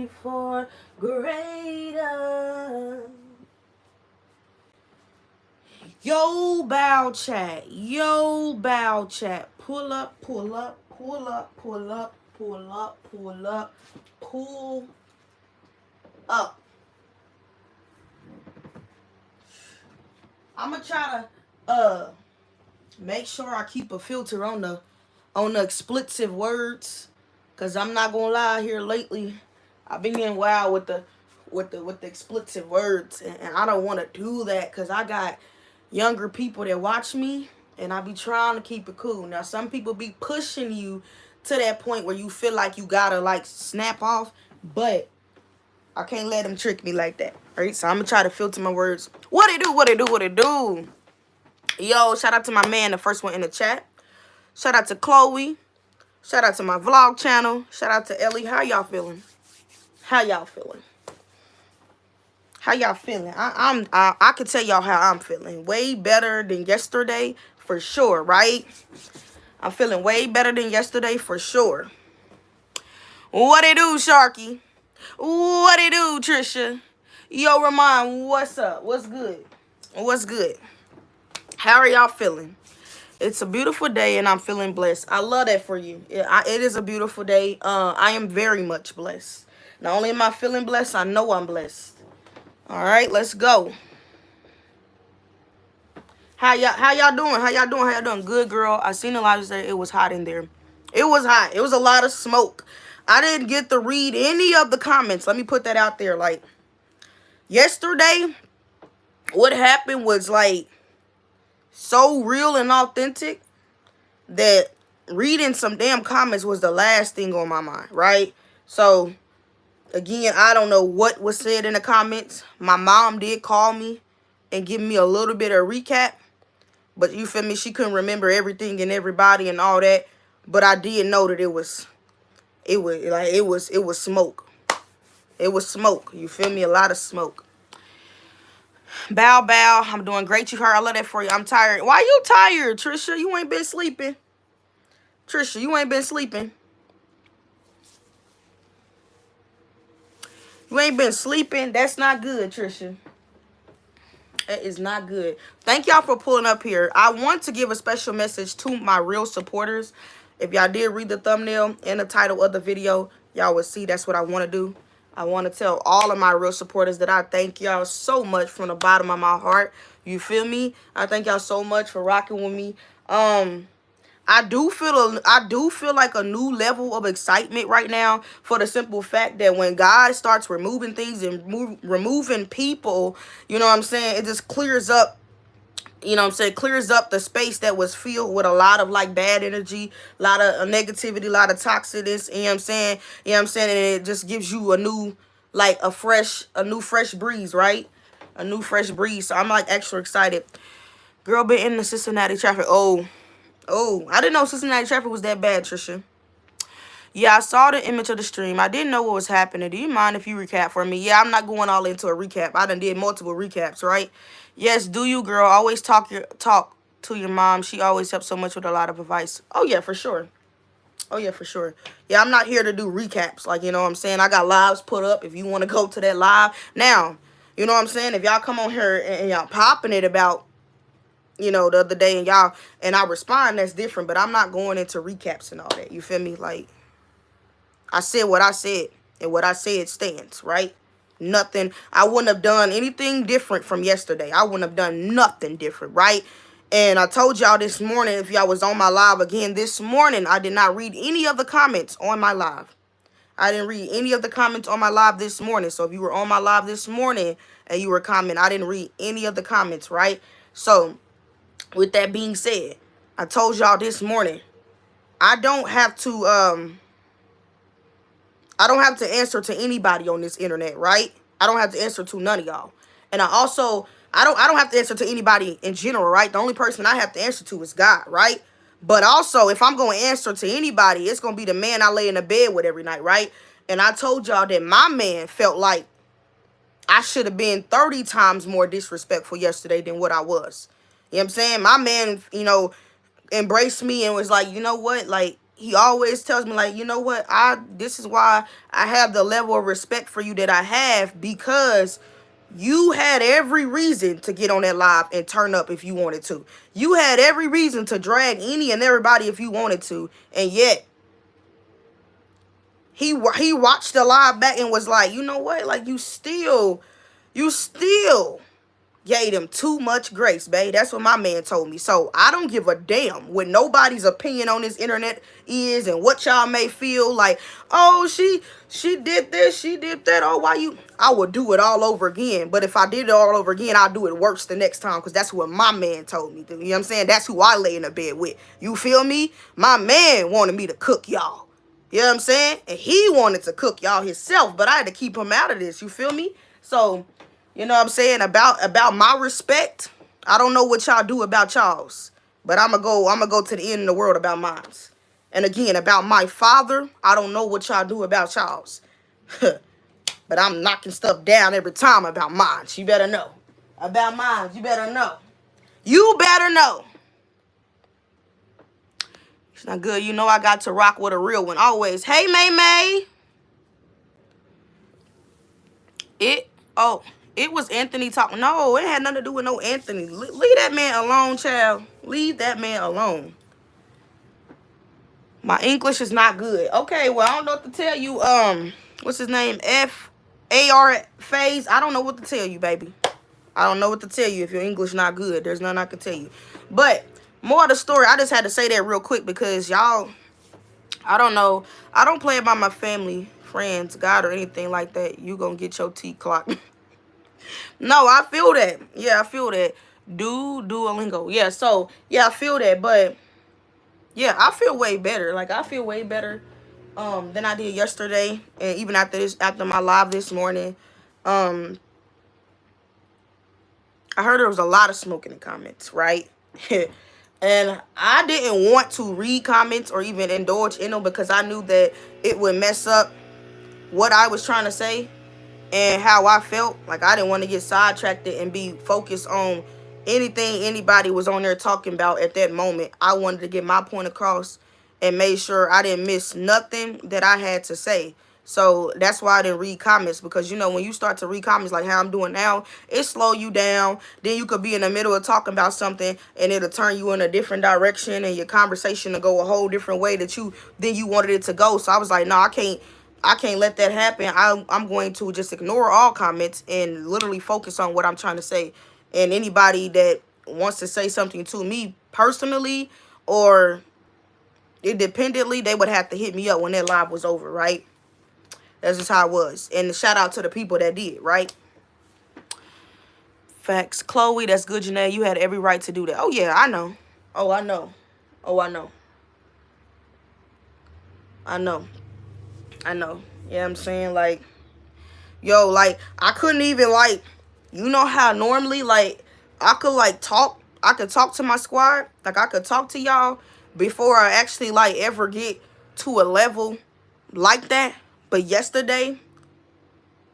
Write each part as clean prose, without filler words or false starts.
ready for greater. Yo, bow chat. Yo, bow chat. Pull up, pull up, pull up, pull up, pull up, pull up, pull up. I'm gonna try to make sure I keep a filter on the expletive words, cause I'm not gonna lie, here lately I've been getting wild with the expletive words, and I don't want to do that because I got younger people that watch me, and I be trying to keep it cool. Now some people be pushing you to that point where you feel like you gotta like snap off, but I can't let them trick me like that. Alright, so I'm gonna try to filter my words. What it do, what it do, what it do. Yo, shout out to my man, the first one in the chat. Shout out to Chloe. Shout out to my vlog channel. Shout out to Ellie. How y'all feeling? How y'all feeling? How y'all feeling? I can tell y'all how I'm feeling. Way better than yesterday, for sure, right? I'm feeling way better than yesterday, for sure. What it do, Sharky? What it do, Trisha? Yo, Ramon, what's up? What's good? What's good? How are y'all feeling? It's a beautiful day and I'm feeling blessed. I love that for you. It is a beautiful day. I am very much blessed. Not only am I feeling blessed, I know I'm blessed. All right, let's go. How y'all doing? How y'all doing? How y'all doing? Good, girl. I seen a lot of say it was hot in there. It was hot. It was a lot of smoke. I didn't get to read any of the comments. Let me put that out there. Like, yesterday, what happened was like so real and authentic that reading some damn comments was the last thing on my mind, right? So again, I don't know what was said in the comments. My mom did call me and give me a little bit of recap, but you feel me, she couldn't remember everything and everybody and all that, but I did know that it was smoke. It was smoke, you feel me? A lot of smoke. Bow, bow. I'm doing great. You heard. I love that for you. I'm tired. Why you tired, Trisha? You ain't been sleeping. Trisha, you ain't been sleeping. You ain't been sleeping. That's not good, Trisha. That is not good. Thank y'all for pulling up here. I want to give a special message to my real supporters. If y'all did read the thumbnail and the title of the video, y'all will see that's what I want to do. I want to tell all of my real supporters that I thank y'all so much from the bottom of my heart. You feel me? I thank y'all so much for rocking with me. I do feel like a new level of excitement right now, for the simple fact that when God starts removing things and removing people, you know what I'm saying, it just clears up. You know what I'm saying? Clears up the space that was filled with a lot of like bad energy, a lot of negativity, a lot of toxicness. You know what I'm saying? You know what I'm saying? And it just gives you a new, like a new fresh breeze, right? A new fresh breeze. So I'm like extra excited. Girl been in the Cincinnati traffic. Oh, I didn't know Cincinnati traffic was that bad, Trisha. Yeah, I saw the image of the stream. I didn't know what was happening. Do you mind if you recap for me? Yeah, I'm not going all into a recap. I done did multiple recaps, right? Yes, do you, girl. Always talk to your mom. She always helps so much with a lot of advice. Oh, yeah, for sure. Oh, yeah, for sure. Yeah, I'm not here to do recaps. Like, you know what I'm saying? I got lives put up if you want to go to that live. Now, you know what I'm saying? If y'all come on here and y'all popping it about, you know, the other day and I respond, that's different. But I'm not going into recaps and all that. You feel me? Like, I said what I said, and what I said stands, right? Nothing. I wouldn't have done anything different from yesterday. I wouldn't have done nothing different, right? And I told y'all this morning, if y'all was on my live again this morning, I did not read any of the comments on my live. I didn't read any of the comments on my live this morning. So if you were on my live this morning and you were commenting, I didn't read any of the comments, right? So with that being said, I told y'all this morning, I don't have to answer to anybody on this internet, right? I don't have to answer to none of y'all. And I don't have to answer to anybody in general, right? The only person I have to answer to is God, right? But also, if I'm going to answer to anybody, it's going to be the man I lay in the bed with every night, right? And I told y'all that my man felt like I should have been 30 times more disrespectful yesterday than what I was. You know what I'm saying? My man, you know, embraced me and was like, you know what? Like, he always tells me, like, you know what, this is why I have the level of respect for you that I have, because you had every reason to get on that live and turn up if you wanted to. You had every reason to drag any and everybody if you wanted to. And yet, he watched the live back and was like, you know what? Like, you still gave him too much grace, babe. That's what my man told me. So I don't give a damn what nobody's opinion on this internet is and what y'all may feel like. Oh, she did this, she did that. Oh, why you? I would do it all over again. But if I did it all over again, I'll do it worse the next time, because that's what my man told me to. You know what I'm saying? That's who I lay in the bed with. You feel me? My man wanted me to cook y'all. You know what I'm saying? And he wanted to cook y'all himself, but I had to keep him out of this. You feel me? So, you know what I'm saying? About my respect, I don't know what y'all do about y'all's, but I'm gonna go to the end of the world about mine's. And again, about my father, I don't know what y'all do about y'all's. But I'm knocking stuff down every time about mine. You better know. About mine, you better know. You better know. It's not good. You know I got to rock with a real one always. Hey, May May. It was Anthony talking. No, it had nothing to do with no Anthony. Leave that man alone, child. Leave that man alone. My English is not good. Okay, well, I don't know what to tell you. What's his name? F-A-R phase. I don't know what to tell you, baby. I don't know what to tell you if your English not good. There's nothing I can tell you. But more of the story, I just had to say that real quick because y'all, I don't know. I don't play about my family, friends, God, or anything like that. You gonna get your teeth clocked. No, I feel that. Yeah, I feel that. Duolingo. Yeah, so, yeah, I feel that. But, yeah, I feel way better. Like, I feel way better than I did yesterday. And even after my live this morning, I heard there was a lot of smoke in the comments, right? And I didn't want to read comments or even indulge in them because I knew that it would mess up what I was trying to say and how I felt. Like, I didn't want to get sidetracked and be focused on anything anybody was on there talking about at that moment. I wanted to get my point across and make sure I didn't miss nothing that I had to say. So that's why I didn't read comments, because, you know, when you start to read comments like how I'm doing now, it slow you down. Then you could be in the middle of talking about something and it'll turn you in a different direction and your conversation will go a whole different way than you wanted it to go. So I was like, no, I can't let that happen. I'm going to just ignore all comments and literally focus on what I'm trying to say. And anybody that wants to say something to me personally or independently, they would have to hit me up when that live was over, right? That's just how it was. And shout out to the people that did, right? Facts. Chloe, that's good, Janae. You had every right to do that. Oh, yeah, I know. Oh, I know. Oh, I know. I know. I know. You know what I'm saying? Like, yo, like, I couldn't even, like, you know how normally, like, I could talk to my squad. Like, I could talk to y'all before I actually, like, ever get to a level like that. But yesterday,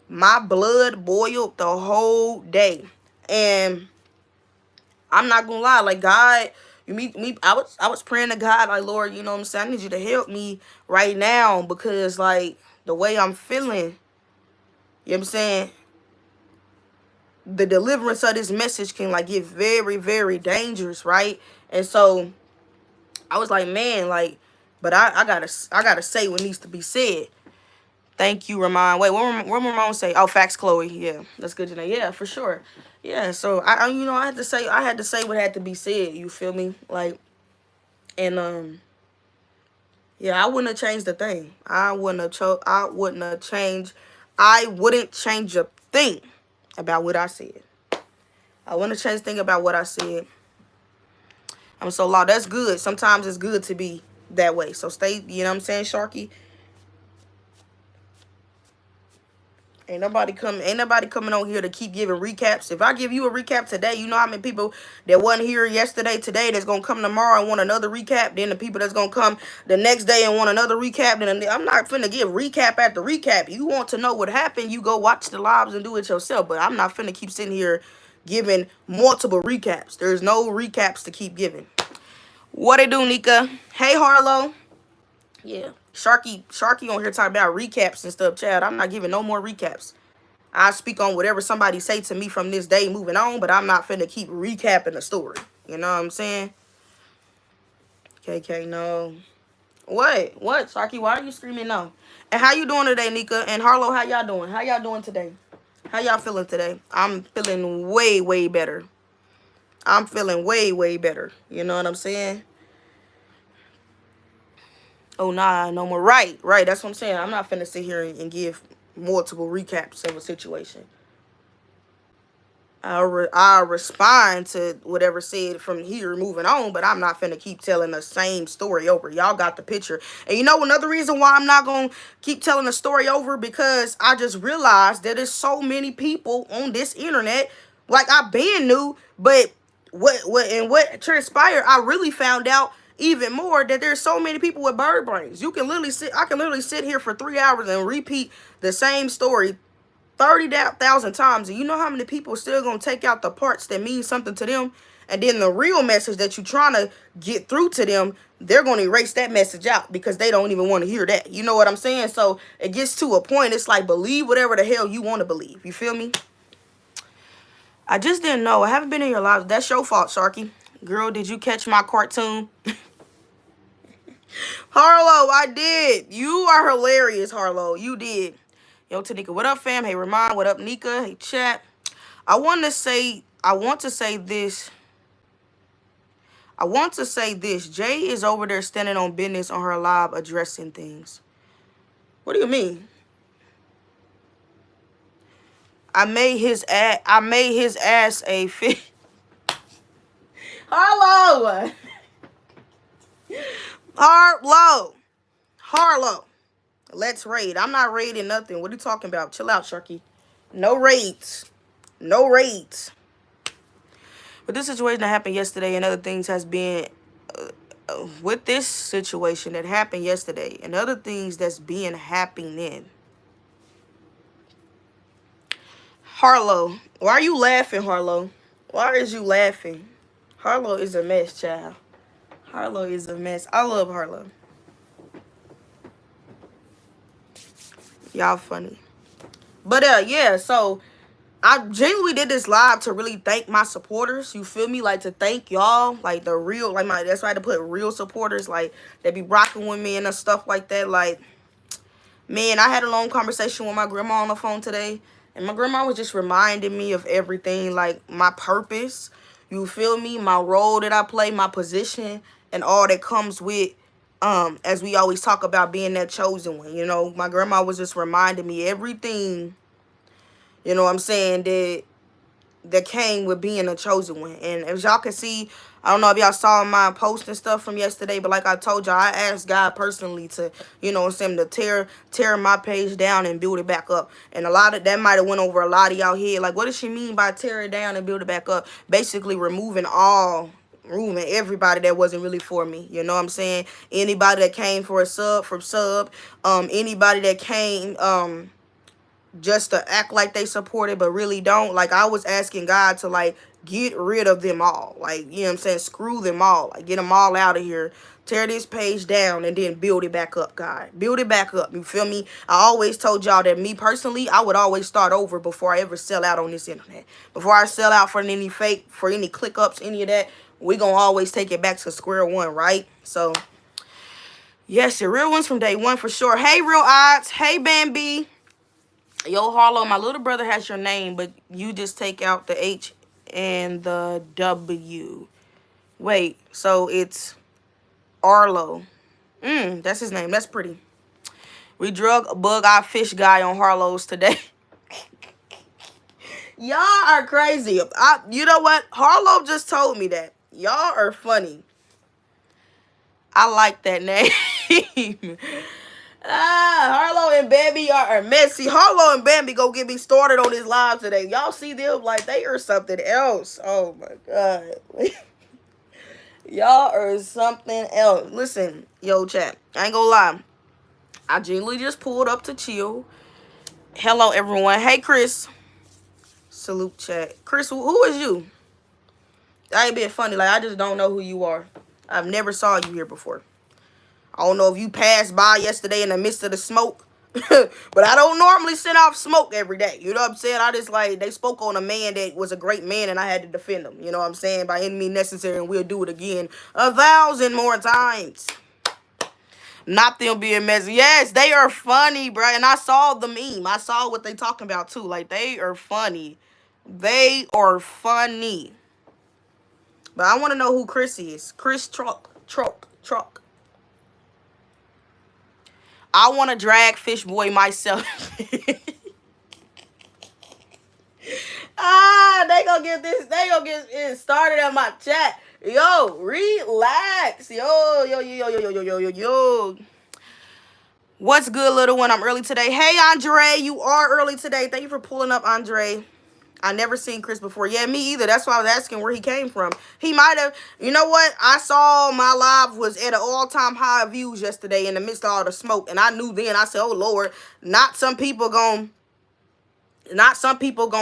my blood boiled the whole day. And I'm not gonna lie, like, God, I was praying to God, like, Lord, you know what I'm saying? I need you to help me right now because, like, the way I'm feeling, you know what I'm saying? The deliverance of this message can, like, get very, very dangerous, right? And so I was like, man, like, but I gotta say what needs to be said. Thank you, Ramon. Wait, what Ramon say? Oh, facts, Chloe. Yeah, that's good to know. Yeah, for sure. Yeah, so I you know, I had to say what had to be said. You feel me? Like, and yeah, I wouldn't have changed a thing. I wouldn't change a thing about what I said. I wouldn't have changed a thing about what I said. I'm so loud. That's good. Sometimes it's good to be that way. So stay, you know what I'm saying, Sharky? Ain't nobody coming on here to keep giving recaps. If I give you a recap today, you know how many people that wasn't here yesterday, today, that's going to come tomorrow and want another recap. Then the people that's going to come the next day and want another recap. Then I'm not finna give recap after recap. You want to know what happened, you go watch the lives and do it yourself. But I'm not finna keep sitting here giving multiple recaps. There's no recaps to keep giving. What it do, Nika? Hey, Harlow. Yeah. Sharky on here talking about recaps and stuff, Chad. I'm not giving no more recaps. I speak on whatever somebody say to me from this day moving on, but I'm not finna keep recapping the story. You know what I'm saying? KK, no. What, Sharky? Why are you screaming no? And how you doing today, Nika? And Harlow, how y'all doing? How y'all doing today? How y'all feeling today? I'm feeling way, way better. I'm feeling way, way better. You know what I'm saying? Oh, nah, no more. Right. That's what I'm saying. I'm not finna sit here and give multiple recaps of a situation. I'll respond to whatever said from here moving on, but I'm not finna keep telling the same story over. Y'all got the picture. And you know another reason why I'm not gonna keep telling the story over, because I just realized that there's so many people on this internet. Like, I been knew, but what transpired, I really found out even more that there's so many people with bird brains. I can literally sit here for 3 hours and repeat the same story 30,000 times, and you know how many people are still gonna take out the parts that mean something to them, and then the real message that you're trying to get through to them, they're gonna erase that message out because they don't even want to hear that. You know what I'm saying? So it gets to a point, it's like, believe whatever the hell you want to believe. You feel me? I just didn't know. I haven't been in your lives. That's your fault, Sharky. Girl, did you catch my cartoon? Harlow, I did. You are hilarious, Harlow. You did. Yo, Tanika, what up, fam? Hey, Ramon, what up, Nika? Hey, chat. I want to say this. Jay is over there standing on business on her live addressing things. What do you mean? I made his ass a fit. Harlow. Harlow. Let's raid. I'm not raiding nothing. What are you talking about? Chill out, Sharky. No raids. But this situation that happened yesterday and other things has been with this situation that happened yesterday and other things that's being happening. Harlow, why are you laughing, Harlow? Why is you laughing? Harlow is a mess, child. Harlow is a mess. I love Harlow. Y'all funny. But yeah, so I genuinely did this live to really thank my supporters. You feel me? Like, to thank y'all, like the real, like that's why I had to put real supporters, like that be rocking with me and stuff like that. Like, man, I had a long conversation with my grandma on the phone today, and my grandma was just reminding me of everything, like my purpose. You feel me? My role that I play, my position, and all that comes with, as we always talk about being that chosen one. You know, my grandma was just reminding me everything. You know what I'm saying? That came with being a chosen one. And as y'all can see, I don't know if y'all saw my post and stuff from yesterday, but like I told y'all, I asked God personally to, you know what I'm saying, to tear my page down and build it back up. And a lot of that might have went over a lot of y'all head. Like, what does she mean by tear it down and build it back up? Basically removing everybody that wasn't really for me. You know what I'm saying? Anybody that came for a sub, anybody that came just to act like they supported but really don't. Like, I was asking God to, like, get rid of them all. Like, you know what I'm saying? Screw them all. Like, get them all out of here. Tear this page down and then build it back up, God. Build it back up. You feel me? I always told y'all that me personally, I would always start over before I ever sell out on this internet. Before I sell out for any fake, for any click ups, any of that, we gonna always take it back to square one, right? So, yes, the real ones from day one for sure. Hey, Real Odds. Hey, Bambi. Yo, Harlow, my little brother has your name, but you just take out the H and the W. Wait, so it's Arlo. That's his name. That's pretty. We drug a bug-eyed fish guy on Harlow's today. Y'all are crazy. You know what? Harlow just told me that. Y'all are funny. I like that name. Harlow and Bambi are messy. Harlow and Bambi go get me started on this live today. Y'all see them like they are something else. Oh my god. Y'all are something else. Listen, yo, chat. I ain't gonna lie. I genuinely just pulled up to chill. Hello, everyone. Hey, Chris. Salute, chat. Chris, who is you? I ain't being funny. Like, I just don't know who you are. I've never saw you here before. I don't know if you passed by yesterday in the midst of the smoke. But I don't normally send off smoke every day. You know what I'm saying? I just like, they spoke on a man that was a great man and I had to defend him. You know what I'm saying? By any means necessary, and we'll do it again 1,000 more times. Not them being messy. Yes, they are funny, bro. And I saw the meme. I saw what they talking about too. Like, they are funny. They are funny. But I want to know who Chris is. Chris Truck. I want to drag Fish Boy myself. They gonna get this. They gonna get it started on my chat. Yo, relax. Yo. What's good, little one? I'm early today. Hey, Andre, you are early today. Thank you for pulling up, Andre. I never seen Chris before. Yeah, me either. That's why I was asking where he came from. He might have, you know what? I saw my live was at an all-time high of views yesterday in the midst of all the smoke. And I knew then, I said, oh, Lord, not some people gonna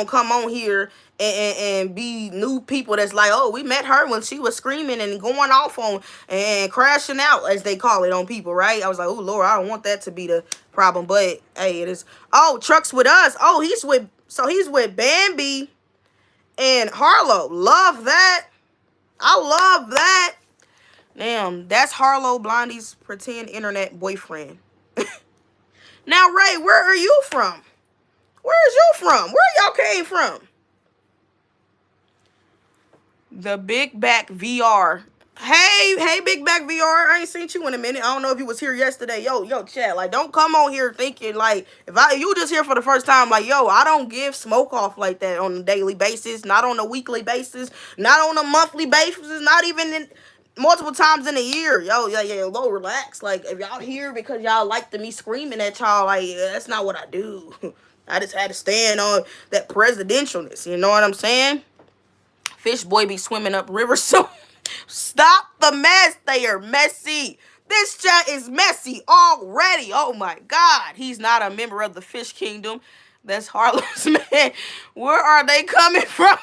come on here and be new people that's like, oh, we met her when she was screaming and going off on and crashing out, as they call it, on people, right? I was like, oh, Lord, I don't want that to be the problem. But, hey, it is. Oh, Truck's with us. Oh, he's with Bambi and Harlow. Love that. I love that. Damn, that's Harlow Blondie's pretend internet boyfriend. Now, Ray, where are you from? Where is you from? Where y'all came from? The Big Back VR. Hey, Big Back VR. I ain't seen you in a minute. I don't know if you was here yesterday. Yo, chat. Like, don't come on here thinking, like, if you just here for the first time, like, yo, I don't give smoke off like that on a daily basis, not on a weekly basis, not on a monthly basis, not even in multiple times in a year. Yo, low, relax. Like, if y'all here because y'all like me screaming at y'all, like, that's not what I do. I just had to stand on that presidentialness. You know what I'm saying? Fish Boy be swimming up river, so stop the mess. They are messy. This chat is messy already. Oh my God. He's not a member of the Fish Kingdom. That's Harlow's man. Where are they coming from?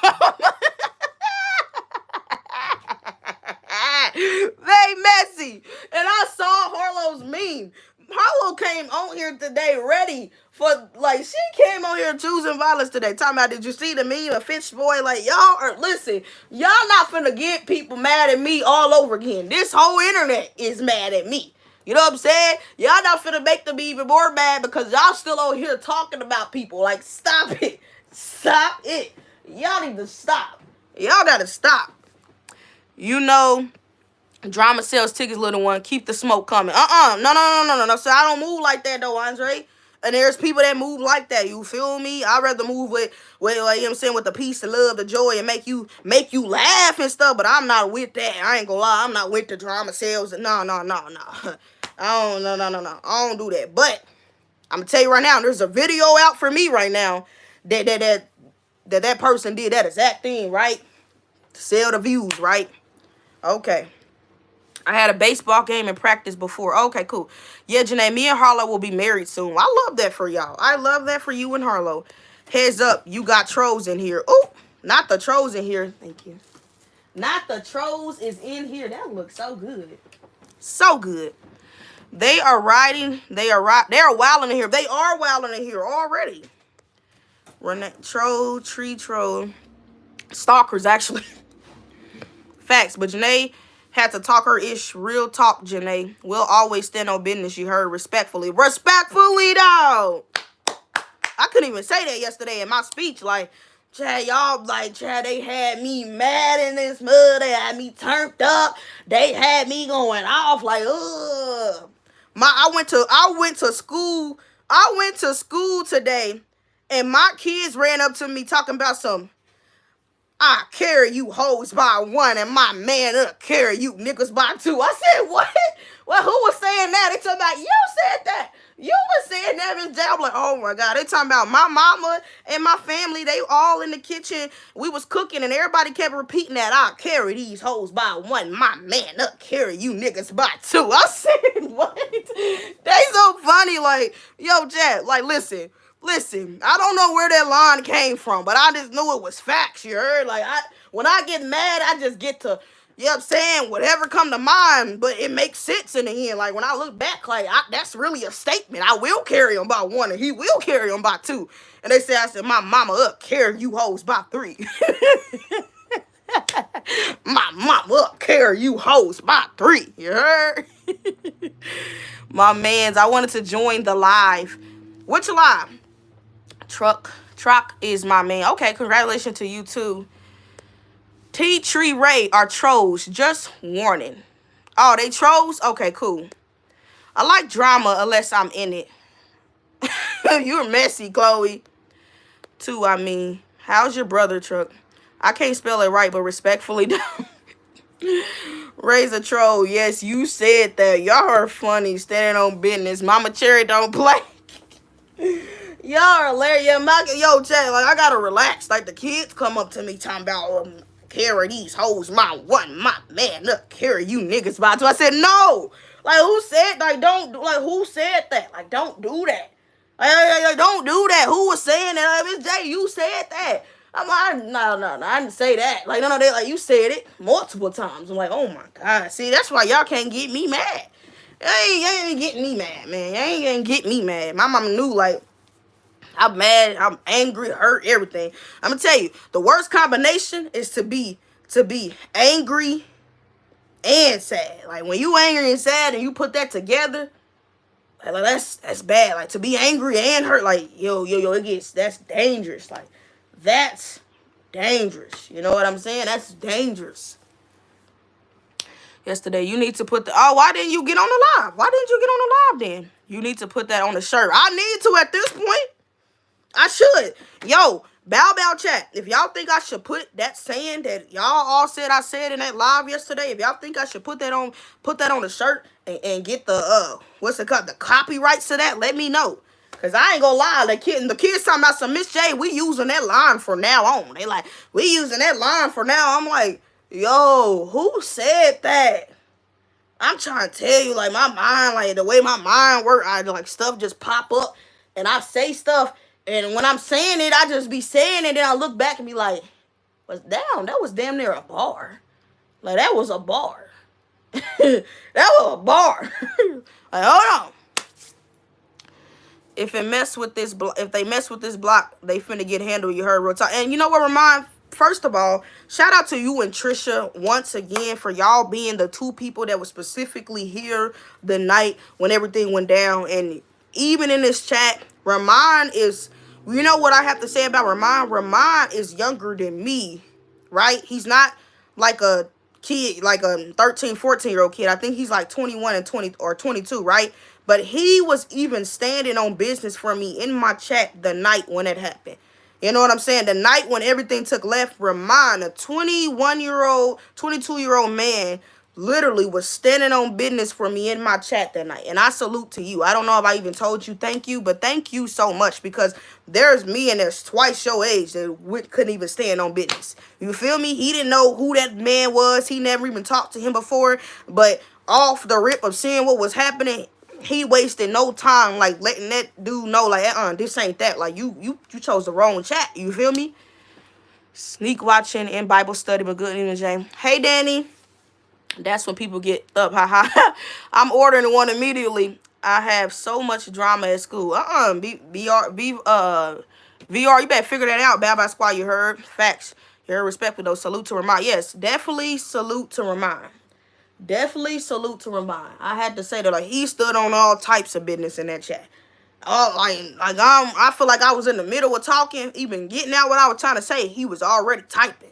They messy. And I saw Harlow's meme. Harlow came on here today ready for, like, she came on here choosing violence today. Talking about, did you see the meme of Fish Boy? Like, y'all are, listen, y'all not finna get people mad at me all over again. This whole internet is mad at me. You know what I'm saying? Y'all not finna make them be even more mad because y'all still over here talking about people. Like, stop it. Stop it. Y'all need to stop. Y'all gotta stop. You know, drama sells tickets, little one. Keep the smoke coming. No. So I don't move like that, though, Andre. And there's people that move like that. You feel me? I'd rather move with like, you know what I'm saying, with the peace, the love, the joy, and make you laugh and stuff. But I'm not with that. I ain't gonna lie. I'm not with the drama sales. No. I don't do that. But I'm gonna tell you right now, there's a video out for me right now that person did that exact thing, right? Sell the views, right? Okay. I had a baseball game in practice before. Okay, cool. Yeah, Janae, me and Harlow will be married soon. I love that for y'all. I love that for you and Harlow. Heads up, you got trolls in here. Oh, not the trolls in here. Thank you. Not the trolls is in here. That looks so good. So good. They are riding. They are wilding in here. They are wilding in here already. Run that troll, tree troll. Stalkers, actually. Facts, but Janae had to talk her ish. Real talk, Janae. We'll always stand on business, you heard. Respectfully. Respectfully, though. I couldn't even say that yesterday in my speech. Like, Chad, y'all, like, Chad, they had me mad in this mud. They had me turned up. They had me going off. Like, ugh. I went to school. I went to school today, and my kids ran up to me talking about some, I carry you hoes by one, and my man carry you niggas by two. I said, what? Well, who was saying that? They talking about, you said that. You was saying that, Miss J. I'm like, oh my God. They talking about my mama and my family. They all in the kitchen. We was cooking, and everybody kept repeating that. I carry these hoes by one. My man carry you niggas by two. I said, what? They so funny. Like, yo, Jet, like, listen, I don't know where that line came from, but I just knew it was facts, you heard? Like, when I get mad, I just get to You know what I'm saying? Whatever come to mind, but it makes sense in the end. Like, when I look back, like, that's really a statement. I will carry him by one, and he will carry him by two. And they say, I said, my mama up, carry you hoes by three. My mama up, carry you hoes by three. You heard? My mans, I wanted to join the live. Which live? Truck is my man. Okay, congratulations to you too. Tea Tree Ray are trolls. Just warning. Oh, they trolls? Okay, cool. I like drama unless I'm in it. You're messy, Chloe. Too, I mean. How's your brother, Truck? I can't spell it right, but respectfully. Raise a troll. Yes, you said that. Y'all are funny. Standing on business. Mama Cherry don't play. Y'all are hilarious. Yo, Jay, like, I gotta relax. Like, the kids come up to me talking about, carry these hoes, my man, look, carry you niggas by two. I said, no. Like, who said, like, who said that? Like, don't do that. Like, don't do that. Who was saying that? Like, Miss J, you said that. I'm like, no, I didn't say that. Like, no, they, like, you said it multiple times. I'm like, oh my God. See, that's why y'all can't get me mad. You ain't getting me mad, man. You ain't gonna get me mad. My mama knew, like, I'm mad, I'm angry, hurt, everything. I'm gonna tell you, the worst combination is to be angry and sad. Like, when you angry and sad and you put that together, like that's bad. Like, to be angry and hurt, like, that's dangerous. Like, that's dangerous. You know what I'm saying? That's dangerous. Yesterday, you need to put why didn't you get on the live? Why didn't you get on the live then? You need to put that on the shirt. I need to at this point. I should. Yo, bow chat. If y'all think I should put that saying that y'all all said I said in that live yesterday, if y'all think I should put that on the shirt and get the what's it called, the copyrights to that, let me know. Cause I ain't gonna lie, the kids talking about some Miss J, we using that line from now on. They like, we using that line for now. I'm like, yo, who said that? I'm trying to tell you, like, my mind, like, the way my mind work, I like stuff just pop up and I say stuff. And when I'm saying it, I just be saying it, and I look back and be like, that was damn near a bar. Like, that was a bar. That was a bar. Like, hold on. If they mess with this block, they finna get handled. You heard real talk. And you know what, Remind? First of all, shout out to you and Trisha once again for y'all being the two people that were specifically here the night when everything went down. And even in this chat, Remind is, you know what I have to say about Remind? Remind is younger than me, right? He's not like a kid, like a 13, 14-year-old kid. I think he's like 21 and 20 or 22, right? But he was even standing on business for me in my chat the night when it happened. You know what I'm saying? The night when everything took left, Remind, a 21-year-old, 22-year-old man, literally was standing on business for me in my chat that night. And I salute to you. I don't know if I even told you thank you, but thank you so much, because there's me and there's twice your age that couldn't even stand on business. You feel me? He didn't know who that man was. He never even talked to him before. But off the rip of seeing what was happening, he wasted no time, like, letting that dude know, like, this ain't that. Like, you chose the wrong chat. You feel me? Sneak watching and Bible study, but good evening, Jane. Hey, Danny. That's when people get up. Haha. I'm ordering one immediately. I have so much drama at school. VR, you better figure that out. Bad by Squad, you heard. Facts. You heard respectful, though. Salute to Remind. Yes, definitely salute to Remind. Definitely salute to Remind. I had to say that, like, he stood on all types of business in that chat. I feel like I was in the middle of talking, even getting out what I was trying to say. He was already typing.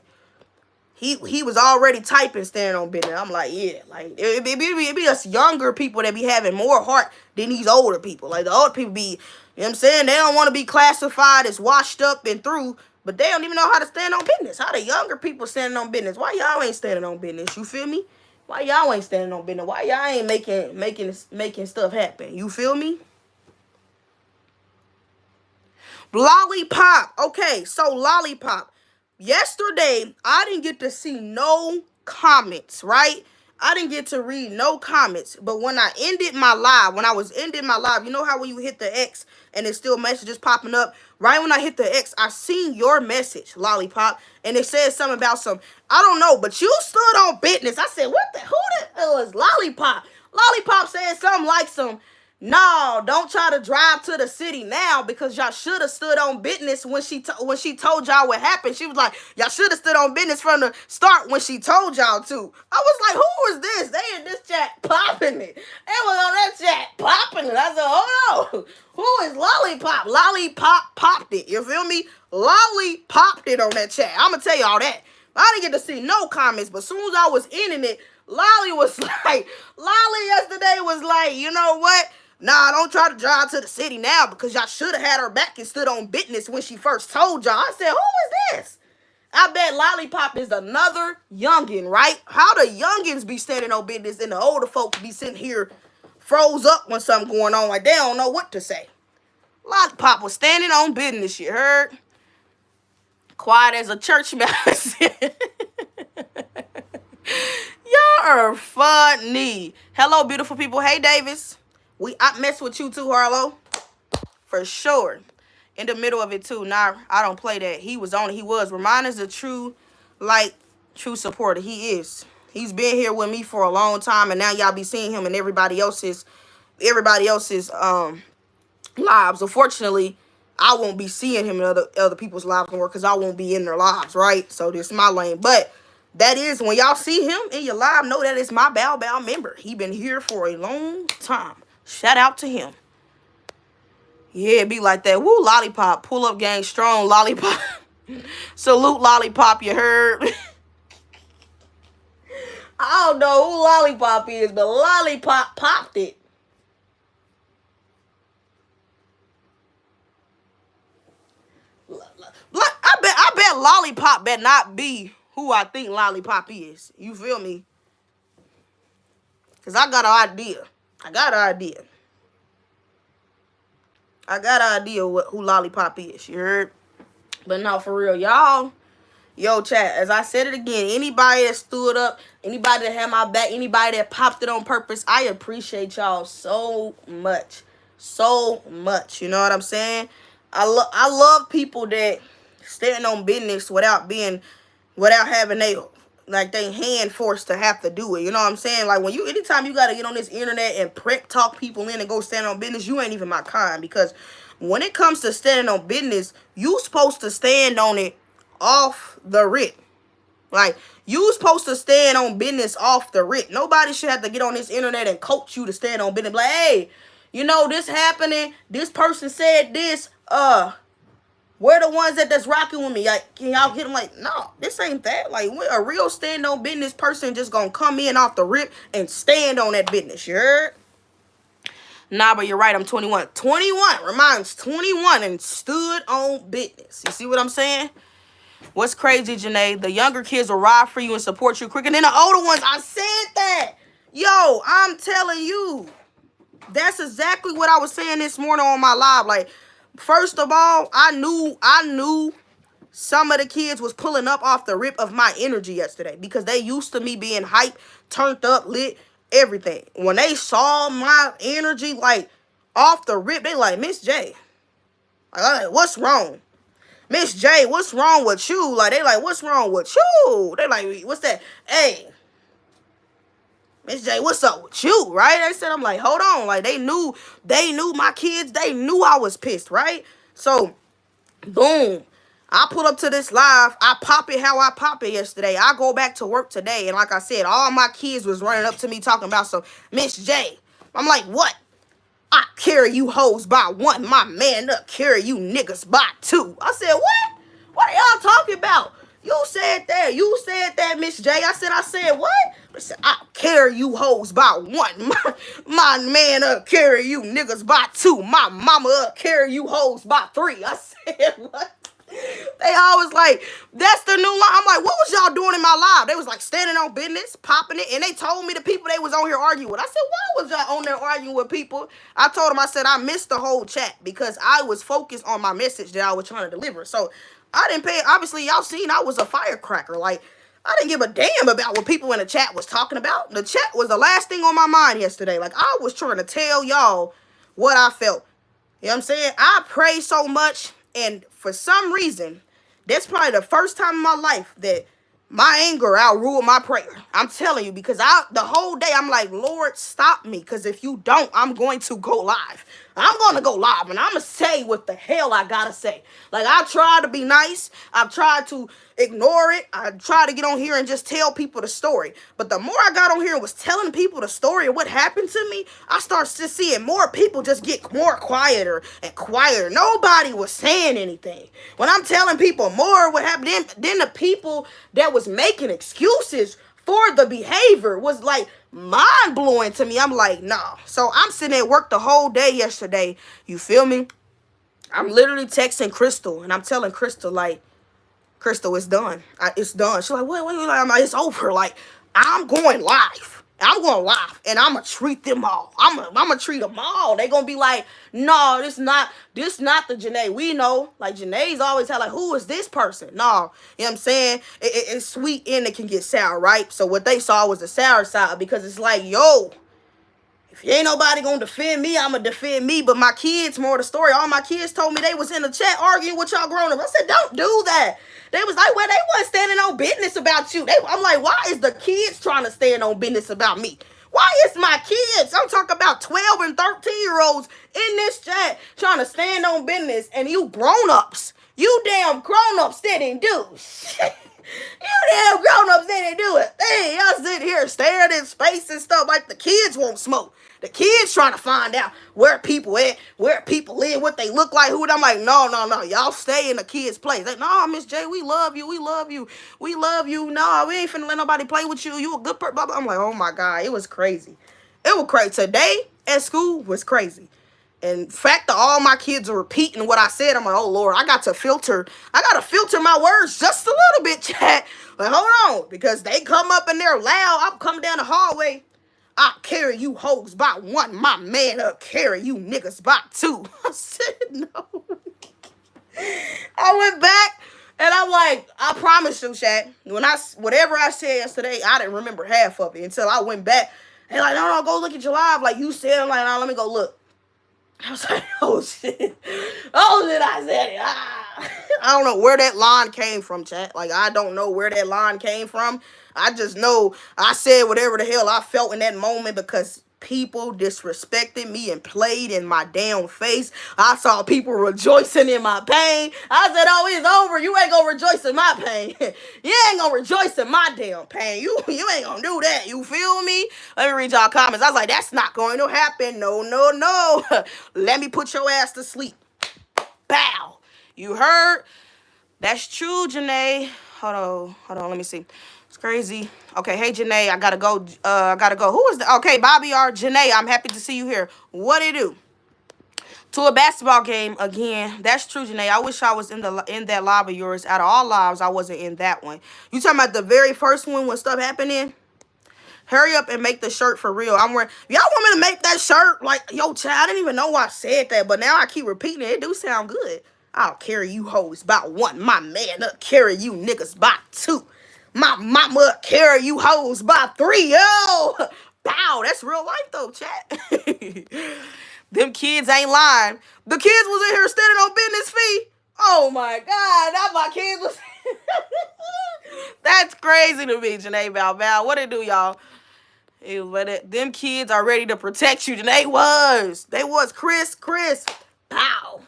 He was already typing, standing on business. I'm like, yeah, like, it be us younger people that be having more heart than these older people. Like, the older people be, you know what I'm saying? They don't want to be classified as washed up and through, but they don't even know how to stand on business. How the younger people standing on business? Why y'all ain't standing on business? You feel me? Why y'all ain't standing on business? Why y'all ain't making stuff happen? You feel me? Lollipop. Okay, so Lollipop. Yesterday, I didn't get to see no comments, right? I didn't get to read no comments. But when I ended my live, when I was ending my live, you know how when you hit the X and it's still messages popping up? Right when I hit the X, I seen your message, Lollipop, and it said something about some, I don't know, but you stood on business. I said, what the, who the hell is Lollipop? Lollipop said something like some, no, don't try to drive to the city now because y'all should have stood on business when she told y'all what happened. She was like, y'all should have stood on business from the start when she told y'all to. I was like, who is this? They in this chat popping it. They was on that chat popping it. I said, hold on. Who is Lollipop? Lollipop popped it. You feel me? Lolly popped it on that chat. I'm going to tell y'all that. I didn't get to see no comments, but as soon as I was ending it, Lolly yesterday was like, you know what? Nah, don't try to drive to the city now because y'all should have had her back and stood on business when she first told y'all. I said, who is this? I bet Lollipop is another youngin', right? How the youngins be standing on business and the older folks be sitting here froze up when something going on like they don't know what to say. Lollipop was standing on business, you heard? Quiet as a church mouse. Y'all are funny. Hello, beautiful people. Hey, Davis. I mess with you too, Harlow. For sure. In the middle of it too. Nah, I don't play that. He was on it. He was. Ramon is a true supporter. He is. He's been here with me for a long time, and now y'all be seeing him in everybody else's lives. Unfortunately, I won't be seeing him in other people's lives anymore because I won't be in their lives, right? So this is my lane. But that is, when y'all see him in your live, know that it's my Bow Bow member. He been here for a long time. Shout out to him. Yeah, it be like that. Woo, Lollipop. Pull up gang strong, Lollipop. Salute, Lollipop, you heard? I don't know who Lollipop is, but Lollipop popped it. I bet Lollipop better not be who I think Lollipop is. You feel me? Because I got an idea. I got an idea who Lollipop is. You heard? But no, for real, y'all. Yo, chat, as I said it again, anybody that stood up, anybody that had my back, anybody that popped it on purpose, I appreciate y'all so much. So much. You know what I'm saying? I love people that stand on business without having they hand forced to have to do it. You know what I'm saying? Like anytime you gotta get on this internet and prep talk people in and go stand on business, you ain't even my kind. Because when it comes to standing on business, you supposed to stand on it off the rip. Like, you supposed to stand on business off the rip. Nobody should have to get on this internet and coach you to stand on business. Like, hey, you know, this happening. This person said this. We're the ones that's rocking with me. Like, can y'all get them? Like, no, this ain't that. Like, a real stand on business person just gonna come in off the rip and stand on that business. You heard? Nah, but you're right. I'm 21. 21. Reminds 21 and stood on business. You see what I'm saying? What's crazy, Janae? The younger kids will ride for you and support you quicker than the older ones. I said that. Yo, I'm telling you. That's exactly what I was saying this morning on my live. Like, first of all, I knew some of the kids was pulling up off the rip of my energy yesterday because they used to me being hype, turned up, lit, everything. When they saw my energy, like, off the rip, they like, Miss J, like, what's wrong? Miss J, what's wrong with you? Like, they like, what's wrong with you? They like, what's that? Hey, Miss J, what's up with you? Right? They said, I'm like, hold on. Like, they knew my kids. They knew I was pissed, right? So, boom. I put up to this live. I pop it how I pop it yesterday. I go back to work today. And like I said, all my kids was running up to me talking about some Miss J. I'm like, what? I carry you hoes by one. My man up carry you niggas by two. I said, what? What are y'all talking about? You said that. You said that, Miss J. I said, what? I said, I carry you hoes by one. My man up carry you niggas by two. My mama up carry you hoes by three. I said, what? They always like, that's the new line. I'm like, what was y'all doing in my live? They was like standing on business, popping it, and they told me the people they was on here arguing with. I said, why was y'all on there arguing with people? I told them, I said, I missed the whole chat because I was focused on my message that I was trying to deliver. So I didn't pay. Obviously, y'all seen I was a firecracker. Like, I didn't give a damn about what people in the chat was talking about. The chat was the last thing on my mind yesterday. Like, I was trying to tell y'all what I felt. You know what I'm saying? I pray so much, and for some reason, that's probably the first time in my life that my anger outruled my prayer. I'm telling you, because the whole day I'm like, Lord, stop me, because if you don't, I'm going to go live. I'm going to go live, and I'm going to say what the hell I got to say. Like, I tried to be nice. I've tried to ignore it. I tried to get on here and just tell people the story. But the more I got on here and was telling people the story of what happened to me, I started just seeing more people just get more quieter and quieter. Nobody was saying anything. When I'm telling people more what happened, then the people that was making excuses for the behavior was like mind-blowing to me. I'm like, nah. So I'm sitting at work the whole day yesterday. You feel me? I'm literally texting Crystal, and I'm telling Crystal, like, Crystal, it's done. It's done. She's like, wait. I'm like, it's over. Like, I'm going live. I'm going live, and I'm going to treat them all. I'm going to treat them all. They going to be like, no, this not the Janae we know. Like, Janae's always had, like, who is this person? No, you know what I'm saying? It's sweet and it can get sour, right? So what they saw was the sour side, because it's like, yo, if ain't nobody gonna defend me, I'ma defend me. But my kids, more the story, all my kids told me they was in the chat arguing with y'all grown up. I said, don't do that. They was like, well, they wasn't standing on business about you. I'm like, why is the kids trying to stand on business about me? Why is my kids, I'm talking about 12 and 13-year-olds in this chat trying to stand on business, and you grown-ups, you damn grown-ups didn't do shit. You damn grown-ups didn't do it. Hey, y'all sit here staring in space and stuff like the kids won't smoke. The kids trying to find out where people at, where people live, what they look like, who. I'm like, no. Y'all stay in the kids' place. Like, no, Miss J, we love you. We love you. We love you. No, we ain't finna let nobody play with you. You a good person. I'm like, oh my God, it was crazy. It was crazy. Today at school was crazy. In fact, all my kids are repeating what I said. I'm like, oh Lord, I gotta filter my words just a little bit, chat. But hold on, because they come up and they're loud. I'm coming down the hallway. I'll carry you hoes by one. My man will carry you niggas by two. I said no. I went back and I'm like, I promise you, chat. Whatever I said yesterday, I didn't remember half of it until I went back. And like, no, go look at your live. Like you said, I'm like, no, let me go look. I was like, oh shit, I said it. I don't know where that line came from, chat. Like, I don't know where that line came from. I just know I said whatever the hell I felt in that moment because people disrespected me and played in my damn face. I saw people rejoicing in my pain. I said, oh, it's over. You ain't gonna rejoice in my pain. You ain't gonna rejoice in my damn pain. You ain't gonna do that. You feel me? Let me read y'all comments. I was like, that's not going to happen. No. Let me put your ass to sleep. Bow. You heard? That's true, Janae. Hold on. Let me see. It's crazy. Okay, hey, Janae, I gotta go. Who is the? Okay, Bobby or Janae, I'm happy to see you here. What it do? To a basketball game again. That's true, Janae. I wish I was in that live of yours. Out of all lives, I wasn't in that one. You talking about the very first one when stuff happened in? Hurry up and make the shirt for real. I'm wearing. Y'all want me to make that shirt? Like, yo, child, I didn't even know why I said that, but now I keep repeating it. It do sound good. I'll carry you hoes by one. My man will carry you niggas by two. My mama will carry you hoes by three. Yo, bow. That's real life though, chat. Them kids ain't lying. The kids was in here standing on business feet. Oh my God, now my kids was. That's crazy to me, Janae Bow. What it do, y'all? Them kids are ready to protect you. They was. Chris. Bow.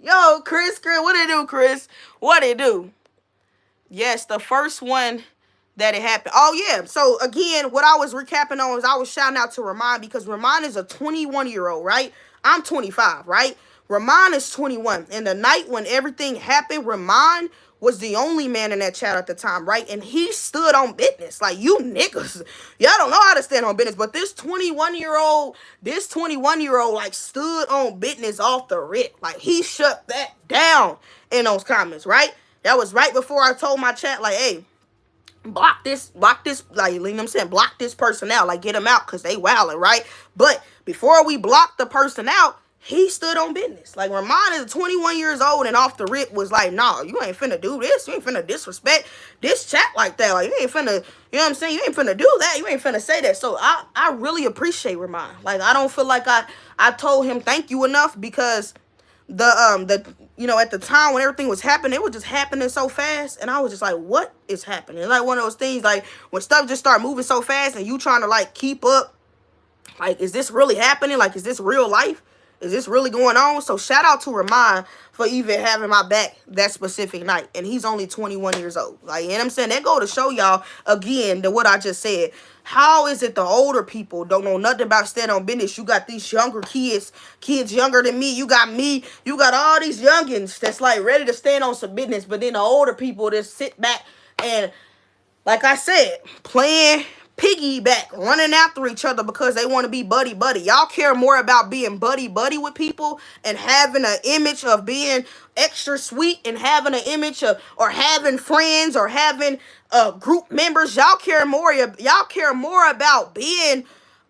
Yo, Chris, what it do, Chris? What it do? Yes, the first one that it happened. Oh, yeah. So, again, what I was recapping on is I was shouting out to Ramon because Ramon is a 21-year-old, right? I'm 25, right? Ramon is 21. And the night when everything happened, Ramon was the only man in that chat at the time, right? And he stood on business. Like, you niggas, y'all don't know how to stand on business. But this 21-year-old, like, stood on business off the rip. Like, he shut that down in those comments, right? That was right before I told my chat, like, hey, block this, like, you know what I'm saying? Block this person out, like, get them out, because they wilding, right? But before we blocked the person out, he stood on business. Like, Ramon is 21 years old and off the rip was like, nah, you ain't finna do this. You ain't finna disrespect this chat like that. Like, you ain't finna, you know what I'm saying? You ain't finna do that. You ain't finna say that. So I really appreciate Ramon. Like, I don't feel like I told him thank you enough, because the you know, at the time when everything was happening, it was just happening so fast, and I was just like, what is happening? Like, one of those things, like, when stuff just start moving so fast and you trying to, like, keep up, like, is this really happening? Like, is this real life? Is this really going on? So shout out to Ramon for even having my back that specific night. And he's only 21 years old. Like, you know what I'm saying? That go to show y'all, again, that what I just said. How is it the older people don't know nothing about stand on business? You got these younger kids younger than me. You got me. You got all these youngins that's, like, ready to stand on some business. But then the older people just sit back and, like I said, playing piggyback, running after each other because they want to be buddy-buddy. Y'all care more about being buddy-buddy with people and having an image of being extra sweet and having an image of, or having friends or having group members. Y'all care more about being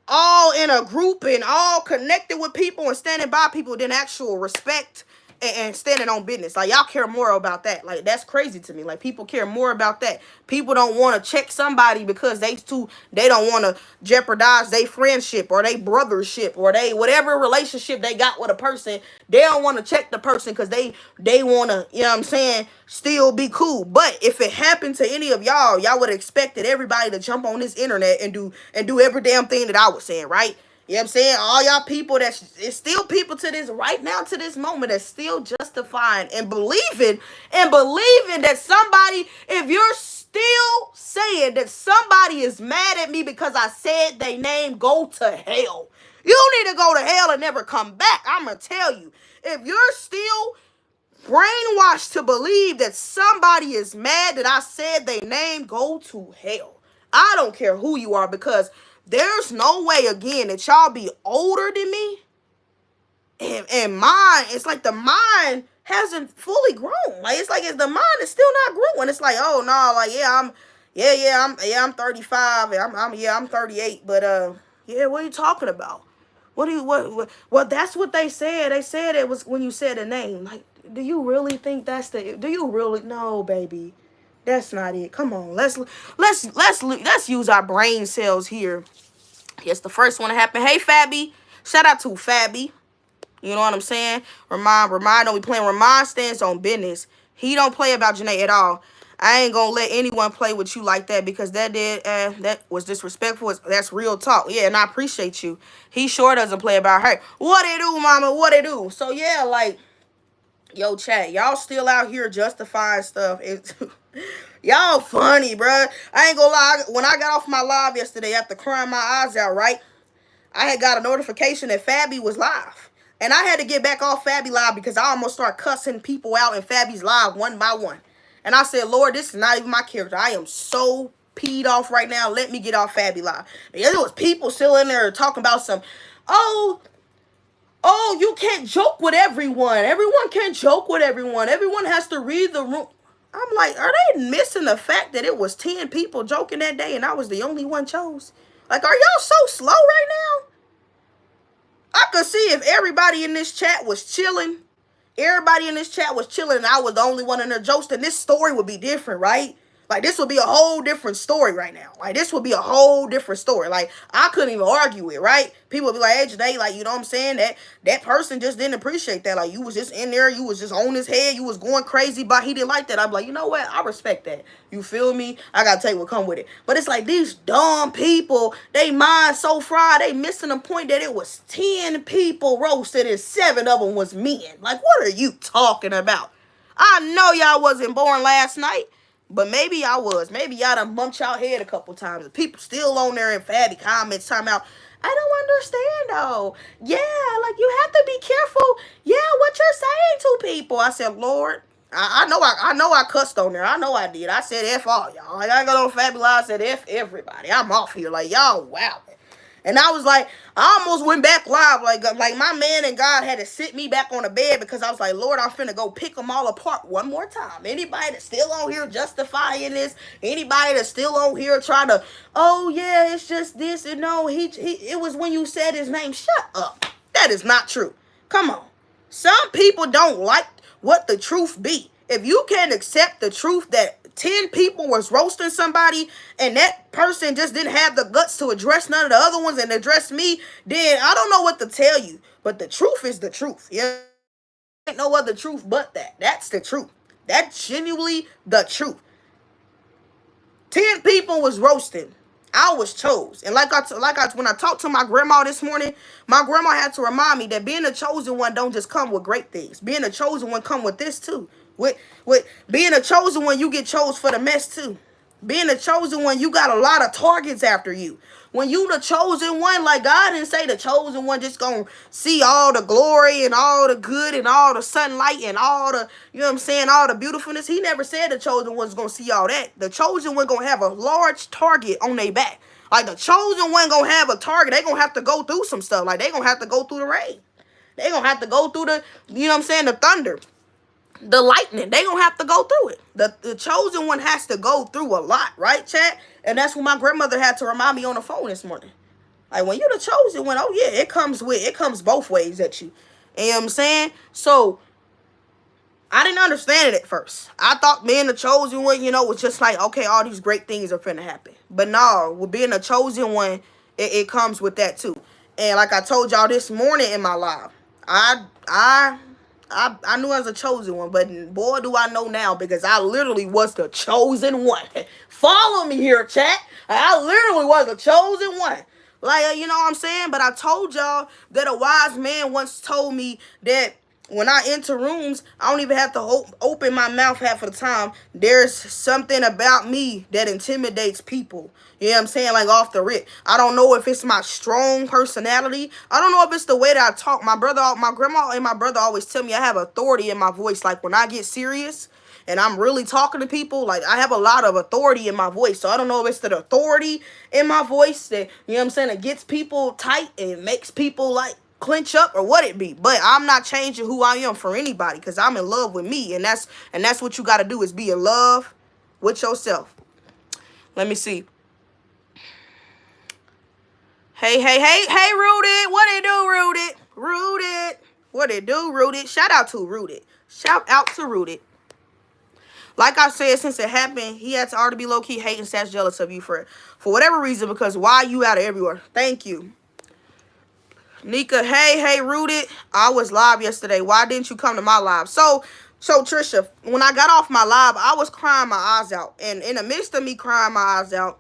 all in a group and all connected with people and standing by people than actual respect and standing on business. Like, y'all care more about that. Like, that's crazy to me. Like, people care more about that. People don't want to check somebody because they don't want to jeopardize their friendship or their brothership or they whatever relationship they got with a person. They don't want to check the person because they want to, you know what I'm saying, still be cool. But if it happened to any of y'all would have expected everybody to jump on this internet and do every damn thing that I was saying, right? You know what I'm saying? All y'all people it's still people to this right now, to this moment, that's still justifying and believing that somebody, if you're still saying that somebody is mad at me because I said they name, go to hell. You need to go to hell and never come back. I'm going to tell you. If you're still brainwashed to believe that somebody is mad that I said they name, go to hell. I don't care who you are, because there's no way, again, that y'all be older than me. And mine, it's like the mind hasn't fully grown. Like, it's like the mind is still not growing. It's like, oh no, like, I'm 35 and I'm 38, but what are you talking about? Well, that's what they said. They said it was when you said a name. Like, do you really think do you really? No, baby. That's not it. Come on. Let's use our brain cells here. Yes, the first one to happen. Hey, Fabby. Shout out to Fabby. You know what I'm saying? Ramon don't be playing. Ramon stands on business. He don't play about Janae at all. I ain't gonna let anyone play with you like that, because that was disrespectful. That's real talk. Yeah, and I appreciate you. He sure doesn't play about her. What it do, mama? What it do? So yeah, like, yo, chat, y'all still out here justifying stuff. Y'all funny, bruh. I ain't gonna lie. When I got off my live yesterday after crying my eyes out, right, I had got a notification that Fabby was live. And I had to get back off Fabby live because I almost started cussing people out in Fabby's live one by one. And I said, Lord, this is not even my character. I am so peed off right now. Let me get off Fabby live. Because there was people still in there talking about some, oh, you can't joke with everyone. Everyone can't joke with everyone. Everyone has to read the room. I'm like, are they missing the fact that it was 10 people joking that day and I was the only one chose? Like, are y'all so slow right now? I could see if everybody in this chat was chilling. Everybody in this chat was chilling and I was the only one in there jokes, then this story would be different, right? Like, this would be a whole different story right now. Like, this would be a whole different story. Like, I couldn't even argue it, right? People would be like, hey, Janae, like, you know what I'm saying? That person just didn't appreciate that. Like, you was just in there. You was just on his head. You was going crazy, but he didn't like that. I'd be like, you know what? I respect that. You feel me? I got to take what come with it. But it's like these dumb people, they mind so fried, they missing the point that it was 10 people roasted and 7 of them was men. Like, what are you talking about? I know y'all wasn't born last night. But maybe I was. Maybe y'all done bumped y'all head a couple times. People still on there in Fabby comments talking about, I don't understand though. Yeah, like, you have to be careful. Yeah, what you're saying to people. I said, Lord, I know I cussed on there. I know I did. I said F all y'all. Like, I got on Fabby Live, I said F everybody. I'm off here. Like, y'all wow. And I was like, I almost went back live. Like my man and God had to sit me back on the bed because I was like, Lord, I'm finna go pick them all apart one more time. Anybody that's still on here justifying this, anybody that's still on here trying to, oh yeah, it's just this and no, it was when you said his name. Shut up. That is not true. Come on. Some people don't like what the truth be. If you can't accept the truth that 10 people was roasting somebody and that person just didn't have the guts to address none of the other ones and address me, then I don't know what to tell you. But the truth is the truth. Yeah. Ain't no other truth but that. That's the truth. That's genuinely the truth. 10 people was roasting. I was chose. And when I talked to my grandma this morning, my grandma had to remind me that being a chosen one don't just come with great things. Being a chosen one come with this too. With being a chosen one, you get chose for the mess too. Being a chosen one, you got a lot of targets after you. When you the chosen one, like God didn't say the chosen one just gonna see all the glory and all the good and all the sunlight and all the, you know what I'm saying, all the beautifulness. He never said the chosen one's gonna see all that. The chosen one gonna have a large target on their back. Like the chosen one gonna have a target. They gonna have to go through some stuff. Like they gonna have to go through the rain. They gonna have to go through the, you know what I'm saying, the thunder, the lightning. They gonna have to go through it. The chosen one has to go through a lot, right, chat? And that's what my grandmother had to remind me on the phone this morning. Like when you're the chosen one, oh yeah, it comes both ways at you. You know what I'm saying? So I didn't understand it at first. I thought being the chosen one, was just like, okay, all these great things are finna happen. But no, with being a chosen one, it comes with that too. And like I told y'all this morning in my live, I knew I was a chosen one, but boy, do I know now, because I literally was the chosen one. Follow me here, chat. I literally was the chosen one. Like, you know what I'm saying? But I told y'all that a wise man once told me that when I enter rooms, I don't even have to open my mouth half of the time. There's something about me that intimidates people. You know what I'm saying? Like off the rip. I don't know if it's my strong personality. I don't know if it's the way that I talk. My grandma and my brother always tell me I have authority in my voice. Like when I get serious and I'm really talking to people, like I have a lot of authority in my voice. So I don't know if it's the authority in my voice that, you know what I'm saying, that gets people tight and makes people like clinch up or what it be. But I'm not changing who I am for anybody, because I'm in love with me, and that's what you got to do, is be in love with yourself. Let me see. Hey, Rooted. What it do, Rooted? Rooted. What it do, Rooted? Shout out to Rooted. Shout out to Rooted. Like I said, since it happened, he had to already be low-key hating, / jealous of you for whatever reason, because why you out of everywhere? Thank you. Nika, hey, Rooted. I was live yesterday. Why didn't you come to my live? So Trisha, when I got off my live, I was crying my eyes out. And in the midst of me crying my eyes out,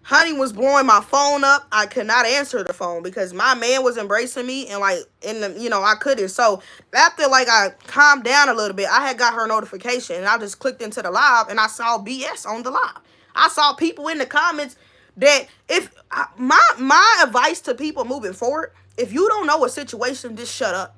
Honey was blowing my phone up. I could not answer the phone because my man was embracing me, and like I couldn't. So after like I calmed down a little bit, I had got her notification, and I just clicked into the live, and I saw BS on the live. I saw people in the comments that if my advice to people moving forward, if you don't know a situation, just shut up.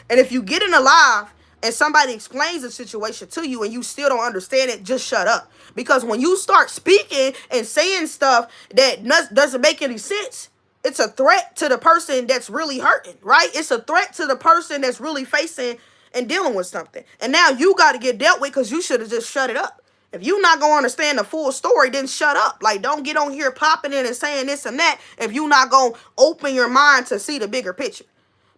And if you get in a live and somebody explains the situation to you and you still don't understand it, just shut up. Because when you start speaking and saying stuff that doesn't make any sense, it's a threat to the person that's really hurting, right? It's a threat to the person that's really facing and dealing with something. And now you got to get dealt with, because you should have just shut it up. If you're not going to understand the full story, then shut up. Like, don't get on here popping in and saying this and that if you're not going to open your mind to see the bigger picture.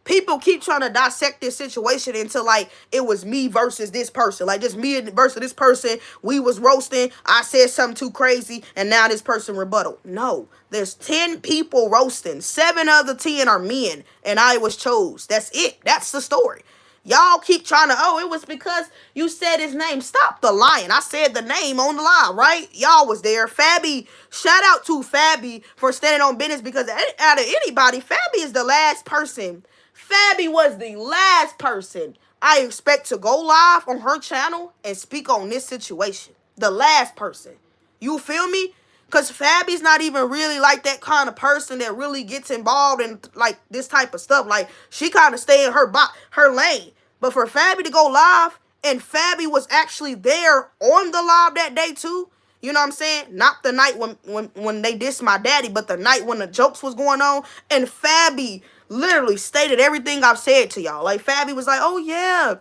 People keep trying to dissect this situation into like it was me versus this person. Like just me versus this person. We was roasting. I said something too crazy and now this person rebuttal. No, there's 10 people roasting. 7 of the 10 are men and I was chose. That's it. That's the story. Y'all keep trying to, it was because you said his name. Stop the lying. I said the name on the line, right? Y'all was there. Fabi, shout out to Fabi for standing on business, because out of anybody, Fabi is the last person. Fabi was the last person I expect to go live on her channel and speak on this situation. The last person. You feel me? Because Fabi's not even really like that kind of person that really gets involved in like this type of stuff. Like she kind of stay in her lane. But for Fabi to go live, and Fabi was actually there on the live that day too. You know what I'm saying? Not the night when they dissed my daddy, but the night when the jokes was going on. And Fabi literally stated everything I've said to y'all. Like Fabi was like, oh yeah,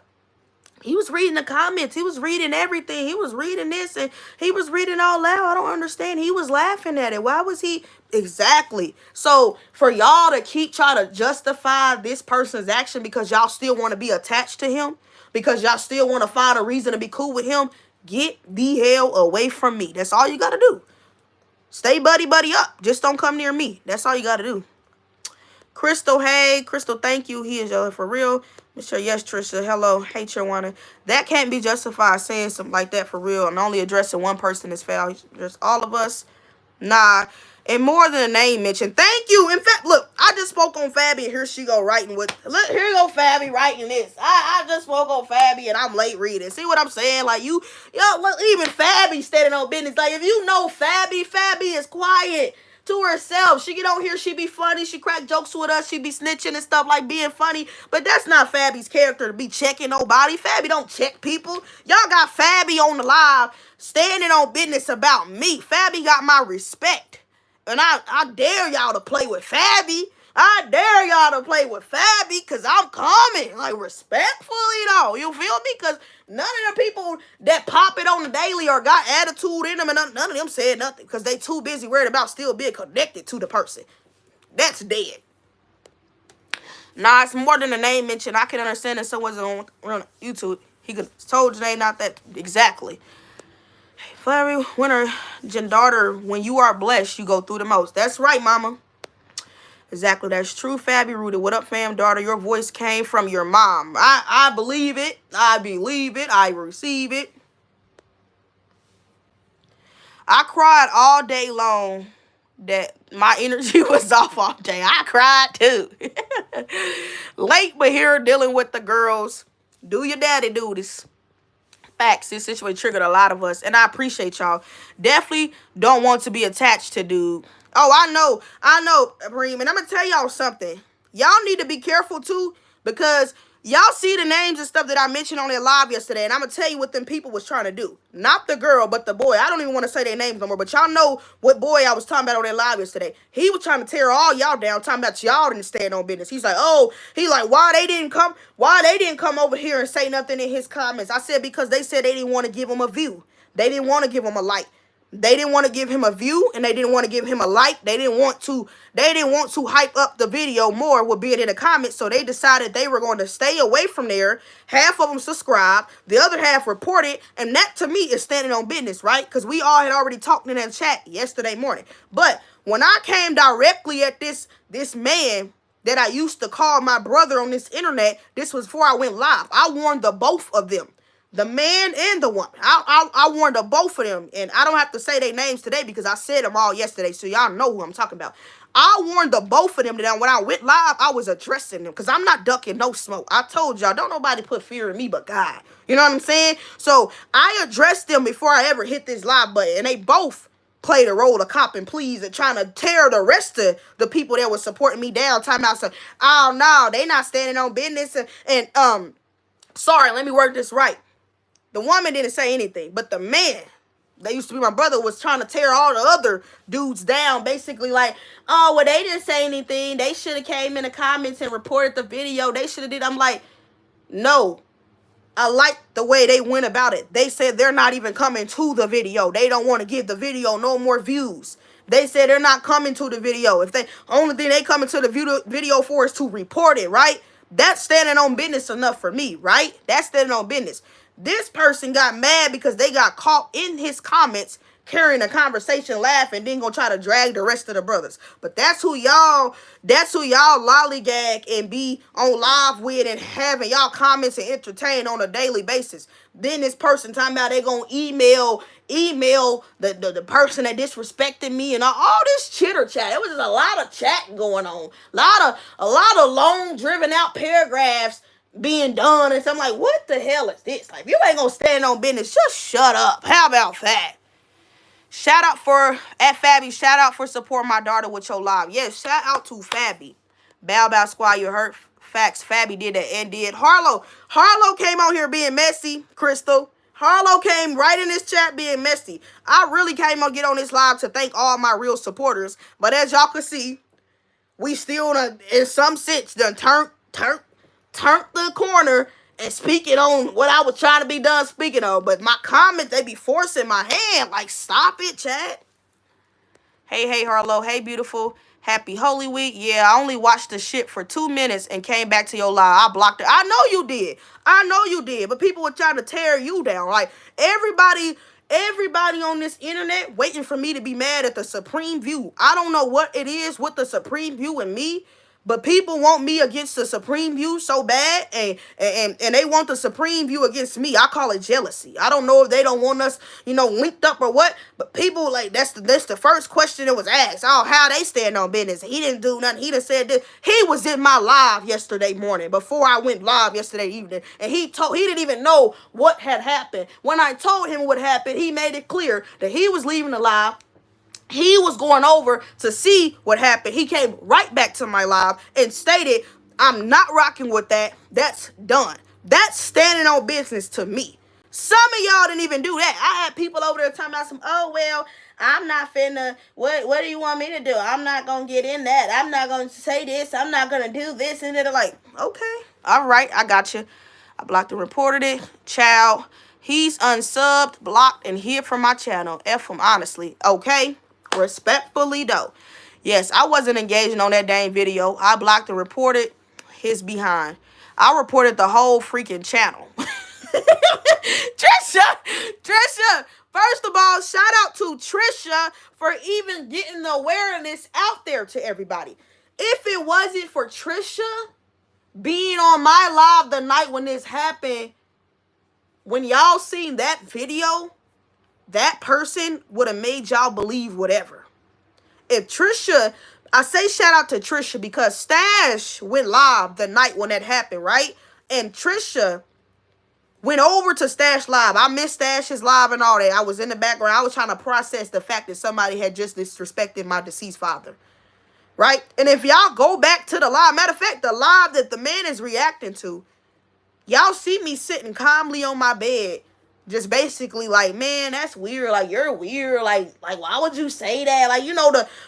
He was reading the comments. He was reading everything. He was reading this and he was reading all loud. I don't understand. He was laughing at it. Why was he? Exactly. So for y'all to keep trying to justify this person's action because y'all still want to be attached to him, because y'all still want to find a reason to be cool with him, get the hell away from me. That's all you got to do. Stay buddy up. Just don't come near me. That's all you got to do. Crystal, hey. Crystal, thank you. He is your for real. Michelle, yes, Trisha. Hello. Hey, Chairwana. That can't be justified saying something like that for real and only addressing one person is foul. Just all of us. Nah. And more than a name mentioned. Thank you. In fact, look, I just spoke on Fabby and here she go writing with. Look, here you go, Fabby writing this. I just spoke on Fabby and I'm late reading. See what I'm saying? Like look, even Fabby standing on business. Like if you know Fabby is quiet to herself. She get on here, she be funny, she crack jokes with us, she be snitching and stuff, like being funny. But that's not Fabby's character to be checking nobody. Fabby don't check people. Y'all got Fabby on the live standing on business about me. Fabby got my respect. And I dare y'all to play with Fabby. I dare y'all to play with Fabby because I'm coming. Like, respectfully, though. You feel me? Because none of the people that pop it on the daily or got attitude in them, and none of them said nothing because they too busy worried about still being connected to the person. That's dead. Nah, it's more than a name mention. I can understand that someone's on YouTube. He could have told your name, not that exactly. Fabby, winner, Jen daughter, when you are blessed, you go through the most. That's right, mama. Exactly, that's true. Fabby rooted. What up, fam? Daughter, your voice came from your mom. I believe it. I believe it. I receive it. I cried all day long that my energy was off all day. I cried too. Late, but here dealing with the girls. Do your daddy duties. Facts. This situation triggered a lot of us, and I appreciate y'all. Definitely don't want to be attached to dude. Oh, I know, Bream, and I'm gonna tell y'all something. Y'all need to be careful too, because y'all see the names and stuff that I mentioned on their live yesterday, and I'm gonna tell you what them people was trying to do. Not the girl, but the boy. I don't even want to say their names no more, but y'all know what boy I was talking about on their live yesterday. He was trying to tear all y'all down, talking about y'all didn't stand on business. He's like, why they didn't come over here and say nothing in his comments. I said because they said they didn't want to give him a view. They didn't want to give him a like. They didn't want to give him a view, and they didn't want to give him a like. They didn't want to hype up the video more with being in the comments, so they decided they were going to stay away from there. Half of them subscribed, the other half reported, and that to me is standing on business, right? Because we all had already talked in that chat yesterday morning. But when I came directly at this man that I used to call my brother on this internet, this was before I went live. I warned the both of them. The man and the woman. I warned the both of them. And I don't have to say their names today because I said them all yesterday. So y'all know who I'm talking about. I warned the both of them that when I went live, I was addressing them. Because I'm not ducking no smoke. I told y'all, don't nobody put fear in me but God. You know what I'm saying? So I addressed them before I ever hit this live button. And they both played a role of cop and please and trying to tear the rest of the people that was supporting me down. Talking about, oh no, they not standing on business. And sorry, let me word this right. The woman didn't say anything, but the man, that used to be my brother, was trying to tear all the other dudes down. Basically like, oh, well, they didn't say anything. They should have came in the comments and reported the video. They should have did. I'm like, no. I like the way they went about it. They said they're not even coming to the video. They don't want to give the video no more views. They said they're not coming to the video. If they only thing they coming to the video for is to report it, right? That's standing on business enough for me, right? That's standing on business. This person got mad because they got caught in his comments carrying a conversation, laughing, then gonna try to drag the rest of the brothers. But that's who y'all lollygag and be on live with and having y'all comments and entertain on a daily basis. Then this person talking about they gonna email the person that disrespected me and all this chitter chat. It was just a lot of chat going on. A lot of long driven out paragraphs being done, and so I'm like, what the hell is this? Like, if you ain't gonna stand on business, just shut up. How about that? Shout out at Fabby. Shout out for supporting my daughter with your live. Yes, shout out to Fabby. Bow Squad, you heard facts. Fabby did that and did. Harlow came on here being messy. Crystal. Harlow came right in this chat being messy. I really came on get on this live to thank all my real supporters. But as y'all can see, we still in some sense done turned the corner and speaking on what I was trying to be done speaking on. But my comments, they be forcing my hand. Like, stop it, chat. Hey, Harlow. Hey, beautiful. Happy Holy Week. Yeah, I only watched the shit for 2 minutes and came back to your live. I blocked it. I know you did. I know you did. But people were trying to tear you down. Like, everybody on this internet waiting for me to be mad at the Supreme View. I don't know what it is with the Supreme View and me, but people want me against the Supreme View so bad, and they want the Supreme View against me. I call it jealousy. I don't know if they don't want us, linked up or what, but people, like, that's the first question that was asked. Oh, how they stand on business. He didn't do nothing. He done said this. He was in my live yesterday morning before I went live yesterday evening, and he didn't even know what had happened. When I told him what happened, he made it clear that he was leaving the live. He was going over to see what happened. He came right back to my live and stated, I'm not rocking with that. That's done. That's standing on business to me. Some of y'all didn't even do that. I had people over there talking about I'm not finna, what do you want me to do? I'm not going to get in that. I'm not going to say this. I'm not going to do this. And they're like, okay, all right, I got you. I blocked and reported it. Child, he's unsubbed, blocked, and hid from my channel. F him, honestly. Okay? Respectfully, though. Yes, I wasn't engaging on that dang video. I blocked and reported his behind. I reported the whole freaking channel. Trisha, first of all, shout out to Trisha for even getting the awareness out there to everybody. If it wasn't for Trisha being on my live the night when this happened, when y'all seen that video, that person would have made y'all believe whatever. If Trisha, I say shout out to Trisha because Stash went live the night when that happened, right? And Trisha went over to Stash live. I missed Stash's live and all that. I was in the background. I was trying to process the fact that somebody had just disrespected my deceased father, right? And if y'all go back to the live, matter of fact, the live that the man is reacting to, y'all see me sitting calmly on my bed, just basically like, man, that's weird. Like, you're weird. Like why would you say that? Like,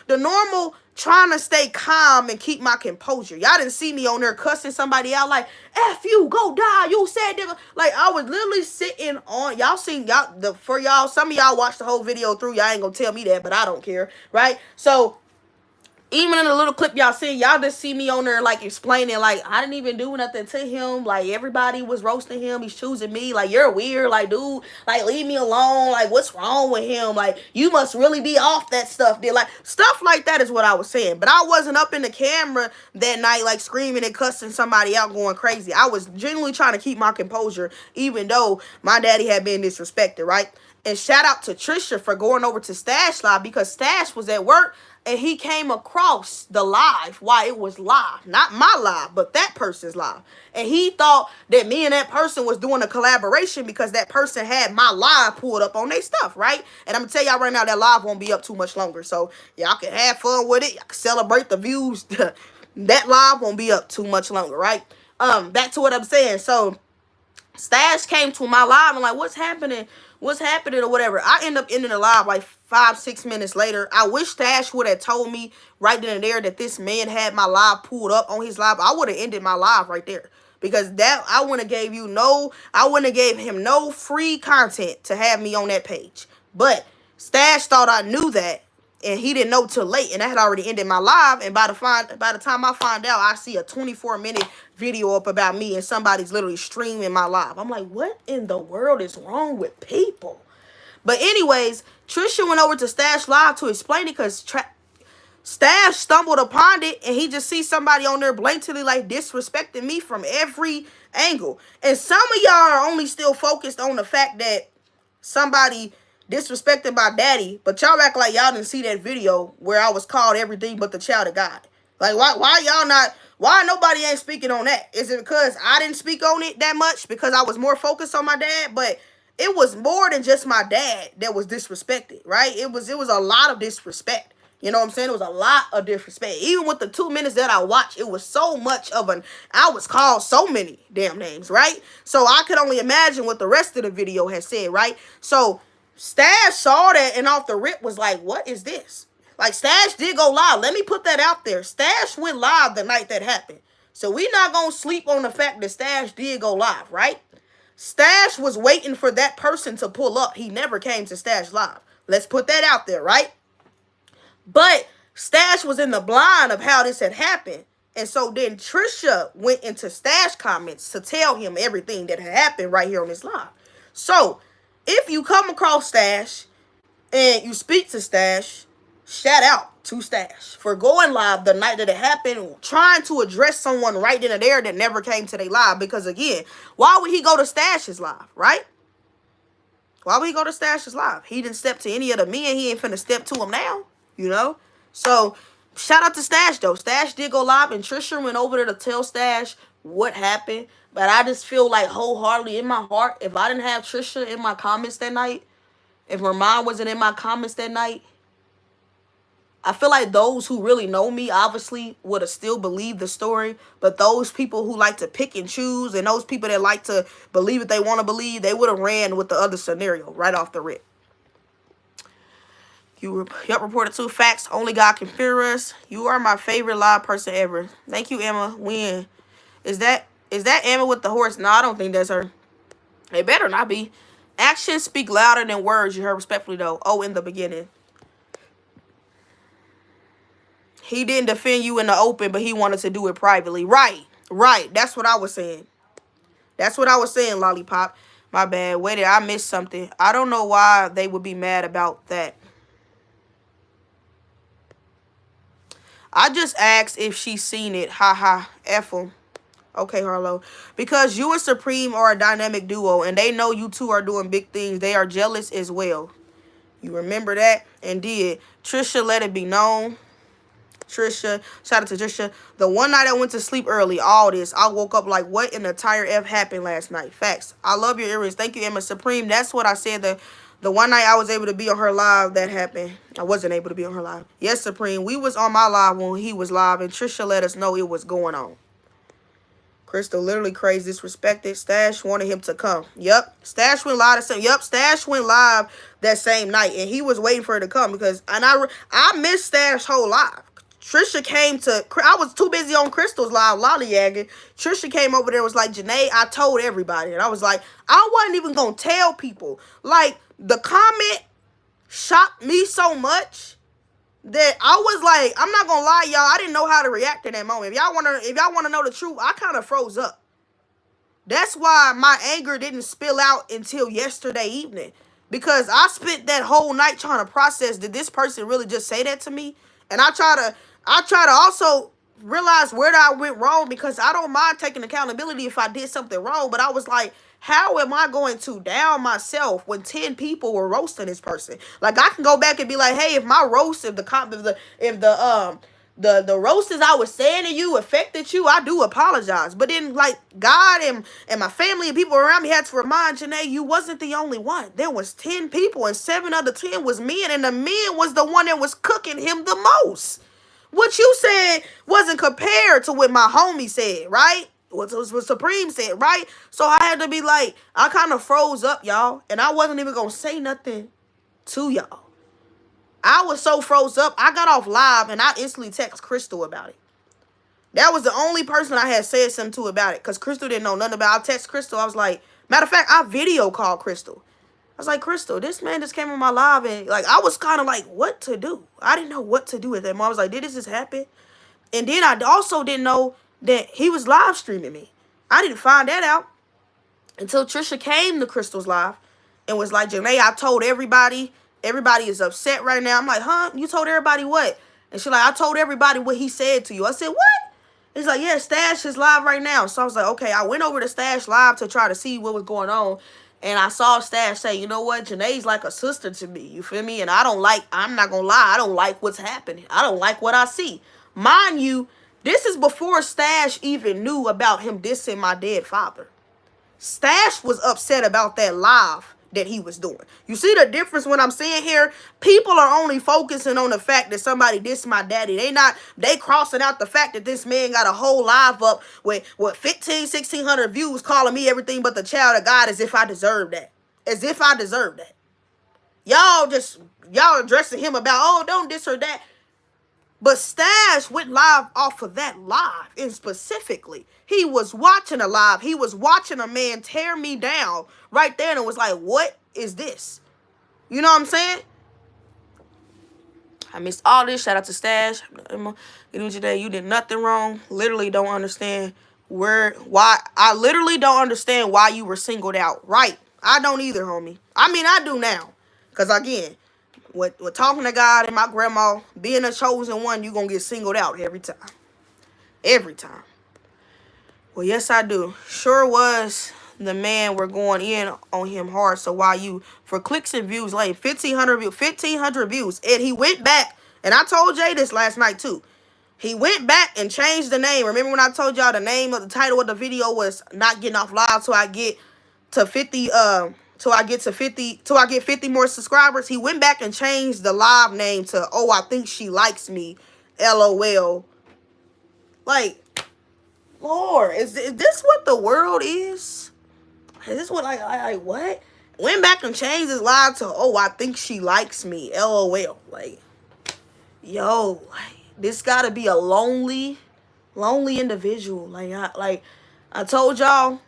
the normal trying to stay calm and keep my composure. Y'all didn't see me on there cussing somebody out like, F you, go die. You said that. Like, I was literally sitting on, y'all seen, some of y'all watched the whole video through. Y'all ain't gonna tell me that, but I don't care, right? So, even in the little clip y'all see, y'all just see me on there, like, explaining, like, I didn't even do nothing to him. Like, everybody was roasting him. He's choosing me. Like, you're weird. Like, dude, like, leave me alone. Like, what's wrong with him? Like, you must really be off that stuff. Like, stuff like that is what I was saying. But I wasn't up in the camera that night, like, screaming and cussing somebody out going crazy. I was genuinely trying to keep my composure, even though my daddy had been disrespected, right? And shout out to Trisha for going over to Stash Live because Stash was at work and he came across the live while it was live. Not my live, but that person's live. And he thought that me and that person was doing a collaboration because that person had my live pulled up on their stuff, right? And I'm going to tell y'all right now, that live won't be up too much longer. So y'all can have fun with it. Y'all can celebrate the views. That live won't be up too much longer, right? Back to what I'm saying. So Stash came to my live and like, what's happening? What's happening or whatever. I end up ending the live like 5-6 minutes later. I wish Stash would have told me right then and there that this man had my live pulled up on his live. I would have ended my live right there. Because that I wouldn't have gave him no free content to have me on that page. But Stash thought I knew that. And he didn't know till late, and I had already ended my live. And by the time I find out, I see a 24-minute video up about me, and somebody's literally streaming my live. I'm like, what in the world is wrong with people? But anyways, Trisha went over to Stash Live to explain it because Stash stumbled upon it, and he just sees somebody on there blatantly like disrespecting me from every angle. And some of y'all are only still focused on the fact that somebody disrespecting my daddy, but y'all act like y'all didn't see that video where I was called everything but the child of God. Like, why nobody ain't speaking on that? Is it because I didn't speak on it that much? Because I was more focused on my dad? But it was more than just my dad that was disrespected, right? It was a lot of disrespect. You know what I'm saying? It was a lot of disrespect. Even with the 2 minutes that I watched, it was so much of I was called so many damn names, right? So I could only imagine what the rest of the video had said, right? So Stash saw that and off the rip was like, what is this? Like, Stash did go live. Let me put that out there. Stash went live the night that happened. So we not going to sleep on the fact that Stash did go live, right? Stash was waiting for that person to pull up. He never came to Stash live. Let's put that out there, right? But Stash was in the blind of how this had happened. And so then Trisha went into Stash comments to tell him everything that had happened right here on this live. So if you come across Stash and you speak to Stash, shout out to Stash for going live the night that it happened, trying to address someone right then and there that never came to their live. Because again, why would he go to Stash's live, right? Why would he go to Stash's live? He didn't step to any of the men. He ain't finna step to him now, you know? So shout out to Stash though. Stash did go live, and Trisha went over there to tell Stash what happened. But I just feel like wholeheartedly in my heart, if I didn't have Trisha in my comments that night, if her mom wasn't in my comments that night, I feel like those who really know me obviously would have still believed the story. But those people who like to pick and choose, and those people that like to believe what they want to believe, they would have ran with the other scenario right off the rip. Yup, reported 2 facts. Only God can fear us. You are my favorite live person ever. Thank you, Emma. When? Is that Emma with the horse? No, I don't think that's her. It better not be. Actions speak louder than words. You heard respectfully, though. Oh, in the beginning. He didn't defend you in the open, but he wanted to do it privately. Right. That's what I was saying. Lollipop. My bad. Wait, I missed something. I don't know why they would be mad about that. I just asked if she's seen it. Ha. F them. Okay, Harlow. Because you and Supreme are a dynamic duo, and they know you two are doing big things. They are jealous as well. You remember that? And did. Trisha let it be known. Trisha, shout out to Trisha. The one night I went to sleep early, all this, I woke up like, what in the entire F happened last night? Facts. I love your earrings. Thank you, Emma. Supreme, that's what I said. The one night I was able to be on her live, that happened. I wasn't able to be on her live. Yes, Supreme. We was on my live when he was live, and Trisha let us know it was going on. Crystal literally crazy, disrespected. Stash wanted him to come. Yep. Stash went live Stash went live that same night, and he was waiting for her to come because, and I missed Stash whole live. Trisha came to, I was too busy on Crystal's live lollygagging. Trisha came over there and was like, Janae, I told everybody. And I was like, I wasn't even going to tell people. Like, the comment shocked me so much that I was like, I'm not going to lie, y'all. I didn't know how to react in that moment. If y'all want to know the truth, I kind of froze up. That's why my anger didn't spill out until yesterday evening. Because I spent that whole night trying to process, did this person really just say that to me? And I try to also realize where I went wrong, because I don't mind taking accountability if I did something wrong. But I was like, how am I going to down myself when 10 people were roasting this person? Like, I can go back and be like, hey, if my roast, if the roasters I was saying to you affected you, I do apologize. But then, like, God and my family and people around me had to remind Janae, you wasn't the only one. There was 10 people, and 7 of the 10 was men, and the men was the one that was cooking him the most. What you said wasn't compared to what my homie said, right? What Supreme said, right? So I had to be like, I kind of froze up, y'all, and I wasn't even going to say nothing to y'all. I was so froze up, I got off live, and I instantly text Crystal about it. That was the only person I had said something to about it, because Crystal didn't know nothing about it. I text Crystal, I was like, matter of fact, I video called Crystal. I was like, Crystal, this man just came on my live, and like, I was kind of like, what to do? I didn't know what to do with that. I was like, did this just happen? And then I also didn't know that he was live streaming me. I didn't find that out until Trisha came to Crystal's live and was like, Janae, I told everybody. Everybody is upset right now. I'm like, huh? You told everybody what? And she's like, I told everybody what he said to you. I said, what? He's like, yeah, Stash is live right now. So I was like, okay. I went over to Stash live to try to see what was going on. And I saw Stash say, you know what? Janae's like a sister to me. You feel me? And I'm not going to lie, I don't like what's happening. I don't like what I see. Mind you, this is before Stash even knew about him dissing my dead father. Stash was upset about that live that he was doing. You see the difference when I'm saying here? People are only focusing on the fact that somebody dissed my daddy. They crossing out the fact that this man got a whole live up with 1,600 views calling me everything but the child of God, as if I deserve that. As if I deserve that. Y'all addressing him about, oh, don't diss her that. But Stash went live off of that live, and specifically, he was watching a live. He was watching a man tear me down right there, and it was like, what is this? You know what I'm saying? I missed all this. Shout out to Stash. You did nothing wrong. Literally don't understand why. I literally don't understand why you were singled out. Right. I don't either, homie. I mean, I do now. Because, again, with talking to God and my grandma, being a chosen one, you're going to get singled out every time. Every time. Well, yes, I do. Sure was the man we're going in on him hard. So why you, for clicks and views, like 1,500 views. And he went back, and I told Jay this last night too. He went back and changed the name. Remember when I told y'all the name of the title of the video was not getting off live till I get to 50, till I get 50 more subscribers. He went back and changed the live name to, oh, I think she likes me, LOL. Like, Lord, is this what the world is? Is this what, like what? Went back and changed his live to, oh, I think she likes me, LOL. Like, yo, like, this gotta be a lonely individual. Like I told y'all,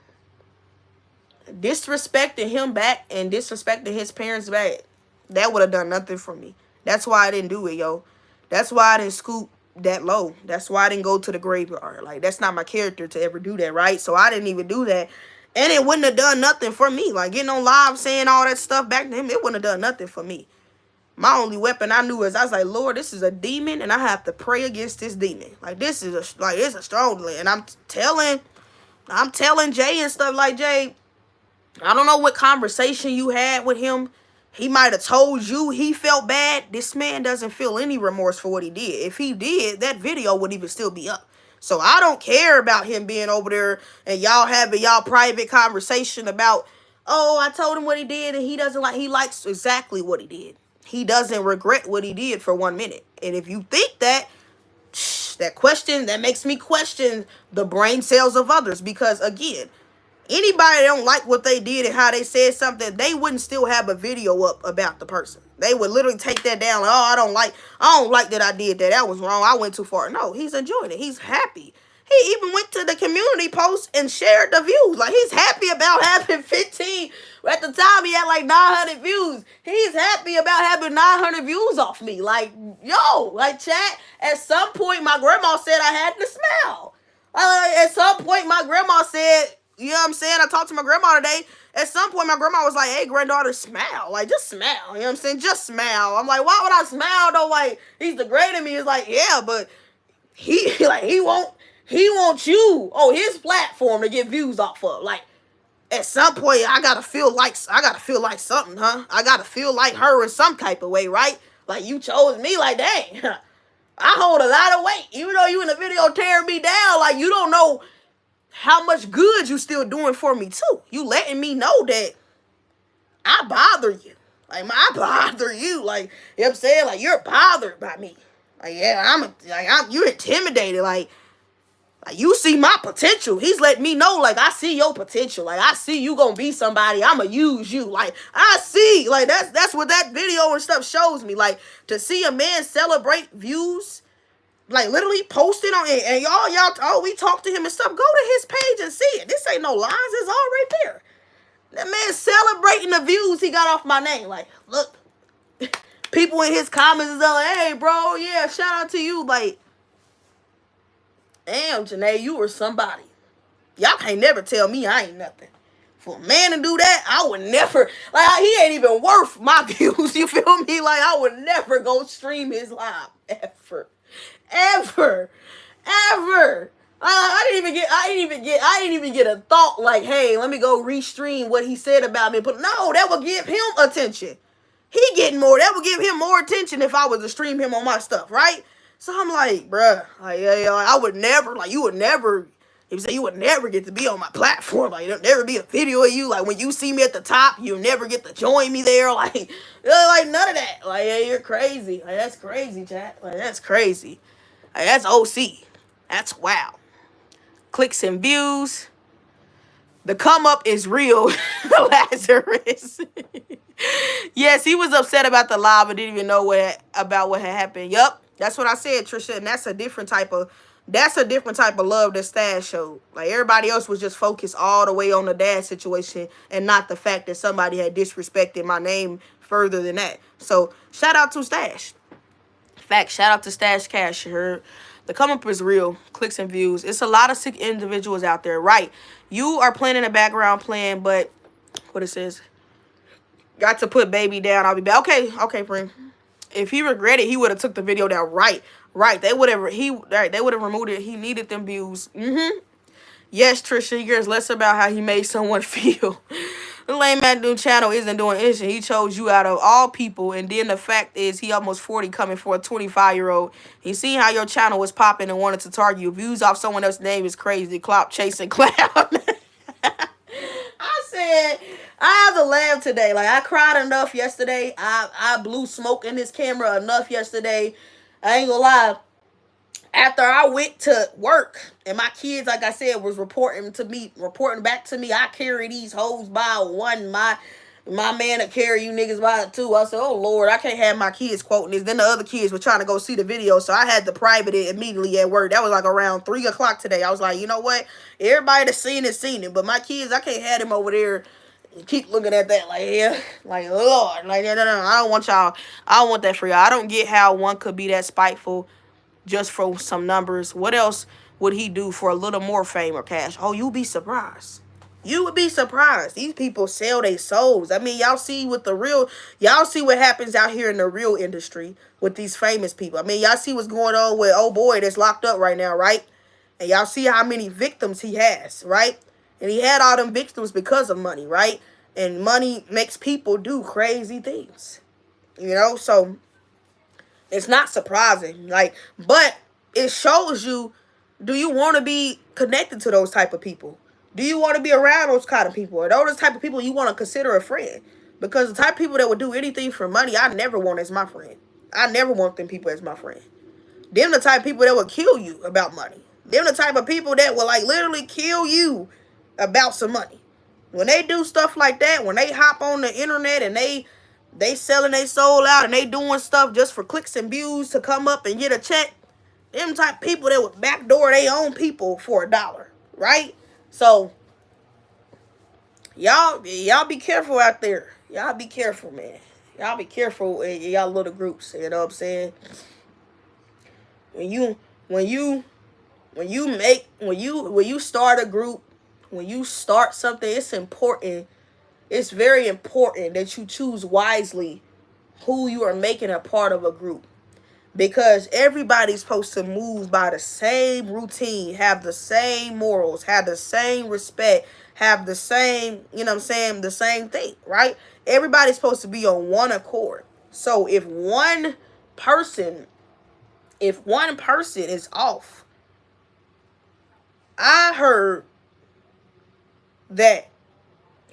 disrespecting him back and disrespecting his parents back, that would have done nothing for me. That's why I didn't do it, yo. That's why I didn't scoop that low. That's why I didn't go to the graveyard. Like, that's not my character to ever do that, right? So I didn't even do that. And it wouldn't have done nothing for me. Like, getting on live saying all that stuff back to him, it wouldn't have done nothing for me. My only weapon I knew is, I was like, Lord, this is a demon, and I have to pray against this demon. Like, this is it's a strong one. And I'm telling Jay and stuff, like, Jay, I don't know what conversation you had with him. He might have told you he felt bad. This man doesn't feel any remorse for what he did. If he did, that video would even still be up. So I don't care about him being over there and y'all having y'all private conversation about, oh, I told him what he did and he likes exactly what he did. He doesn't regret what he did for 1 minute. And if you think that makes me question the brain cells of others. Because, again, anybody that don't like what they did and how they said something, they wouldn't still have a video up about the person. They would literally take that down. Like, oh, I don't like that I did that. That was wrong. I went too far. No, he's enjoying it. He's happy. He even went to the community post and shared the views. Like, he's happy about having 15. At the time, he had like 900 views. He's happy about having 900 views off me. Like, yo, like, chat, at some point, my grandma said I had to smile. At some point, my grandma said, you know what I'm saying? I talked to my grandma today. At some point, my grandma was like, hey, granddaughter, smile. Like, just smile. You know what I'm saying? Just smile. I'm like, why would I smile, though? Like, he's degrading me. It's like, yeah, but he wants you on his platform to get views off of. Like, at some point, I gotta feel like something, huh? I gotta feel like her in some type of way, right? Like, you chose me. Like, dang, I hold a lot of weight. Even though you in the video tearing me down, like, you don't know how much good you still doing for me too. You letting me know that I bother you. Like, I bother you. Like, you know what I'm saying? Like, you're bothered by me. Like, yeah, you're intimidated. Like, you see my potential. He's letting me know, like, I see your potential. Like, I see you gonna be somebody. I'ma use you. Like, I see. Like, that's what that video and stuff shows me. Like, to see a man celebrate views, like, literally posted on it, and y'all, we talked to him and stuff. Go to his page and see it. This ain't no lies. It's all right there. That man celebrating the views he got off my name. Like, look, people in his comments is like, hey, bro, yeah, shout out to you. Like, damn, Janae, you were somebody. Y'all can't never tell me I ain't nothing. For a man to do that, I would never, like, he ain't even worth my views. You feel me? Like, I would never go stream his live. Ever. I didn't even get a thought like, hey, let me go restream what he said about me. But no, that would give him attention. That would give him more attention if I was to stream him on my stuff, right? So I'm like, bruh, like, yeah, I would never, like, you would never get to be on my platform. Like, there'll never be a video of you. Like, when you see me at the top, you'll never get to join me there. Like none of that. Like, yeah, you're crazy. Like, that's crazy, chat. Like, that's crazy. Like, that's OC. That's wow. Clicks and views. The come up is real, Lazarus. Yes, he was upset about the live, but didn't even know about what had happened. Yup. That's what I said, Trisha, and that's a different type of love that Stash showed. Like, everybody else was just focused all the way on the dad situation and not the fact that somebody had disrespected my name further than that. So shout out to Stash. In fact, shout out to Stash Cash. You heard? The come up is real. Clicks and views. It's a lot of sick individuals out there. Right. You are playing in the background playing, but what it says. Got to put baby down. I'll be back. Okay, friend. If he regretted, he would have took the video down. Right. They would have removed it. He needed them views. Yes, Trisha, he cares less about how he made someone feel. The Lame Man Dude channel isn't doing anything. He chose you out of all people, and then the fact is he almost 40 coming for a 25-year-old. He seen how your channel was popping and wanted to target you. Views off someone else's name is crazy. Clout chasing clout. I said, I have to laugh today. Like, I cried enough yesterday. I blew smoke in this camera enough yesterday. I ain't gonna lie. After I went to work and my kids, like I said, was reporting back to me, I carry these hoes by one. My man to carry you niggas by two. I said, oh Lord, I can't have my kids quoting this. Then the other kids were trying to go see the video, so I had to private it immediately at work. That was like around 3 o'clock today. I was like, you know what? Everybody that's seen it. But my kids, I can't have them over there keep looking at that like, yeah, like, Lord, like, no. I don't want y'all. I don't want that for y'all. I don't get how one could be that spiteful just for some numbers. What else would he do for a little more fame or cash? Oh, you'll be surprised. You would be surprised. These people sell their souls. I mean, y'all see what happens out here in the real industry with these famous people. I mean, y'all see what's going on with old boy that's locked up right now, right? And y'all see how many victims he has, right? And he had all them victims because of money, right? And money makes people do crazy things. You know, so it's not surprising. Like, but it shows you, do you want to be connected to those type of people? Do you want to be around those kind of people? Are those type of people you want to consider a friend? Because the type of people that would do anything for money, I never want as my friend. I never want them people as my friend. Them the type of people that would kill you about money. Them the type of people that will like literally kill you about some money. When they do stuff like that, when they hop on the internet and they selling their soul out and they doing stuff just for clicks and views to come up and get a check, them type of people that would backdoor their own people for $1, right? So y'all be careful out there. Y'all be careful, man. Y'all be careful in y'all little groups. You know what I'm saying? When you start a group, when you start something, it's important. It's very important that you choose wisely who you are making a part of a group. Because everybody's supposed to move by the same routine, have the same morals, have the same respect, have the same, you know what I'm saying, the same thing, right? Everybody's supposed to be on one accord. So if one person is off, I heard that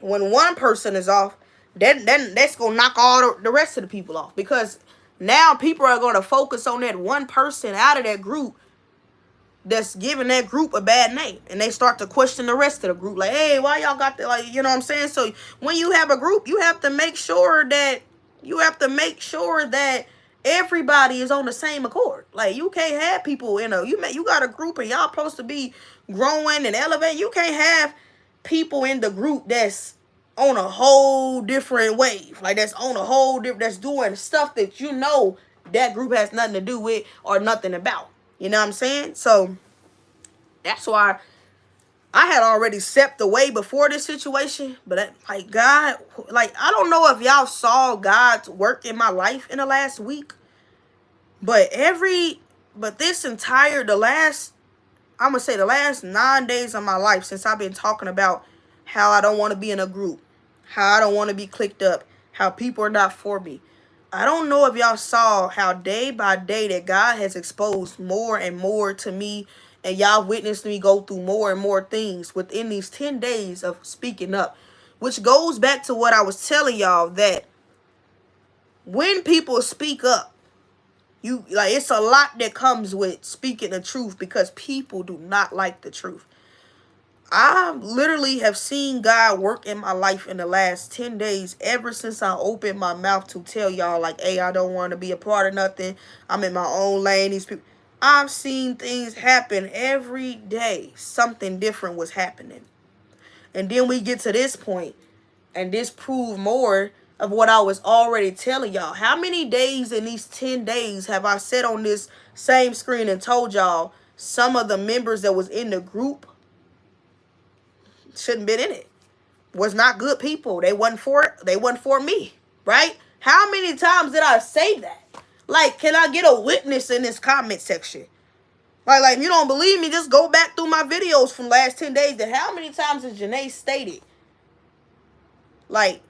when one person is off, then that's going to knock all the rest of the people off. Because now people are going to focus on that one person out of that group that's giving that group a bad name. And they start to question the rest of the group. Like, hey, why y'all got that? Like, you know what I'm saying? So when you have a group, you have to make sure that everybody is on the same accord. Like, you can't have people you got a group and y'all supposed to be growing and elevating. You can't have people in the group that's on a whole different wave. Like, that's on a whole different, that's doing stuff that you know that group has nothing to do with or nothing about. You know what I'm saying? So that's why I had already stepped away before this situation. But God, I don't know if y'all saw God's work in my life in the last week. But the last 9 days of my life, since I've been talking about how I don't want to be in a group, how I don't want to be clicked up, how people are not for me. I don't know if y'all saw how day by day that God has exposed more and more to me, and y'all witnessed me go through more and more things within these 10 days of speaking up, which goes back to what I was telling y'all, that when people speak up, it's a lot that comes with speaking the truth, because people do not like the truth. I literally have seen God work in my life in the last 10 days, ever since I opened my mouth to tell y'all, like, hey, I don't want to be a part of nothing. I'm in my own lane. These people, I've seen things happen every day. Something different was happening. And then we get to this point, and this proved more of what I was already telling y'all. How many days in these 10 days have I sat on this same screen and told y'all some of the members that was in the group shouldn't been in it, was not good people. They wasn't for me, right? How many times did I say that? Like, can I get a witness in this comment section? Like, if you don't believe me, just go back through my videos from last 10 days. And how many times has Janae stated, like,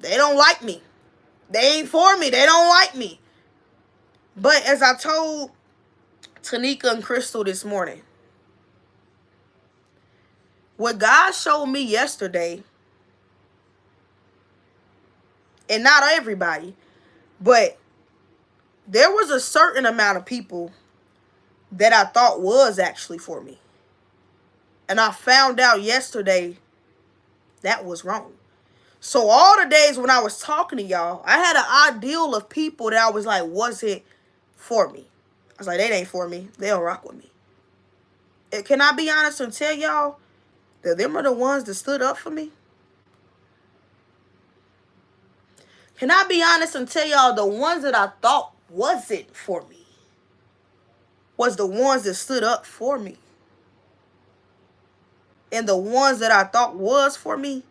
they don't like me. They ain't for me. They don't like me. But as I told Tanika and Crystal this morning, what God showed me yesterday, and not everybody, but there was a certain amount of people that I thought was actually for me. And I found out yesterday that was wrong. So all the days when I was talking to y'all, I had an ideal of people that I was like, was it for me? I was like, they ain't for me. They don't rock with me. And can I be honest and tell y'all that them are the ones that stood up for me? Can I be honest and tell y'all the ones that I thought wasn't for me was the ones that stood up for me? And the ones that I thought was for me,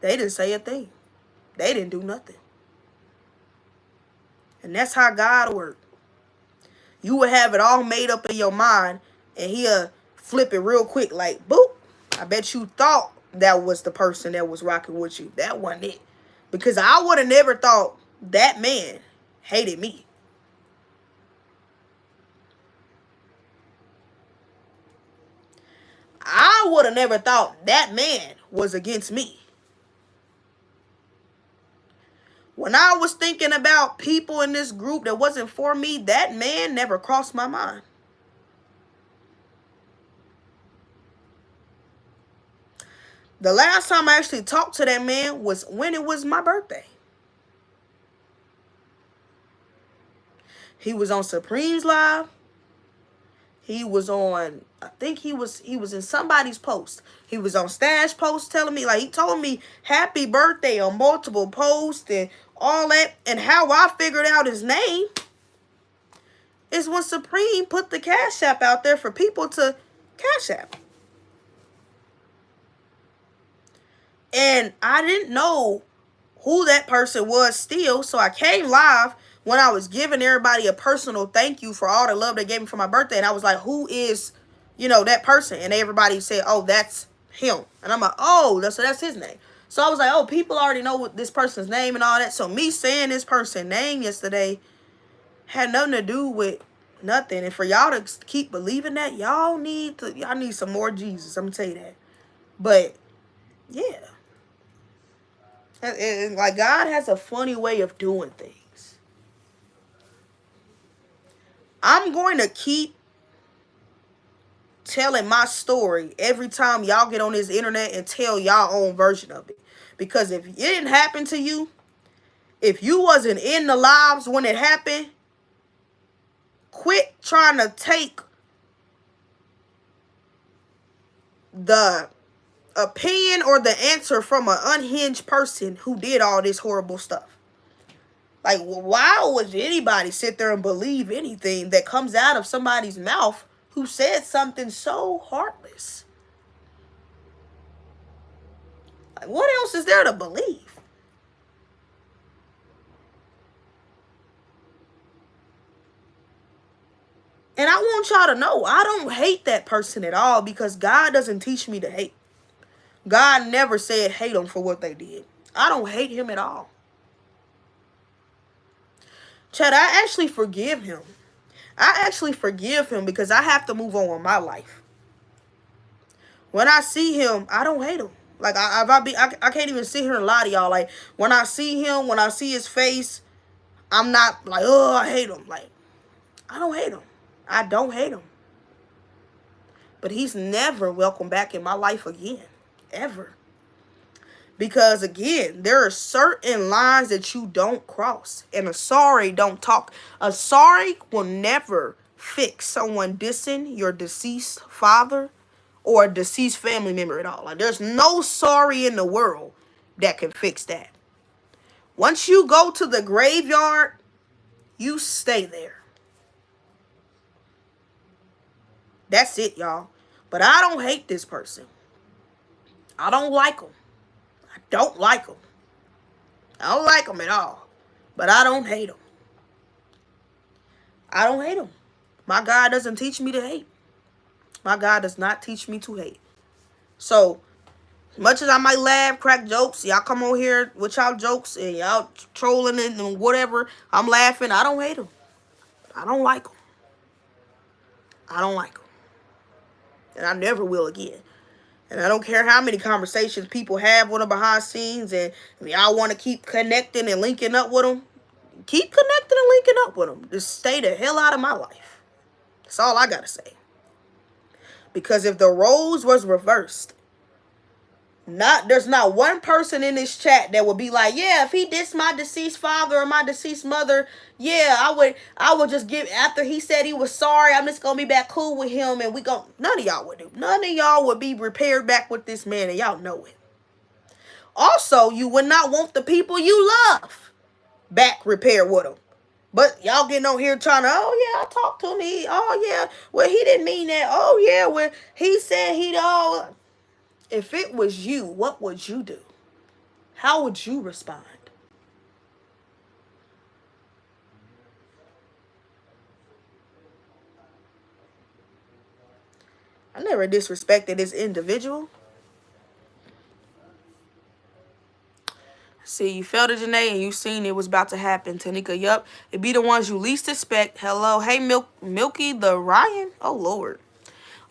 they didn't say a thing. They didn't do nothing. And that's how God works. You will have it all made up in your mind, and he'll flip it real quick, like, boop. I bet you thought that was the person that was rocking with you. That wasn't it. Because I would have never thought that man hated me. I would have never thought that man was against me. When I was thinking about people in this group that wasn't for me, that man never crossed my mind. The last time I actually talked to that man was when it was my birthday. He was on Supreme's Live. He was on, I think he was in somebody's post. He was on Stash post telling me, like, he told me happy birthday on multiple posts and all that. And how I figured out his name is when Supreme put the Cash App out there for people to Cash App. And I didn't know who that person was still, so I came live when I was giving everybody a personal thank you for all the love they gave me for my birthday. And I was like, who is, that person? And everybody said, oh, that's him. And I'm like, oh, that's his name. So I was like, oh, people already know what this person's name and all that. So me saying this person's name yesterday had nothing to do with nothing. And for y'all to keep believing that, y'all need some more Jesus. I'm gonna tell you that. But yeah. And like, God has a funny way of doing things. I'm going to keep telling my story every time y'all get on this internet and tell y'all own version of it. Because if it didn't happen to you, if you wasn't in the lives when it happened, quit trying to take the opinion or the answer from an unhinged person who did all this horrible stuff. Like, why would anybody sit there and believe anything that comes out of somebody's mouth who said something so heartless? Like, what else is there to believe? And I want y'all to know, I don't hate that person at all, because God doesn't teach me to hate. God never said hate them for what they did. I don't hate him at all. Chad, I actually forgive him. I actually forgive him because I have to move on with my life. When I see him, I don't hate him. Like, I can't even sit here and lie to y'all. Like, when I see him, when I see his face, I'm not like, oh, I hate him. Like, I don't hate him. I don't hate him. But he's never welcome back in my life again. Ever. Because again, there are certain lines that you don't cross. And a sorry don't talk. A sorry will never fix someone dissing your deceased father or a deceased family member at all. Like, there's no sorry in the world that can fix that. Once you go to the graveyard, you stay there. That's it, y'all. But I don't hate this person. I don't like him. I don't like him. I don't like him at all. But I don't hate him. I don't hate him. My God doesn't teach me to hate. My God does not teach me to hate. So, as much as I might laugh, crack jokes, y'all come on here with y'all jokes and y'all trolling and whatever, I'm laughing. I don't hate him. I don't like him. I don't like him. And I never will again. And I don't care how many conversations people have with them behind scenes, and if y'all want to keep connecting and linking up with them, keep connecting and linking up with them. Just stay the hell out of my life. That's all I got to say. Because if the roles was reversed, there's not one person in this chat that would be like, yeah, if he dissed my deceased father or my deceased mother, yeah, I would just give, after he said he was sorry, I'm just gonna be back cool with him, and none of y'all would do. None of y'all would be repaired back with this man, and y'all know it. Also, you would not want the people you love back repaired with them. But y'all getting on here trying to, oh yeah, I talked to him. Oh yeah, well, he didn't mean that. Oh yeah, well, he said if it was you, what would you do? How would you respond? I never disrespected this individual. See, you felt it, Janae, and you seen it was about to happen. Tanika, yup. It be the ones you least expect. Hello. Hey, Milky the Ryan. Oh, Lord.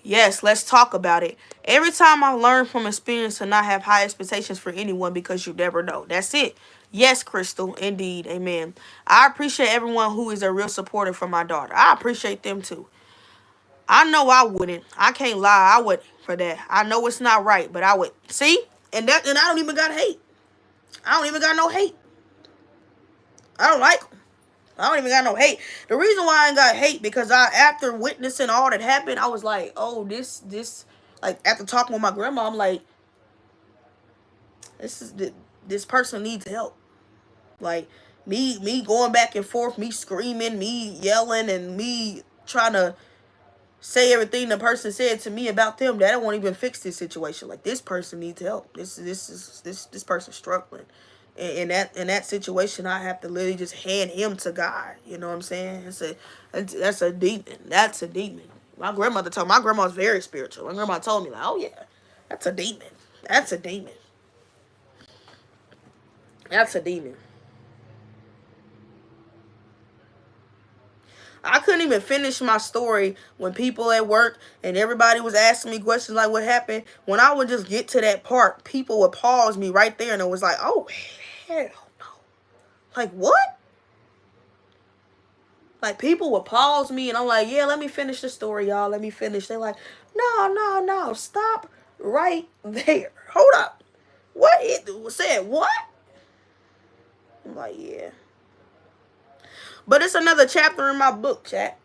Yes, let's talk about it. Every time I learn from experience to not have high expectations for anyone because you never know. That's it. Yes, Crystal. Indeed. Amen. I appreciate everyone who is a real supporter for my daughter. I appreciate them too. I know I wouldn't. I can't lie. I would for that. I know it's not right, but I would. See? And I don't even got hate. I don't even got no hate. I don't like them. I don't even got no hate. The reason why I ain't got hate, because after witnessing all that happened, I was like, oh, this, like, after talking with my grandma, I'm like, this person needs help. Like, me going back and forth, me screaming, me yelling, and me trying to say everything the person said to me about them, that won't even fix this situation. Like, this person needs help. This person's struggling. In that situation, I have to literally just hand him to God. You know what I'm saying? That's a demon. That's a demon. My grandma's very spiritual. My grandma told me, like, oh yeah, that's a demon. That's a demon. That's a demon. I couldn't even finish my story when people at work and everybody was asking me questions like what happened. When I would just get to that part, people would pause me right there, and it was like, oh, hell no. Like, what? Like, people would pause me, and I'm like, yeah, let me finish the story, y'all. Let me finish. They're like, no. Stop right there. Hold up. What? It said what? I'm like, yeah. But it's another chapter in my book, chat.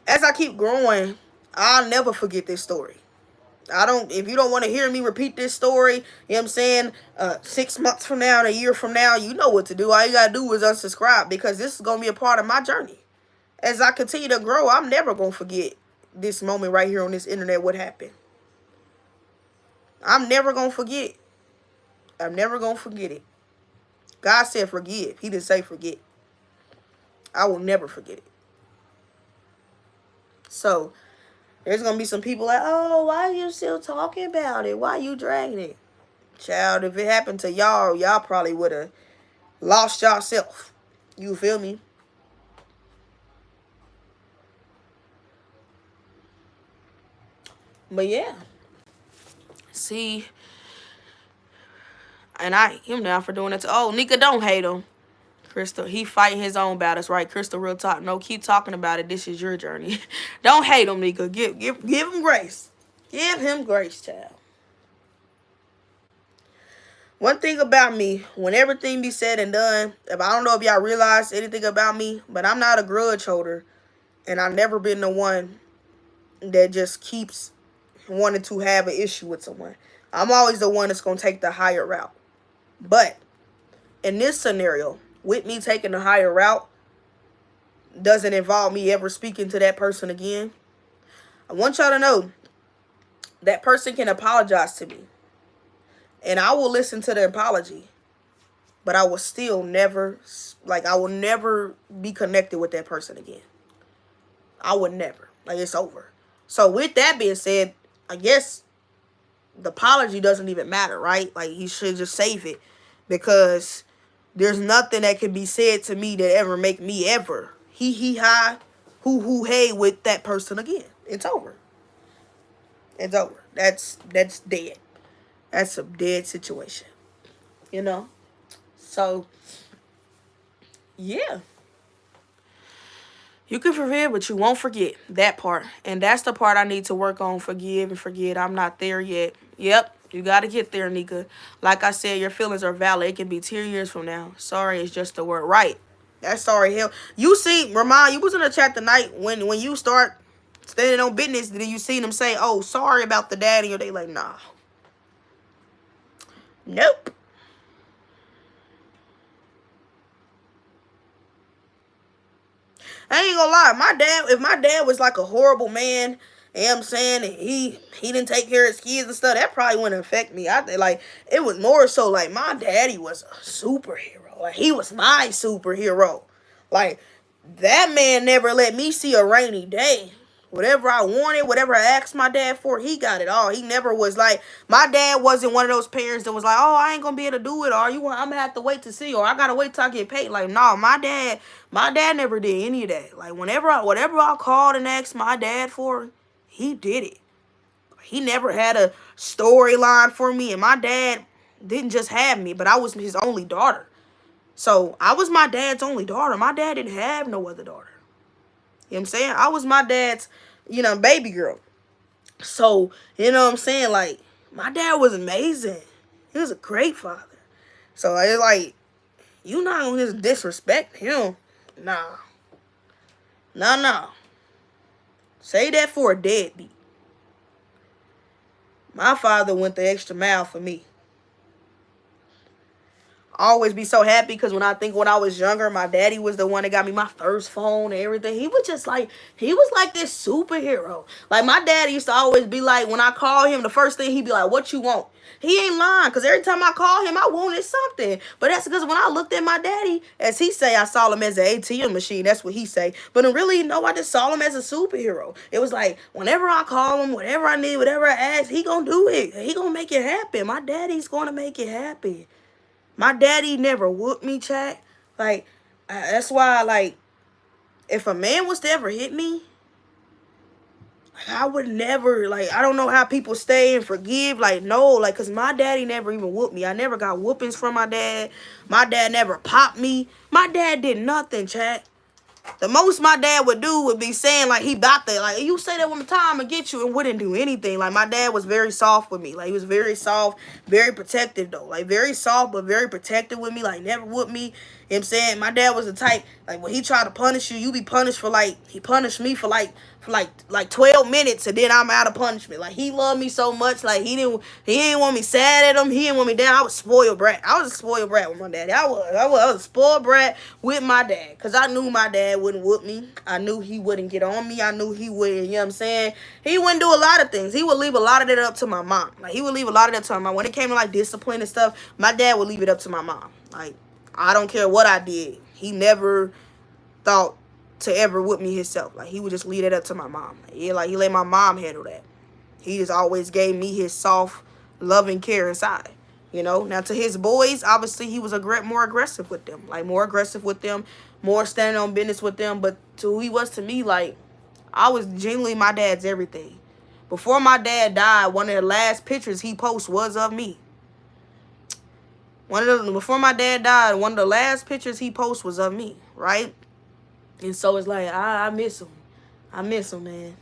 As I keep growing, I'll never forget this story. If you don't want to hear me repeat this story, you know what I'm saying, 6 months from now, a year from now, you know what to do. All you got to do is unsubscribe, because this is going to be a part of my journey. As I continue to grow, I'm never going to forget this moment right here on this internet, what happened. I'm never going to forget. I'm never going to forget it. God said forgive. He didn't say forget. I will never forget it. So, there's going to be some people like, oh, why are you still talking about it? Why are you dragging it? Child, if it happened to y'all, y'all probably would have lost yourself. You feel me? But yeah. See. And I hate him now for doing it. Oh, Nika, don't hate him. Crystal, he fighting his own battles, right? Crystal, real talk. No, keep talking about it. This is your journey. Don't hate him, Nika. Give him grace. Give him grace, child. One thing about me, when everything be said and done, if I don't know if y'all realize anything about me, but I'm not a grudge holder. And I've never been the one that just keeps wanting to have an issue with someone. I'm always the one that's going to take the higher route. But in this scenario, with me taking the higher route, doesn't involve me ever speaking to that person again. I want y'all to know that person can apologize to me. And I will listen to the apology. But I will still never, I will never be connected with that person again. I would never. It's over. So with that being said, I guess the apology doesn't even matter, right? You should just save it. Because there's nothing that can be said to me that ever make me ever hi, hoo, hey with that person again. It's over. It's over. That's dead. That's a dead situation. So, yeah. You can forgive, but you won't forget that part. And that's the part I need to work on. Forgive and forget. I'm not there yet. Yep. You got to get there, Nika. Like I said, your feelings are valid. It can be 10 years from now. Sorry is just the word. Right. That's sorry. Hell. You see, Ramon, you was in the chat tonight when you start standing on business. Then you see them say, oh, sorry about the daddy. Or they like, nah. Nope. I ain't gonna lie, if my dad was like a horrible man, you know what I'm saying, and he didn't take care of his kids and stuff, that probably wouldn't affect me. I think it was more so my daddy was a superhero. He was my superhero. That man never let me see a rainy day. Whatever I wanted, whatever I asked my dad for, he got it all. He never was my dad wasn't one of those parents that was like, oh, I ain't gonna be able to do it, or I'm gonna have to wait to see, or I gotta wait till I get paid. No, my dad never did any of that. Whatever I called and asked my dad for, he did it. He never had a storyline for me, and my dad didn't just have me, but I was his only daughter. So I was my dad's only daughter. My dad didn't have no other daughter. You know what I'm saying? I was my dad's, baby girl. So, you know what I'm saying? My dad was amazing. He was a great father. So, it's you not gonna just disrespect him. Nah. Nah. Say that for a deadbeat. My father went the extra mile for me. I always be so happy because when I was younger, my daddy was the one that got me my first phone and everything. He was just he was like this superhero. My dad used to always be when I call him, the first thing he'd be like, what you want? He ain't lying, because every time I call him, I wanted something. But that's because when I looked at my daddy, as he say, I saw him as an ATM machine. That's what he say. But really, no, I just saw him as a superhero. It was whenever I call him, whatever I need, whatever I ask, he gonna do it. He gonna make it happen. My daddy's gonna make it happen. My daddy never whooped me, chat. That's why, if a man was to ever hit me, I would never, I don't know how people stay and forgive. No, because my daddy never even whooped me. I never got whoopings from my dad. My dad never popped me. My dad did nothing, chat. The most my dad would do would be saying, he about to, you say that one more time and get you, and wouldn't do anything. My dad was very soft with me. He was very soft, very protective, though. Very soft, but very protective with me. Never whooped me. You know what I'm saying? My dad was the type, when he tried to punish you, you be punished for, he punished me for 12 minutes, and then I'm out of punishment. He loved me so much. He didn't want me sad at him. He didn't want me down. I was a spoiled brat. I was a spoiled brat with my daddy. I was a spoiled brat with my dad, because I knew my dad wouldn't whoop me. I knew he wouldn't get on me. I knew he wouldn't, you know what I'm saying? He wouldn't do a lot of things. He would leave a lot of that up to my mom. He would leave a lot of that to my mom. When it came to discipline and stuff, my dad would leave it up to my mom. I don't care what I did. He never thought to ever whoop me himself. He would just leave it up to my mom. He let my mom handle that. He just always gave me his soft, loving care inside. Now to his boys, obviously he was more aggressive with them. More aggressive with them, more standing on business with them. But to who he was to me, I was genuinely my dad's everything. Before my dad died, one of the last pictures he posted was of me. Before my dad died, one of the last pictures he posted was of me, right? And so it's like, I miss him. I miss him, man.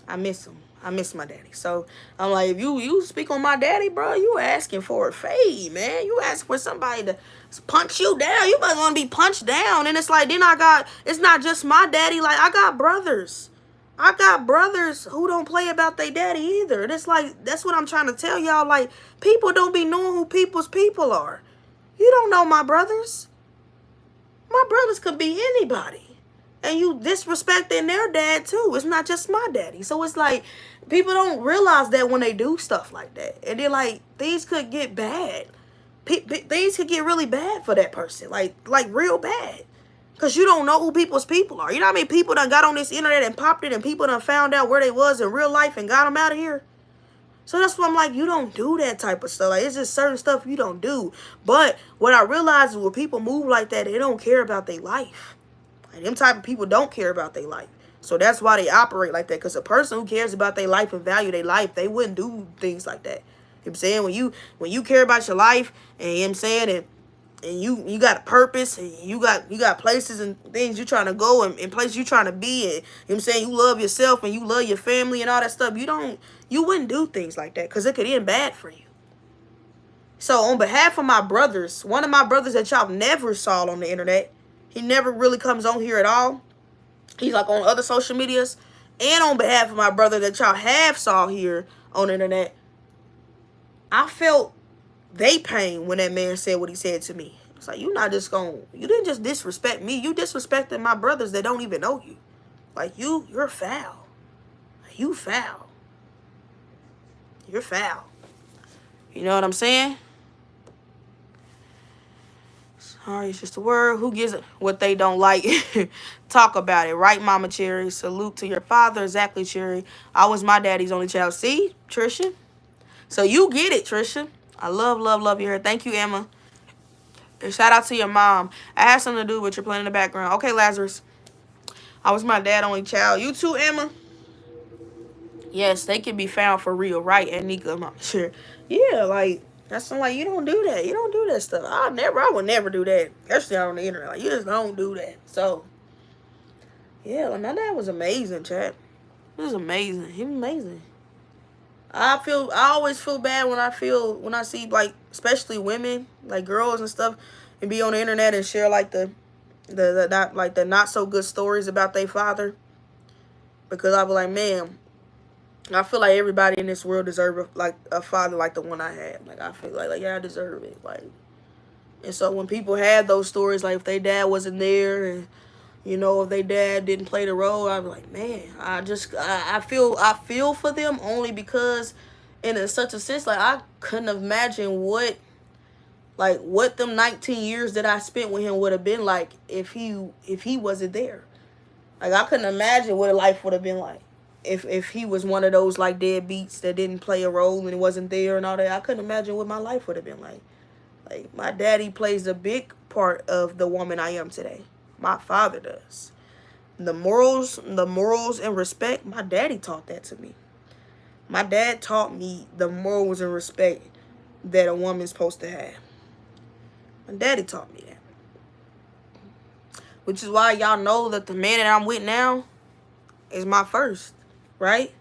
I miss him. I miss my daddy. So I'm like, if you speak on my daddy, bro, you asking for a fade, man. You asking for somebody to punch you down. You might want to be punched down. And it's like, then it's not just my daddy. Like, I got brothers. I got brothers who don't play about their daddy either. And it's like, that's what I'm trying to tell y'all. Like, people don't be knowing who people's people are. You don't know my brothers. My brothers could be anybody. And you disrespecting their dad too. It's not just my daddy. So it's like, people don't realize that when they do stuff like that. And they're like, things could get bad. Things could get really bad for that person. Like real bad. Because you don't know who people's people are. You know how many people done got on this internet and popped it, and people done found out where they was in real life and got them out of here? So that's why I'm like, you don't do that type of stuff. Like, it's just certain stuff you don't do. But what I realize is when people move like that, they don't care about their life. And them type of people don't care about their life. So that's why they operate like that. Because a person who cares about their life and value their life, they wouldn't do things like that. You know what I'm saying? When you care about your life, and you know what I'm saying, and you got a purpose, and you got places and things you're trying to go, and places you're trying to be, and you know what I'm saying, you love yourself and you love your family and all that stuff, you wouldn't do things like that, because it could end bad for you. So on behalf of my brothers, one of my brothers that y'all never saw on the internet, he never really comes on here at all. He's like on other social medias. And on behalf of my brother that y'all have saw here on the internet, I felt they pain when that man said what he said to me. It's like, you didn't just disrespect me. You disrespected my brothers that don't even know you. Like, you're foul. You foul. You're foul. You know what I'm saying? Sorry, it's just a word. Who gives what they don't like? Talk about it. Right, Mama Cherry? Salute to your father. Exactly, Cherry. I was my daddy's only child. See, Trisha? So you get it, Trisha. I love your hair. Thank you, Emma. And shout out to your mom. I have something to do with your playing in the background. Okay, Lazarus. I was my dad's only child. You too, Emma? Yes, they can be found for real. Right, and Nika, Mama Cherry. Yeah, like... That's like, you don't do that. You don't do that stuff. I would never do that. Especially on the internet. Like, you just don't do that. So, yeah, like, my dad was amazing, chat. He was amazing. He was amazing. I always feel bad when I see, like, especially women, like girls and stuff, and be on the internet and share like the not so good stories about their father. Because I be like, man, I feel like everybody in this world deserves a father like the one I had. Like, I feel like yeah, I deserve it. Like, and so when people had those stories, like if their dad wasn't there, and you know, if their dad didn't play the role, I'd be like, man, I feel for them, only because in such a sense, like, I couldn't imagine what them 19 years that I spent with him would have been like if he wasn't there. Like, I couldn't imagine what a life would have been like. If he was one of those, like, deadbeats that didn't play a role and wasn't there and all that, I couldn't imagine what my life would have been like. Like, my daddy plays a big part of the woman I am today. My father does. The morals and respect, my daddy taught that to me. My dad taught me the morals and respect that a woman's supposed to have. My daddy taught me that. Which is why y'all know that the man that I'm with now is my first. Right?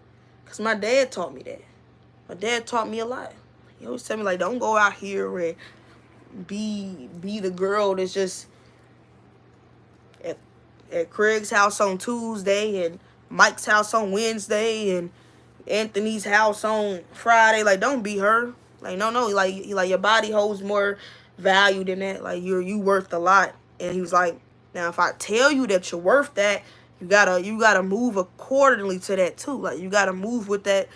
Because my dad taught me that. My dad taught me a lot. He always tell me, like, don't go out here and be the girl that's just at Craig's house on Tuesday and Mike's house on Wednesday and Anthony's house on Friday. Like, don't be her. Like, no. Like your body holds more value than that. Like, you worth a lot. And he was like, now if I tell you that you're worth that, you gotta move accordingly to that too. Like, you gotta move with that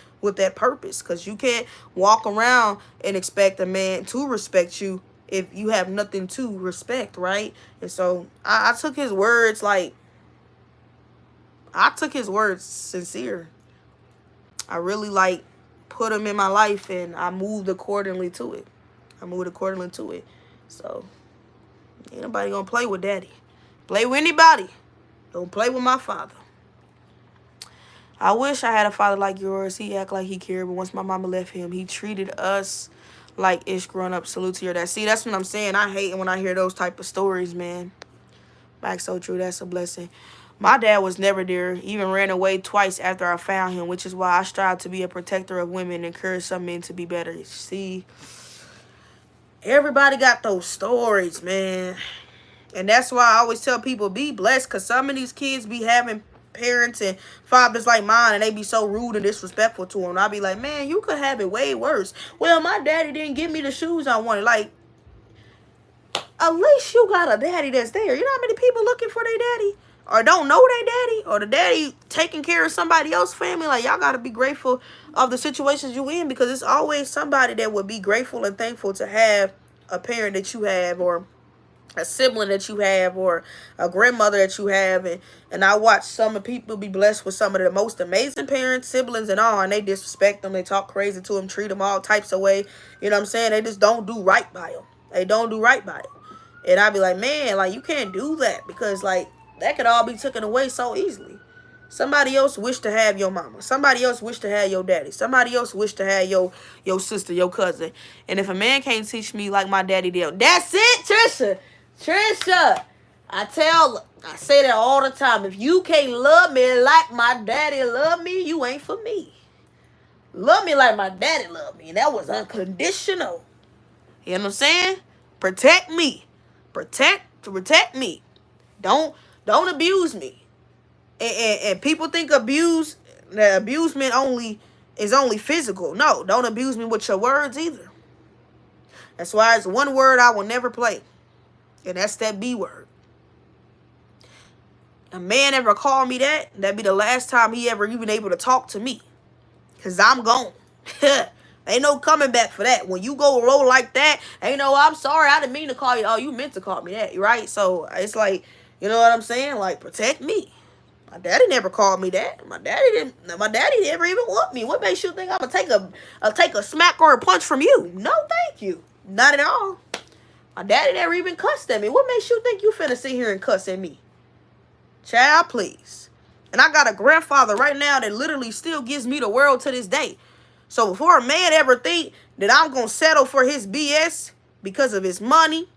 purpose, because you can't walk around and expect a man to respect you if you have nothing to respect, right? And so I took his words sincere. I really put him in my life, and I moved accordingly to it. So ain't nobody gonna play with daddy. Play with anybody. Don't play with my father. I wish I had a father like yours. He act like he cared, but once my mama left him, he treated us Like ish growing up, salute to your dad. See, that's what I'm saying. I hate when I hear those type of stories, man. Back so true. That's a blessing. My dad was never there. Even ran away twice after I found him, which is why I strive to be a protector of women and encourage some men to be better. See, everybody got those stories, man. And that's why I always tell people, be blessed, because some of these kids be having parents and fathers like mine, and they be so rude and disrespectful to them. I be like, man, you could have it way worse. Well, my daddy didn't give me the shoes I wanted. Like, at least you got a daddy that's there. You know how many people looking for their daddy? Or don't know their daddy? Or the daddy taking care of somebody else's family? Like, y'all got to be grateful of the situations you in, because it's always somebody that would be grateful and thankful to have a parent that you have, or a sibling that you have, or a grandmother that you have. And I watch some of people be blessed with some of the most amazing parents, siblings, and all, and they disrespect them, they talk crazy to them, treat them all types of way. You know what I'm saying? They just don't do right by them. They don't do right by them. And I be like, man, like, you can't do that, because like that could all be taken away so easily. Somebody else wish to have your mama. Somebody else wish to have your daddy. Somebody else wish to have your sister, your cousin. And if a man can't teach me like my daddy did, that's it, Trisha. Trisha, I say that all the time. If you can't love me like my daddy loved me, you ain't for me. Love me like my daddy loved me. And that was unconditional. You know what I'm saying? Protect me. Protect me. Don't abuse me. And people think that abusement is only physical. No, don't abuse me with your words either. That's why it's one word I will never play. And that's that B word. A man ever call me that'd be the last time he ever even able to talk to me. Because I'm gone. Ain't no coming back for that. When you go roll like that, ain't no, I'm sorry, I didn't mean to call you. Oh, you meant to call me that, right? So it's like, you know what I'm saying? Like, protect me. My daddy never called me that. My daddy never even want me. What makes you think I'm gonna take a smack or a punch from you? No, thank you. Not at all. My daddy never even cussed at me. What makes you think you finna sit here and cuss at me? Child, please. And I got a grandfather right now that literally still gives me the world to this day. So before a man ever think that I'm going to settle for his BS because of his money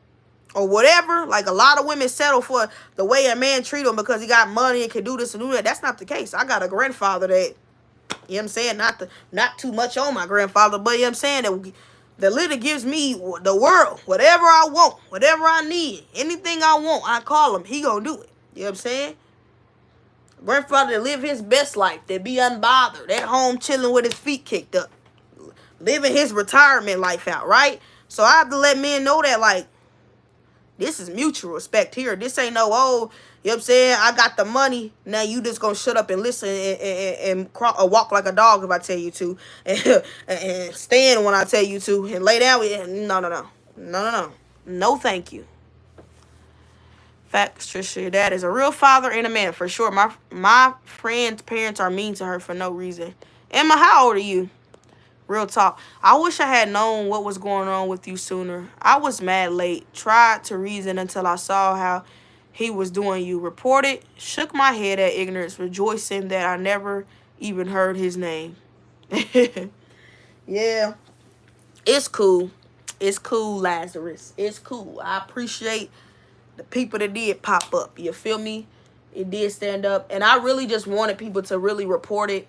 or whatever, like a lot of women settle for the way a man treat them because he got money and can do this and do that. That's not the case. I got a grandfather that, you know what I'm saying, not too much on my grandfather, but you know what I'm saying, that literally gives me the world, whatever I want, whatever I need, anything I want, I call him, he gonna do it. You know what I'm saying? Grandfather that live his best life, that be unbothered, at home chilling with his feet kicked up, living his retirement life out, right? So I have to let men know that, like, this is mutual respect here. This ain't no, oh, you know what I'm saying, I got the money, now you just gonna shut up and listen and walk like a dog if I tell you to, and stand when I tell you to, and lay down with you. No, no, thank you. Facts, Trisha. Your dad is a real father and a man, for sure. My friend's parents are mean to her for no reason. Emma, how old are you? Real talk. I wish I had known what was going on with you sooner. I was mad late. Tried to reason until I saw how he was doing you. Reported. Shook my head at ignorance, rejoicing that I never even heard his name. Yeah. It's cool. It's cool, Lazarus. It's cool. I appreciate the people that did pop up. You feel me? It did stand up. And I really just wanted people to really report it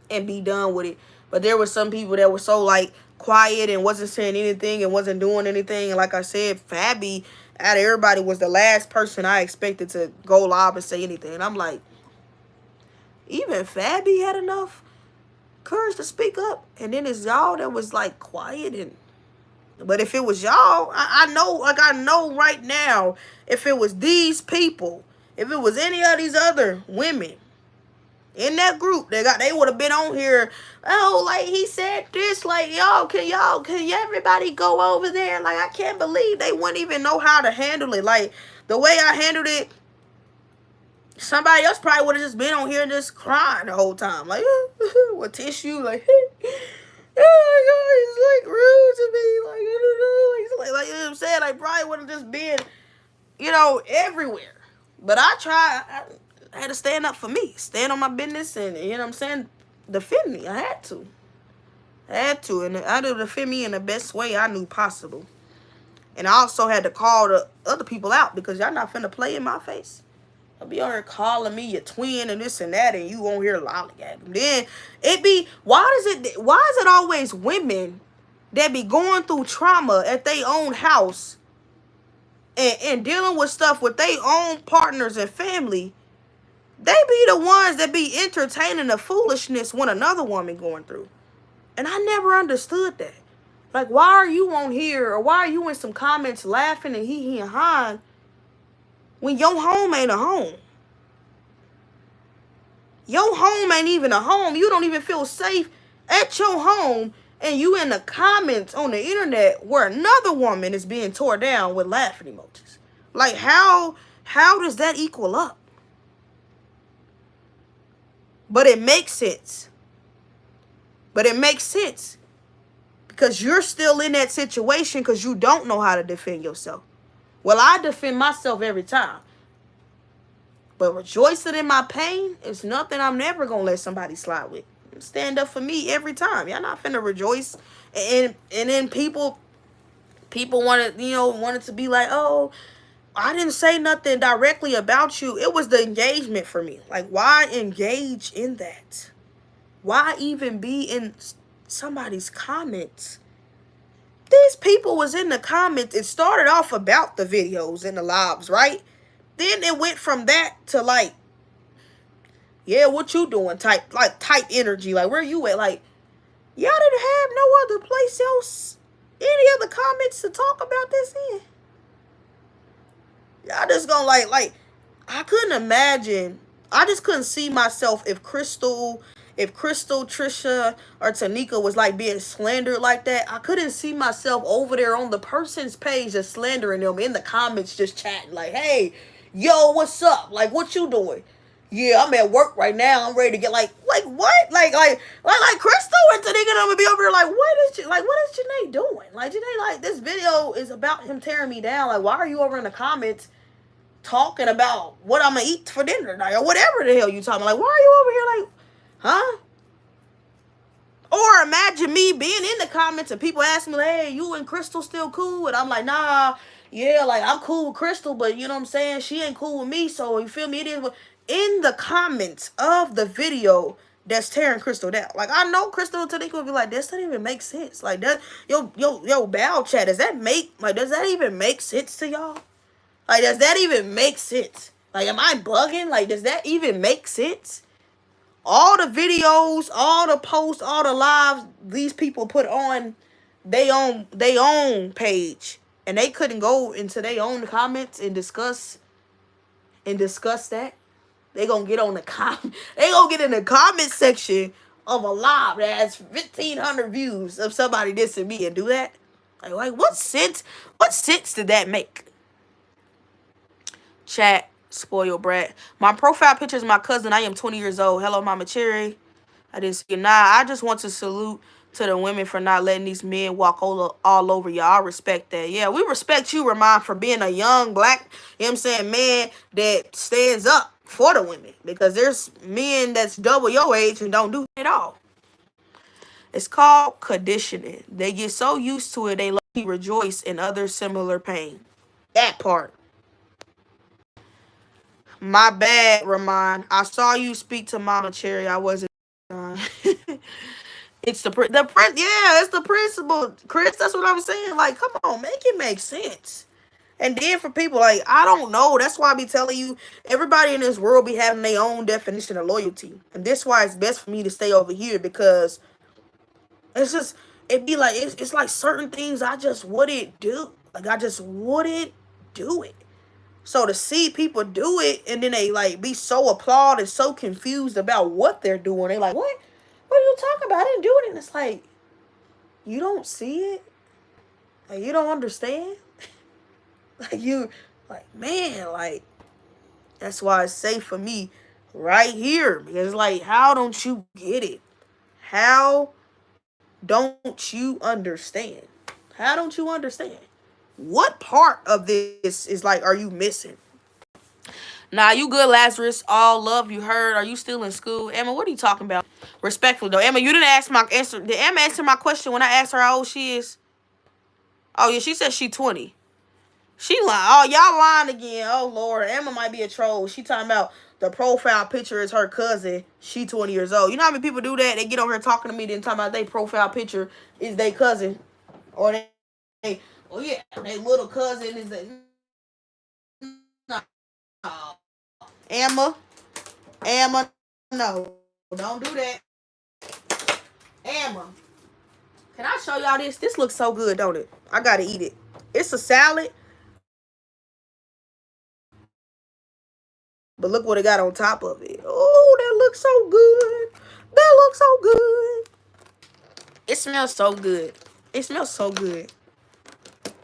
and be done with it. But there were some people that were so, like, quiet and wasn't saying anything and wasn't doing anything. And like I said, Fabi, out of everybody, was the last person I expected to go live and say anything. And I'm like, even Fabi had enough courage to speak up. And then it's y'all that was, like, quiet. And but if it was y'all, I know right now, if it was these people, if it was any of these other women in that group, they would have been on here. Oh, like, he said this, like, can everybody go over there? Like, I can't believe they wouldn't even know how to handle it. Like, the way I handled it, somebody else probably would have just been on here and just crying the whole time. Like, with tissue, like, oh my God, he's like rude to me. Like, I don't know. He's like, you know what I'm saying? Like, probably would have just been, everywhere. But I had to stand up for me. Stand on my business and, you know what I'm saying, defend me. I had to. I had to, and I had to defend me in the best way I knew possible. And I also had to call the other people out because y'all not finna play in my face. I'll be on here calling me your twin and this and that, and you on here lollygagging. Then it be, why is it always women that be going through trauma at their own house and dealing with stuff with their own partners and family? They be the ones that be entertaining the foolishness when another woman going through. And I never understood that. Like, why are you on here, or why are you in some comments laughing and hee and hawing when your home ain't a home? Your home ain't even a home. You don't even feel safe at your home, and you in the comments on the internet where another woman is being tore down with laughing emojis. Like, how does that equal up? But it makes sense. Because you're still in that situation because you don't know how to defend yourself. Well, I defend myself every time. But rejoicing in my pain is nothing I'm never going to let somebody slide with. Stand up for me every time. Y'all not finna rejoice. And then people wanted to be like, oh, I didn't say nothing directly about you. It was the engagement for me. Like, why engage in that? Why even be in somebody's comments? These people was in the comments. It started off about the videos and the lives, right? Then it went from that to like, yeah, what you doing type energy. Like, where you at? Like, y'all didn't have no other place else, any other comments to talk about this in. Y'all just gonna like, I couldn't imagine. I just couldn't see myself if Crystal, Trisha, or Tanika was like being slandered like that. I couldn't see myself over there on the person's page just slandering them in the comments, just chatting like, hey, yo, what's up? Like, what you doing? Yeah, I'm at work right now. I'm ready to get like what? Like Crystal and Tanika gonna be over here like, what is Janae doing? Like, Janae, like, this video is about him tearing me down. Like, why are you over in the comments talking about what I'm gonna eat for dinner tonight or whatever the hell you talking about? Like, why are you over here like, huh? Or imagine me being in the comments and people asking me, like, hey, you and Crystal still cool? And I'm like, nah, yeah, like, I'm cool with Crystal, but you know what I'm saying? She ain't cool with me, so you feel me? It is. In the comments of the video that's tearing Crystal down. Like, I know Crystal and Tanika would be like, this doesn't even make sense. Like, that, yo, bow chat, does that even make sense to y'all? Like, does that even make sense? Like, am I bugging? Like, does that even make sense? All the videos, all the posts, all the lives these people put on they own page, and they couldn't go into their own comments and discuss that. They gonna get on they gonna get in the comment section of a live that has 1,500 views of somebody dissing me and do that. Like what sense did that make? Chat, spoiled brat. My profile picture is my cousin. I am 20 years old. Hello, Mama Cherry. I didn't see. Nah, I just want to salute to the women for not letting these men walk all over y'all. I respect that. Yeah, we respect you, Ramon, for being a young black, you know what I'm saying, man that stands up for the women. Because there's men that's double your age and don't do it at all. It's called conditioning. They get so used to it, they rejoice in other similar pain. That part. My bad, Ramon. I saw you speak to Mama Cherry. I wasn't. It's the yeah, it's the principle, Chris. That's what I'm saying. Like, come on, make it make sense. And then for people like, I don't know. That's why I be telling you, everybody in this world be having their own definition of loyalty, and that's why it's best for me to stay over here, because it's just, it be like, it's like certain things I just wouldn't do. Like, I just wouldn't do it. So to see people do it and then they like be so applaud and so confused about what they're doing, they like, what are you talking about? I didn't do it. And it's like, you don't see it? Like, you don't understand? Man, like, that's why it's safe for me right here. Because, like, how don't you get it? How don't you understand? How don't you understand? What part of this is like, are you missing? Nah, you good, Lazarus. All love, you heard. Are you still in school? Emma, what are you talking about? Respectfully, though. Emma, you didn't ask my answer. Did Emma answer my question when I asked her how old she is? Oh, yeah, she said she 20. She lying. Oh, y'all lying again. Oh, Lord. Emma might be a troll. She talking about the profile picture is her cousin. She 20 years old. You know how many people do that? They get on here talking to me, then talking about their profile picture is their cousin. Or oh, yeah, their little cousin is the... No. Emma. Emma, no. Don't do that. Emma. Can I show y'all this? This looks so good, don't it? I gotta eat it. It's a salad. But look what it got on top of it. Oh, that looks so good. That looks so good. It smells so good. It smells so good.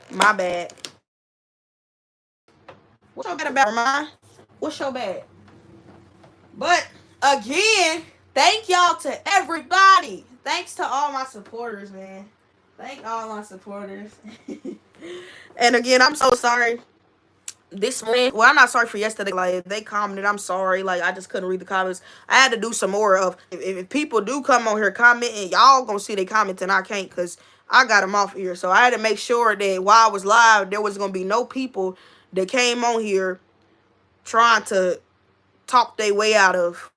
My bad. What's your bad about mine? What's your bad? But again, thank y'all to everybody. Thanks to all my supporters, man. Thank all my supporters. And again, I'm so sorry. This morning, well, I'm not sorry for yesterday. Like, if they commented, I'm sorry. Like, I just couldn't read the comments. I had to do some more of, if people do come on here commenting, y'all gonna see they comments and I can't, because I got them off here. So I had to make sure that while I was live, there was gonna be no people that came on here trying to talk their way out of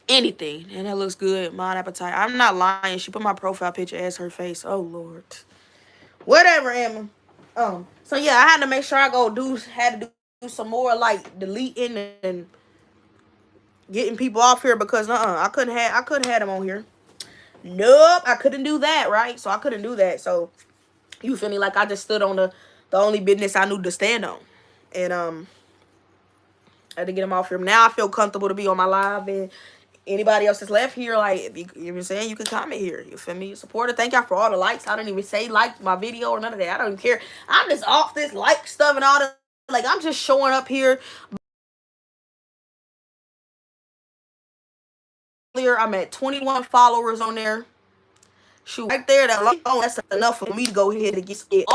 anything. And that looks good. Mind appetite. I'm not lying. She put my profile picture as her face. Oh, Lord. Whatever, Emma. So yeah, I had to make sure I had to do some more like deleting and getting people off here because I couldn't have them on here. Nope, I couldn't do that, right? So I couldn't do that. So you feel me? Like I just stood on the only business I knew to stand on, and I had to get them off here. Now I feel comfortable to be on my live, and anybody else that's left here, like, if you know what I'm saying, you can comment here. You feel me? Supporter. Thank y'all for all the likes. I don't even say like my video or none of that. I don't even care. I'm just off this like stuff and all that. Like, I'm just showing up here. I'm at 21 followers on there. Shoot, right there, that's enough for me to go ahead and get it.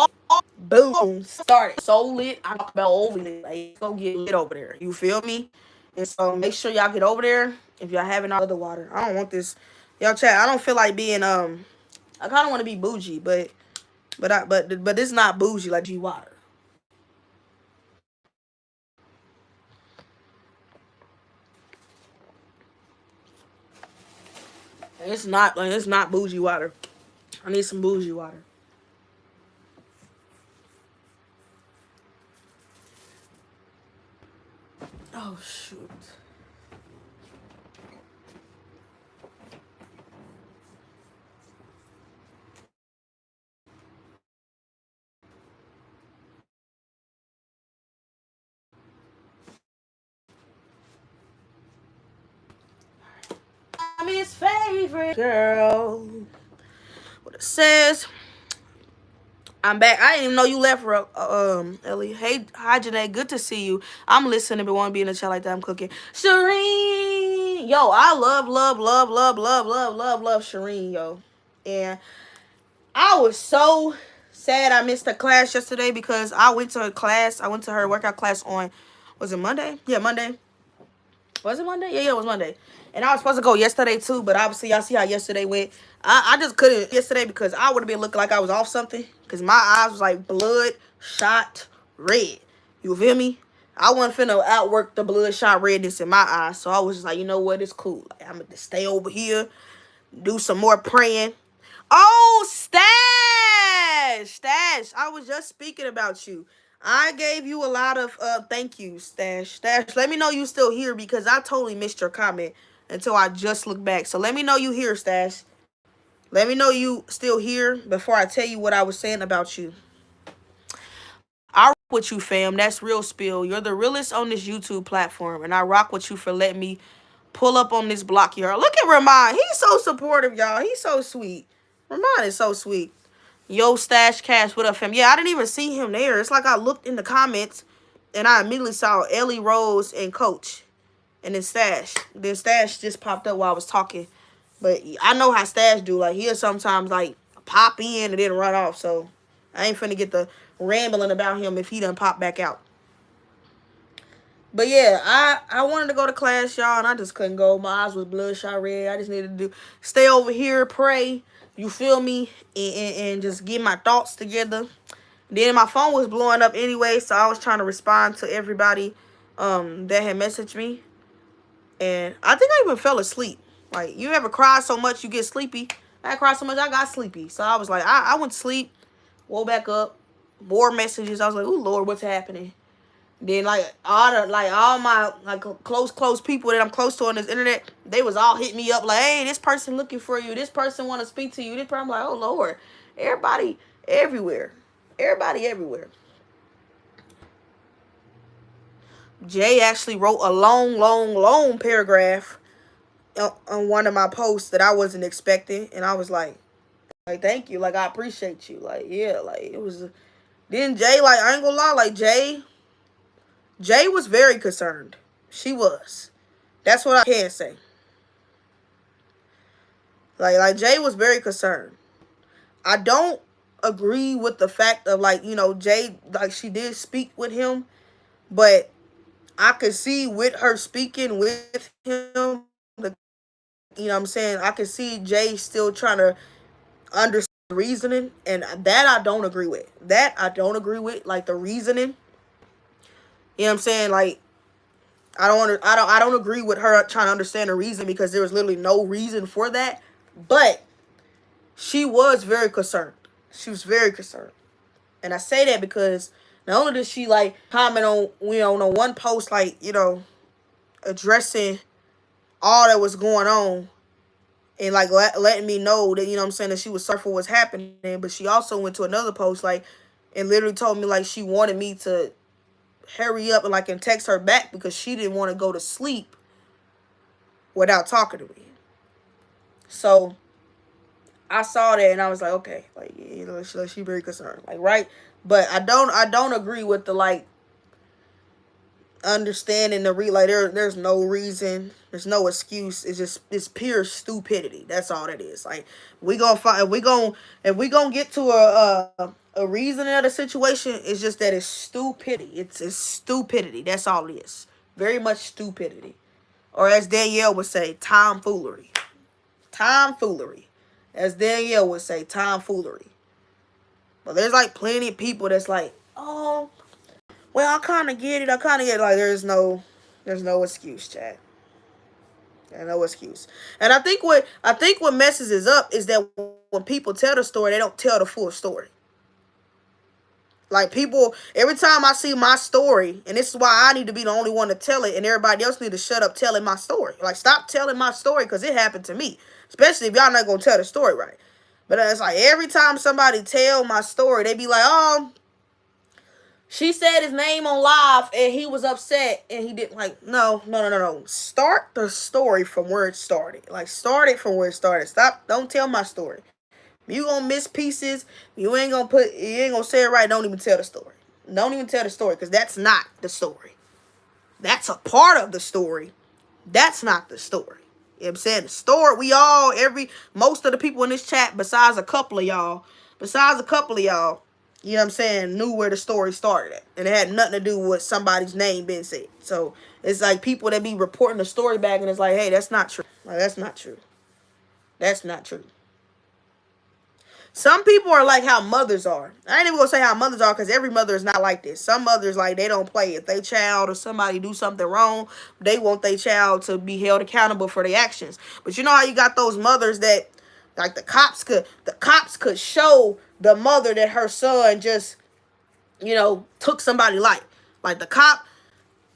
Boom. Started. So lit. I talk about over it. Like, go get lit over there. You feel me? And so make sure y'all get over there if y'all having all the water. I don't want this. Y'all chat. I don't feel like being I kind of want to be bougie, but it's not bougie like G water. It's not bougie water. I need some bougie water. Oh shoot. I'm his favorite girl. What it says. I'm back. I didn't even know you left, Ellie. Hey, hi, Janae. Good to see you. I'm listening, but want to be in a chat like that. I'm cooking. Shireen. Yo, I love Shireen, yo. And I was so sad I missed the class yesterday because I went to her class. I went to her workout class on, was it Monday? Yeah, Monday. Was it Monday? Yeah, it was Monday. And I was supposed to go yesterday too, but obviously y'all see how yesterday went. I just couldn't yesterday because I would have been looking like I was off something. Because my eyes was like bloodshot red. You feel me? I wasn't finna outwork the bloodshot redness in my eyes. So I was just like, you know what? It's cool. Like, I'm going to stay over here, do some more praying. Oh, Stash. I was just speaking about you. I gave you a lot of thank yous, Stash. Let me know you still here because I totally missed your comment until I just looked back. So let me know you here, Stash. Let me know you still here before I tell you what I was saying about you. I rock with you, fam. That's real spill. You're the realest on this YouTube platform, and I rock with you for letting me pull up on this block yard. Look at Ramon. He's so supportive, y'all. He's so sweet. Ramon is so sweet. Yo, Stash Cash, what up, fam? Yeah, I didn't even see him there. It's like I looked in the comments, and I immediately saw Ellie Rose and Coach, and then Stash. Then Stash just popped up while I was talking. But I know how Stash do. Like, he'll sometimes, like, pop in and then run off. So I ain't finna get the rambling about him if he done pop back out. But yeah, I wanted to go to class, y'all, and I just couldn't go. My eyes was bloodshot red. I just needed to stay over here, pray. You feel me? And just get my thoughts together. Then my phone was blowing up anyway, so I was trying to respond to everybody that had messaged me. And I think I even fell asleep. Like, you ever cry so much you get sleepy? I cried so much I got sleepy. So I was like, I went to sleep, woke back up, more messages. I was like, oh Lord, what's happening? Then all my close people that I'm close to on this internet, they was all hitting me up like, hey, this person looking for you. This person want to speak to you. This person, I'm like, oh Lord, everybody everywhere. Everybody everywhere. Jay actually wrote a long paragraph on one of my posts that I wasn't expecting, and I was like, thank you, like I appreciate you, like yeah, like it was. Then Jay, like I ain't gonna lie, like Jay was very concerned. She was. That's what I can say. Like Jay was very concerned. I don't agree with the fact of like, you know, Jay, like she did speak with him, but I could see with her speaking with him, you know what I'm saying? I could see Jay still trying to understand the reasoning, and that I don't agree with. That I don't agree with, like the reasoning. You know what I'm saying? Like I don't agree with her trying to understand the reason, because there was literally no reason for that. But she was very concerned. She was very concerned. And I say that because not only did she like comment on, you know, on one post, like, you know, addressing all that was going on and like letting me know that, you know what I'm saying, that she was sorry for what's happening, but she also went to another post like and literally told me like she wanted me to hurry up and like and text her back because she didn't want to go to sleep without talking to me. So I saw that and I was like, okay, like, you know, she very concerned, like, right? But I don't agree with the like understanding the like there's no reason, there's no excuse. It's pure stupidity. That's all that is. Like we gonna find if we gonna get to a reason of the situation, it's just that it's stupidity. It's stupidity. That's all it is. Very much stupidity, or as Danielle would say, tomfoolery. Tomfoolery, as Danielle would say, tomfoolery. But there's like plenty of people that's like, oh, well, I kind of get it. Like, there's no excuse, chat. There's no excuse. And I think what messes us up is that when people tell the story, they don't tell the full story. Like people, every time I see my story, and this is why I need to be the only one to tell it, and everybody else need to shut up telling my story. Like, stop telling my story because it happened to me. Especially if y'all not gonna tell the story right. But it's like every time somebody tell my story, they be like, oh, she said his name on live and he was upset and he didn't. Like, no. Start the story from where it started. Like, start it from where it started. Stop. Don't tell my story. You gonna miss pieces. You ain't gonna say it right. Don't even tell the story. Don't even tell the story because that's not the story. That's a part of the story. That's not the story. You know what I'm saying? The story, most of the people in this chat, besides a couple of y'all, you know what I'm saying, knew where the story started at. And it had nothing to do with somebody's name being said. So it's like people that be reporting the story back and it's like, hey, that's not true. Like, that's not true. That's not true. Some people are like how mothers are. I ain't even gonna say how mothers are because every mother is not like this. Some mothers, like, they don't play. If they child or somebody do something wrong, they want their child to be held accountable for their actions. But you know how you got those mothers that, like, the cops could show the mother that her son just, you know, took somebody's life. Like the cop,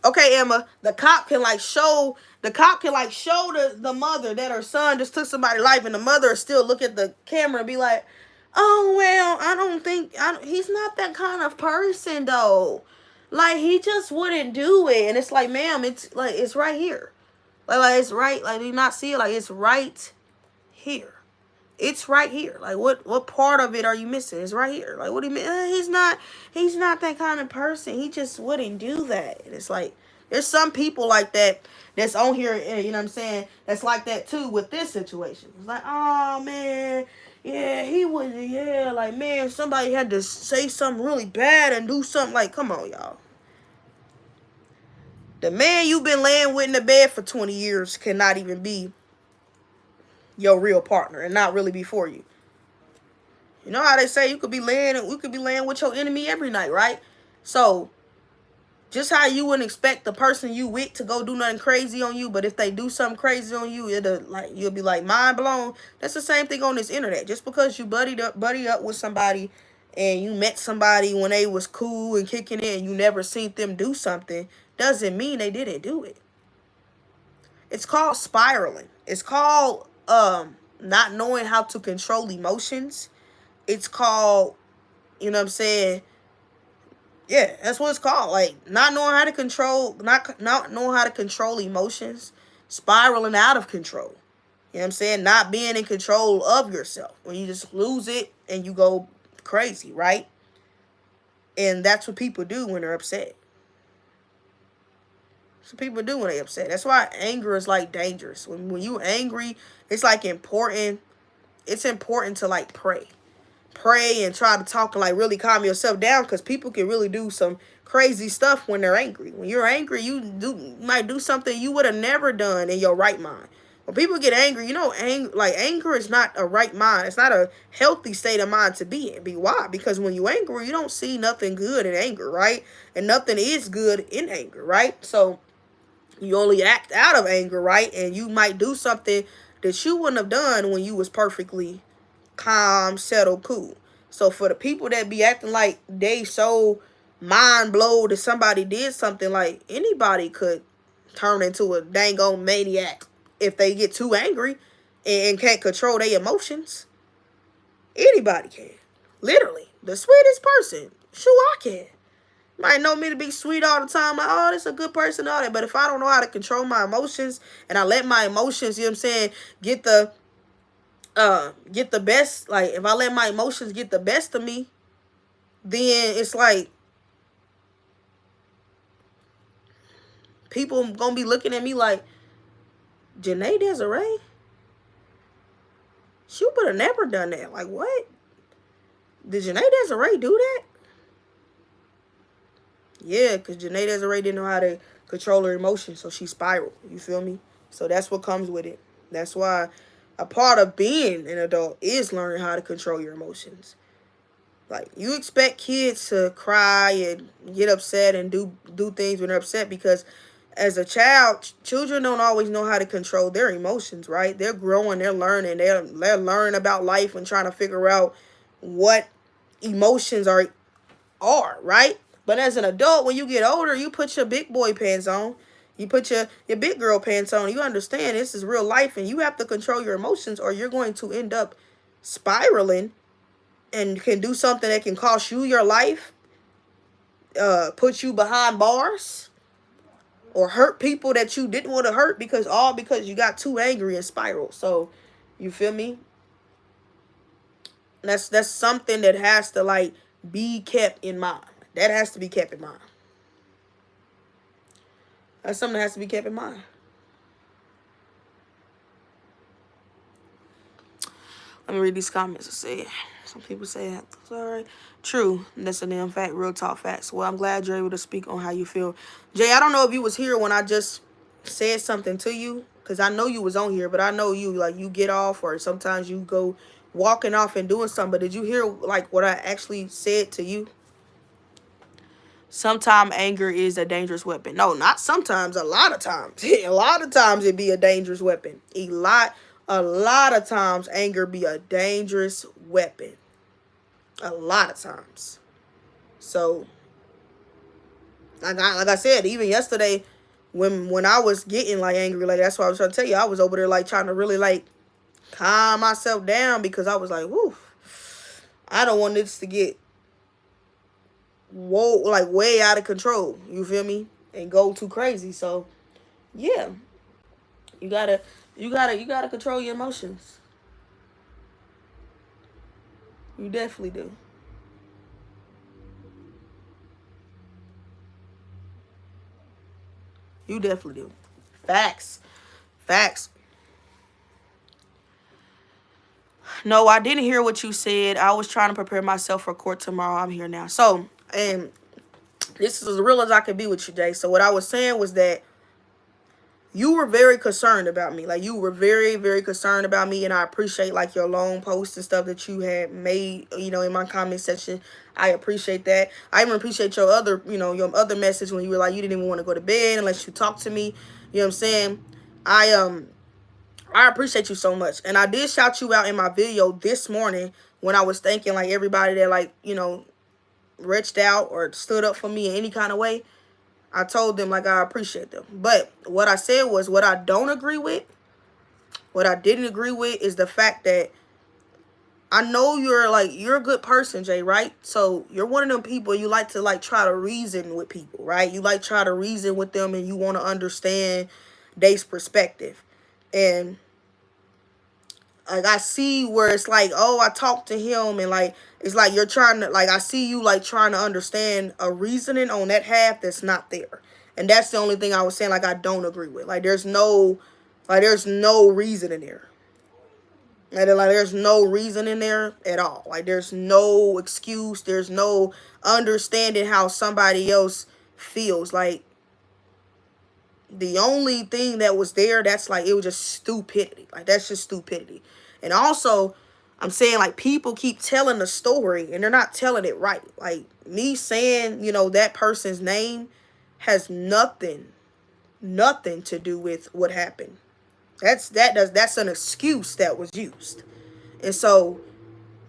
okay, Emma, the cop can show the mother that her son just took somebody's life, and the mother still look at the camera and be like, oh, well, he's not that kind of person though. Like, he just wouldn't do it. And it's like, ma'am, it's like, it's right here. Like it's right, like, do you not see it? Like, it's right here. It's right here. Like, what part of it are you missing? It's right here. Like, what do you mean? He's not that kind of person. He just wouldn't do that. And it's like, there's some people like that that's on here, you know what I'm saying, that's like that too with this situation. It's like, oh, man, yeah, he would, yeah, like, man, somebody had to say something really bad and do something. Like, come on, y'all. The man you've been laying with in the bed for 20 years cannot even be your real partner and not really be for you. You know how they say we could be laying with your enemy every night, right? So just how you wouldn't expect the person you with to go do nothing crazy on you, but if they do something crazy on you, you'll be like mind blown. That's the same thing on this internet. Just because you buddy up with somebody and you met somebody when they was cool and kicking it and you never seen them do something, doesn't mean they didn't do it. It's called spiraling. It's called not knowing how to control emotions. It's called, you know what I'm saying? Yeah, that's what it's called. Like not knowing how to control emotions, spiraling out of control. You know what I'm saying? Not being in control of yourself. When you just lose it and you go crazy, right? And that's what people do when they're upset. That's what people do when they're upset. That's why anger is like dangerous. When you're angry, it's like important. It's important to like pray and try to talk and like really calm yourself down, because people can really do some crazy stuff when they're angry. When you're angry, you might do something you would have never done in your right mind. When people get angry, you know, anger is not a right mind. It's not a healthy state of mind to be in. Why? Because when you're angry, you don't see nothing good in anger, right? And nothing is good in anger, right? So you only act out of anger, right? And you might do something that you wouldn't have done when you was perfectly calm, settled, cool. So for the people that be acting like they so mind blown that somebody did something, like anybody could turn into a dang on maniac if they get too angry and can't control their emotions. Anybody can. Literally. The sweetest person. Sure, I can. Might know me to be sweet all the time, like, oh, this is a good person, all that. But if I don't know how to control my emotions and I let my emotions, you know what I'm saying, get the best, like if I let my emotions get the best of me, then it's like people gonna be looking at me like, Janae Desiree, she would have never done that. Like, what? Did Janae Desiree do that? Yeah, because Janae Desiree didn't know how to control her emotions, so she spiraled. You feel me? So that's what comes with it. That's why a part of being an adult is learning how to control your emotions. Like, you expect kids to cry and get upset and do things when they're upset, because as a child, children don't always know how to control their emotions, right? They're growing, they're learning, they're learning about life and trying to figure out what emotions are, right? But as an adult, when you get older, you put your big boy pants on. You put your big girl pants on. You understand this is real life and you have to control your emotions, or you're going to end up spiraling and can do something that can cost you your life, put you behind bars, or hurt people that you didn't want to hurt because you got too angry and spiraled. So, you feel me? That's something that has to like be kept in mind. That has to be kept in mind. That's something that has to be kept in mind. Let me read these comments. Some people say that's all right. True. That's a damn fact. Real talk facts. Well, I'm glad you're able to speak on how you feel. Jay, I don't know if you was here when I just said something to you, because I know you was on here, but I know you, like, you get off or sometimes you go walking off and doing something. But did you hear, like, what I actually said to you? Sometimes anger is a dangerous weapon. No, not sometimes. A lot of times. A lot of times it be a dangerous weapon. A lot of times anger be a dangerous weapon. A lot of times. So, like I said, even yesterday, when I was getting like angry, like that's what I was trying to tell you. I was over there like trying to really like calm myself down, because I was like, whoo, I don't want this to get way out of control. You feel me? And go too crazy. So, yeah, you gotta control your emotions. You definitely do. You definitely do. Facts. No, I didn't hear what you said. I was trying to prepare myself for court tomorrow. I'm here now. So, and This is as real as I can be with you, Jay. So what I was saying was that you were very concerned about me. Like, you were very, very concerned about me, and I appreciate, like, your long posts and stuff that you had made, you know, in my comment section. I appreciate that. I even appreciate your other, you know, your other message when you were like, you didn't even want to go to bed unless you talk to me. You know what I'm saying? I appreciate you so much. And I did shout you out in my video this morning when I was thanking, like, everybody that, like, you know, reached out or stood up for me in any kind of way. I told them, like, I appreciate them. But what I said was, what I don't agree with, what I didn't agree with is the fact that I know you're a good person, Jay, right? So you're one of them people, you like to, like, try to reason with people, right? You like try to reason with them, and you want to understand their perspective. And like, I see where it's like, oh, I talked to him, and like, it's like you're trying to, like, I see you like trying to understand a reasoning on that half that's not there. And that's the only thing I was saying, like, I don't agree with. Like, there's no reason in there. And then, like, there's no reason in there at all. Like, there's no excuse. There's no understanding how somebody else feels. Like, the only thing that was there, that's like, it was just stupidity. Like, that's just stupidity. And also, I'm saying, like, people keep telling the story and they're not telling it right. Like, me saying, you know, that person's name has nothing to do with what happened. That's an excuse that was used. And so,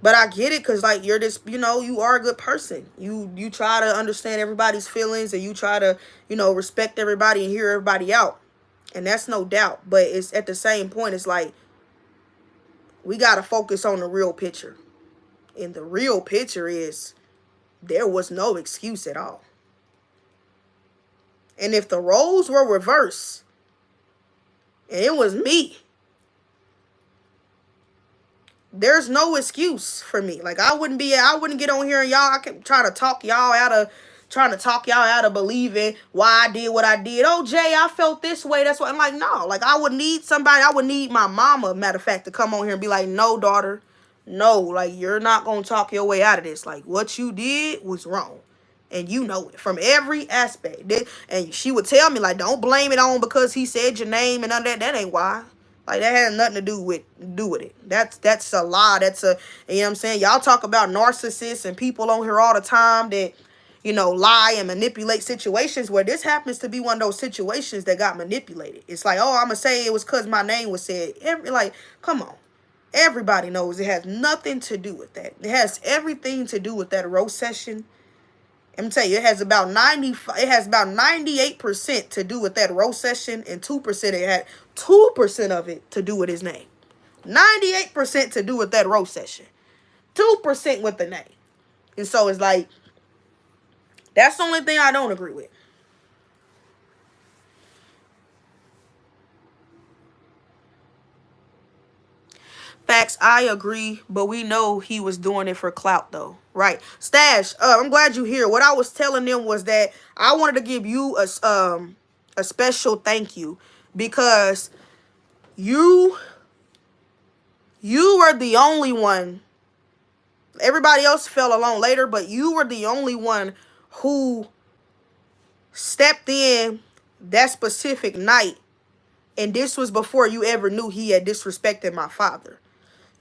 but I get it, because, like, you're just, you know, you are a good person. You try to understand everybody's feelings, and you try to, you know, respect everybody and hear everybody out. And that's no doubt. But it's at the same point, it's like, we got to focus on the real picture. And the real picture is there was no excuse at all. And if the roles were reversed and it was me, there's no excuse for me. Like, I wouldn't get on here and I can try to talk y'all out of believing why I did what I did. Oh, Jay, I felt this way. That's why. I'm like, no. Like, I would need my mama, matter of fact, to come on here and be like, no, daughter, no. Like, you're not going to talk your way out of this. Like, what you did was wrong. And you know it from every aspect. And she would tell me, like, don't blame it on because he said your name and none of that. That ain't why. Like, that has nothing to do with it. That's a lie. You know what I'm saying? Y'all talk about narcissists and people on here all the time that, you know, lie and manipulate situations, where this happens to be one of those situations that got manipulated. It's like, oh, I'm going to say it was because my name was said. Like, come on. Everybody knows it has nothing to do with that. It has everything to do with that roast session. Let me tell you, it has about 98% to do with that roast session, and 2% it had 2% of it to do with his name. 98% to do with that roast session. 2% with the name. And so it's like, that's the only thing I don't agree with. Facts, I agree, but we know he was doing it for clout, though. Right. Stash, I'm glad you're here. What I was telling them was that I wanted to give you a special thank you, because you were the only one. Everybody else fell along later, but you were the only one who stepped in that specific night. And this was before you ever knew he had disrespected my father.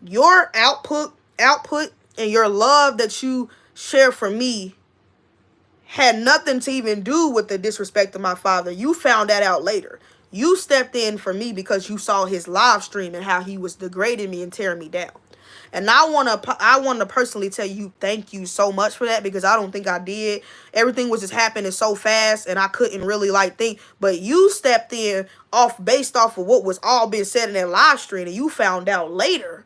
Your output and your love that you share for me had nothing to even do with the disrespect of my father. You found that out later. You stepped in for me because you saw his live stream and how he was degrading me and tearing me down. And I want to personally tell you thank you so much for that, because I don't think I did. Everything was just happening so fast and I couldn't really like think. But you stepped in based off of what was all being said in that live stream, and you found out later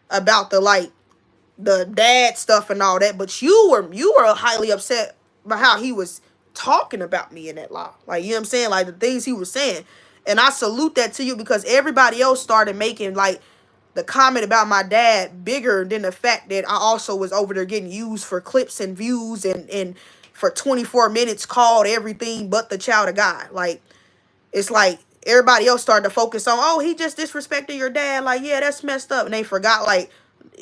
about the dad stuff and all that. But you were highly upset by how he was talking about me in that live. Like, you know what I'm saying? Like, the things he was saying. And I salute that to you, because everybody else started making, like, the comment about my dad bigger than the fact that I also was over there getting used for clips and views and for 24 minutes called everything but the child of God. Like, it's like everybody else started to focus on, oh, he just disrespected your dad. Like, yeah, that's messed up. And they forgot, like,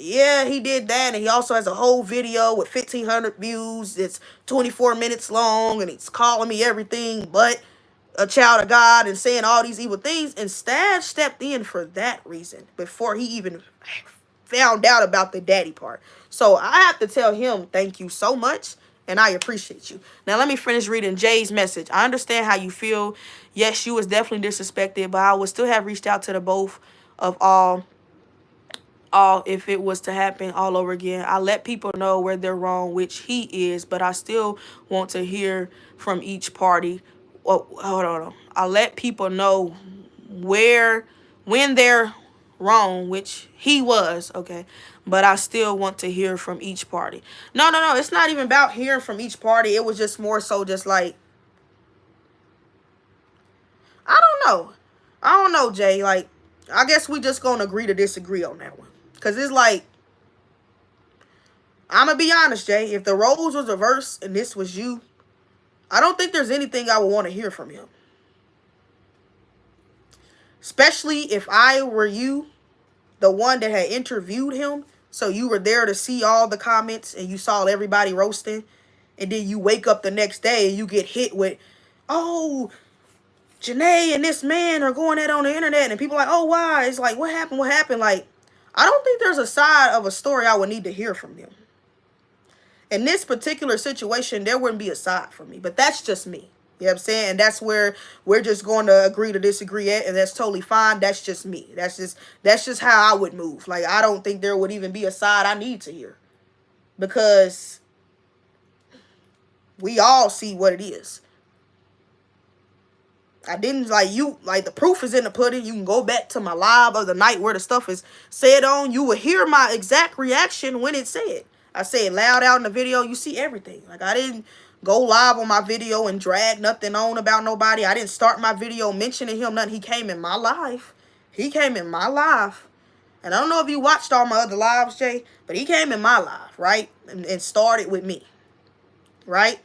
yeah, he did that, and he also has a whole video with 1,500 views. It's 24 minutes long, and he's calling me everything but a child of God and saying all these evil things. And Stash stepped in for that reason before he even found out about the daddy part. So I have to tell him thank you so much, and I appreciate you. Now let me finish reading Jay's message. I understand how you feel. Yes, you was definitely disrespected, but I would still have reached out to the both of all if it was to happen all over again. I let people know where they're wrong, which he is, but I still want to hear from each party. Oh, hold on. I let people know when they're wrong, which he was, okay, but I still want to hear from each party. No, it's not even about hearing from each party. It was just more so just like, I don't know, Jay. Like, I guess we just gonna agree to disagree on that one. Because it's like, I'm going to be honest, Jay. If the roles was reversed and this was you, I don't think there's anything I would want to hear from him. Especially if I were you, the one that had interviewed him. So you were there to see all the comments and you saw everybody roasting. And then you wake up the next day and you get hit with, oh, Janae and this man are going at on the internet. And people are like, oh, why? It's like, what happened? What happened? Like, I don't think there's a side of a story I would need to hear from him. In this particular situation, there wouldn't be a side for me. But that's just me. You know what I'm saying? And that's where we're just going to agree to disagree at. And that's totally fine. That's just me. That's just how I would move. Like, I don't think there would even be a side I need to hear. Because we all see what it is. I didn't, like, the proof is in the pudding. You can go back to my live of the night where the stuff is said on. You will hear my exact reaction when it's said. I say it loud out in the video. You see everything. Like, I didn't go live on my video and drag nothing on about nobody. I didn't start my video mentioning him, nothing. He came in my live. He came in my live. And I don't know if you watched all my other lives, Jay, but he came in my live, right? And started with me, right?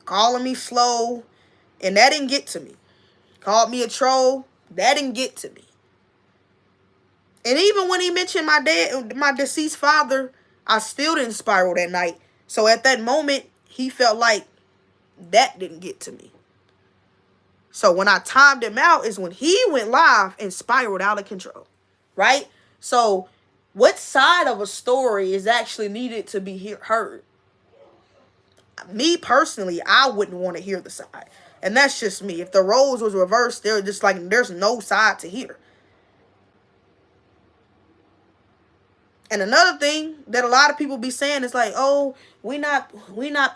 Calling me slow, and that didn't get to me. Called me a troll, that didn't get to me. And even when he mentioned my deceased father, I still didn't spiral that night. So at that moment, he felt like that didn't get to me. So when I timed him out is when he went live and spiraled out of control, right? So what side of a story is actually needed to be heard? Me personally, I wouldn't want to hear the side. And that's just me. If the roles was reversed, they're just like, there's no side to hear. And another thing that a lot of people be saying is like, oh, we not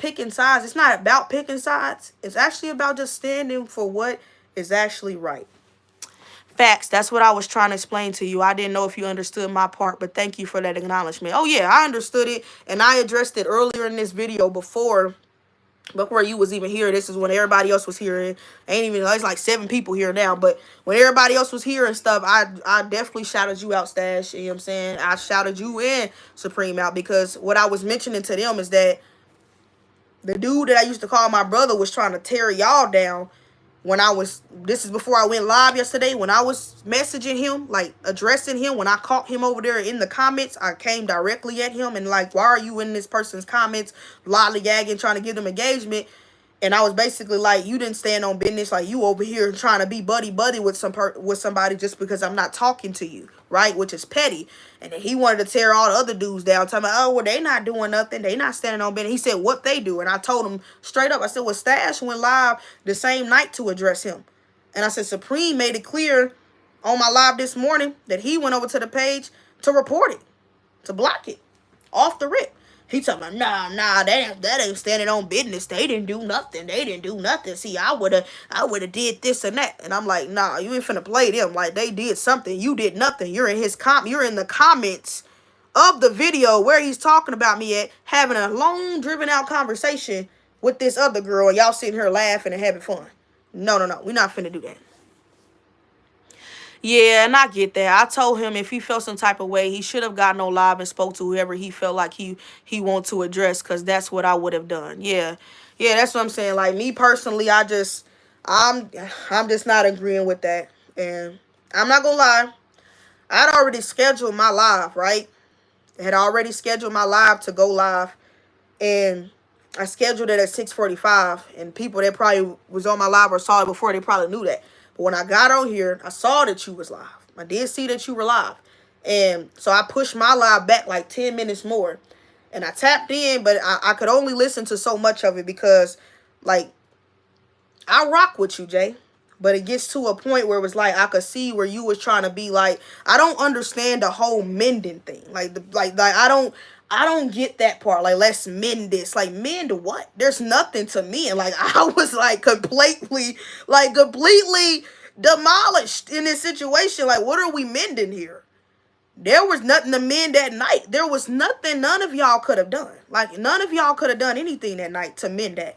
picking sides. It's not about picking sides. It's actually about just standing for what is actually right. Facts. That's what I was trying to explain to you. I didn't know if you understood my part, but thank you for that acknowledgement. Oh, yeah, I understood it. And I addressed it earlier in this video before you was even here. This is when everybody else was here. Ain't even, it's like 7 people here now, but when everybody else was here and stuff, I definitely shouted you out, Stash. You know what I'm saying? I shouted you and Supreme out, because what I was mentioning to them is that the dude that I used to call my brother was trying to tear y'all down when this is before I went live yesterday, when I was messaging him, like addressing him. When I caught him over there in the comments, I came directly at him and like, why are you in this person's comments lollygagging, trying to give them engagement? And I was basically like, you didn't stand on business. Like, you over here trying to be buddy with somebody just because I'm not talking to you, right? Which is petty. And then he wanted to tear all the other dudes down, talking about, oh, well, they not doing nothing. They not standing on business. He said, what they do? And I told him straight up. I said, well, Stash went live the same night to address him. And I said, Supreme made it clear on my live this morning that he went over to the page to report it, to block it off the rip. He talking about, nah, that ain't standing on business. They didn't do nothing. See, I would've did this and that. And I'm like, nah, you ain't finna play them. Like, they did something. You did nothing. You're in the comments of the video where he's talking about me at, having a long, driven out conversation with this other girl, and y'all sitting here laughing and having fun. No. We're not finna do that. Yeah, and I get that. I told him if he felt some type of way, he should have gotten on live and spoke to whoever he felt like he wanted to address, because that's what I would have done. Yeah, that's what I'm saying. Like, me personally, I'm just not agreeing with that. And I'm not gonna lie, I'd already scheduled my live, right? had already scheduled my live to go live, and I scheduled it at 6:45, and people that probably was on my live or saw it before, they probably knew that. But when I got on here, I saw that you was live. I did see that you were live. And so I pushed my live back like 10 minutes more. And I tapped in, but I could only listen to so much of it because, like, I rock with you, Jay. But it gets to a point where it was like I could see where you was trying to be like, I don't understand the whole mending thing. Like I don't get that part. Like, let's mend this. Like, mend what? There's nothing to mend. Like, I was like completely demolished in this situation. Like, what are we mending here? There was nothing to mend that night. There was nothing none of y'all could have done. Like, none of y'all could have done anything that night to mend that.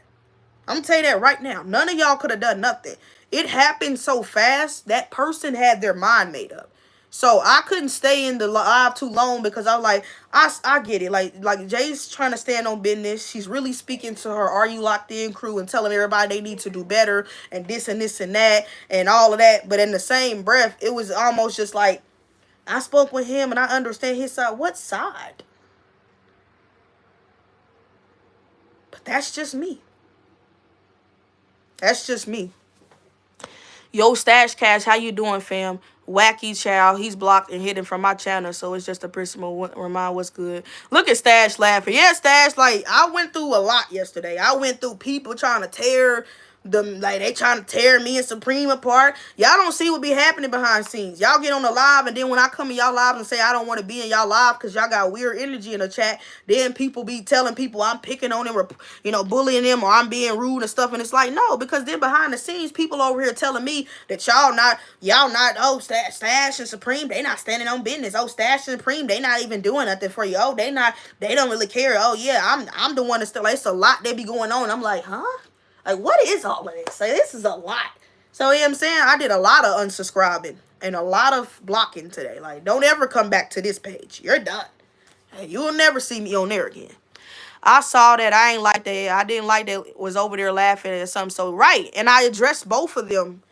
I'm gonna tell you that right now. None of y'all could have done nothing. It happened so fast. That person had their mind made up. So I couldn't stay in the live too long because I was like, I get it. Like Jay's trying to stand on business. She's really speaking to her Are You Locked In crew and telling everybody they need to do better and this and this and that and all of that. But in the same breath, it was almost just like, I spoke with him and I understand his side. What side? But that's just me. That's just me. Yo, Stash Cash, how you doing, fam? Wacky Chow, he's blocked and hidden from my channel, so it's just a personal remind what's good. Look at Stash laughing. Yeah, Stash, like, I went through a lot yesterday. I went through people trying to tear them, like, they trying to tear me and Supreme apart. Y'all don't see what be happening behind scenes. Y'all get on the live, and then when I come in y'all live and say I don't want to be in y'all live because y'all got weird energy in the chat, then people be telling people I'm picking on them or, you know, bullying them or I'm being rude and stuff. And it's like, no, because then behind the scenes, people over here telling me that y'all not, oh, Stash and Supreme, they not standing on business. Oh, Stash and Supreme, they not even doing nothing for you. Oh, they don't really care. Oh, yeah, I'm the one that's still, like, it's a lot they be going on. I'm like, huh? Like, what is all of this? Like, this is a lot. So, you know what I'm saying? I did a lot of unsubscribing and a lot of blocking today. Like, don't ever come back to this page. You're done. And you'll never see me on there again. I saw that. I ain't like that. I didn't like that was over there laughing or something. So, right. And I addressed both of them.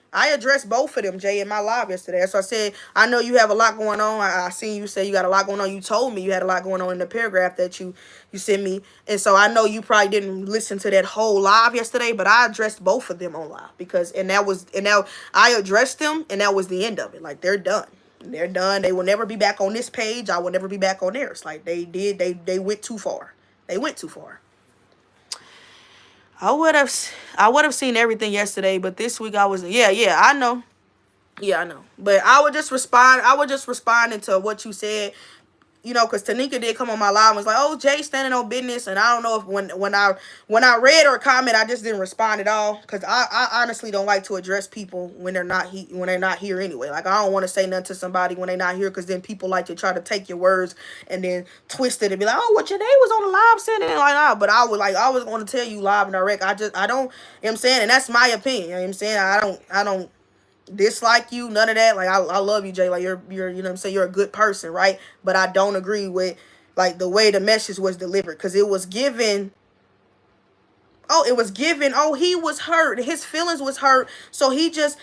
Jay, in my live yesterday. So I said, I know you have a lot going on. I seen you say you got a lot going on. You told me you had a lot going on in the paragraph that you sent me. And so I know you probably didn't listen to that whole live yesterday, but I addressed both of them on live because, I addressed them and that was the end of it. Like, they're done. They're done. They will never be back on this page. I will never be back on theirs. Like, they went too far. They went too far. I would have seen everything yesterday, but this week I was, I know. Yeah, I know. But I would just respond into what you said, you know, because Tanika did come on my live and was like, oh, Jay standing on business. And I don't know if when I read her comment, I just didn't respond at all. Because I honestly don't like to address people when they're not here anyway. Like, I don't want to say nothing to somebody when they're not here, because then people like to try to take your words and then twist it and be like, oh, what your name was on the live sending it like that. But I was going to tell you live and direct. I don't, you know what I'm saying? And that's my opinion. You know what I'm saying? I don't dislike you, none of that. Like, I love you, Jay. Like, you're you know what I'm saying, you're a good person, right? But I don't agree with, like, the way the message was delivered, because it was given, he was hurt, his feelings was hurt, so he just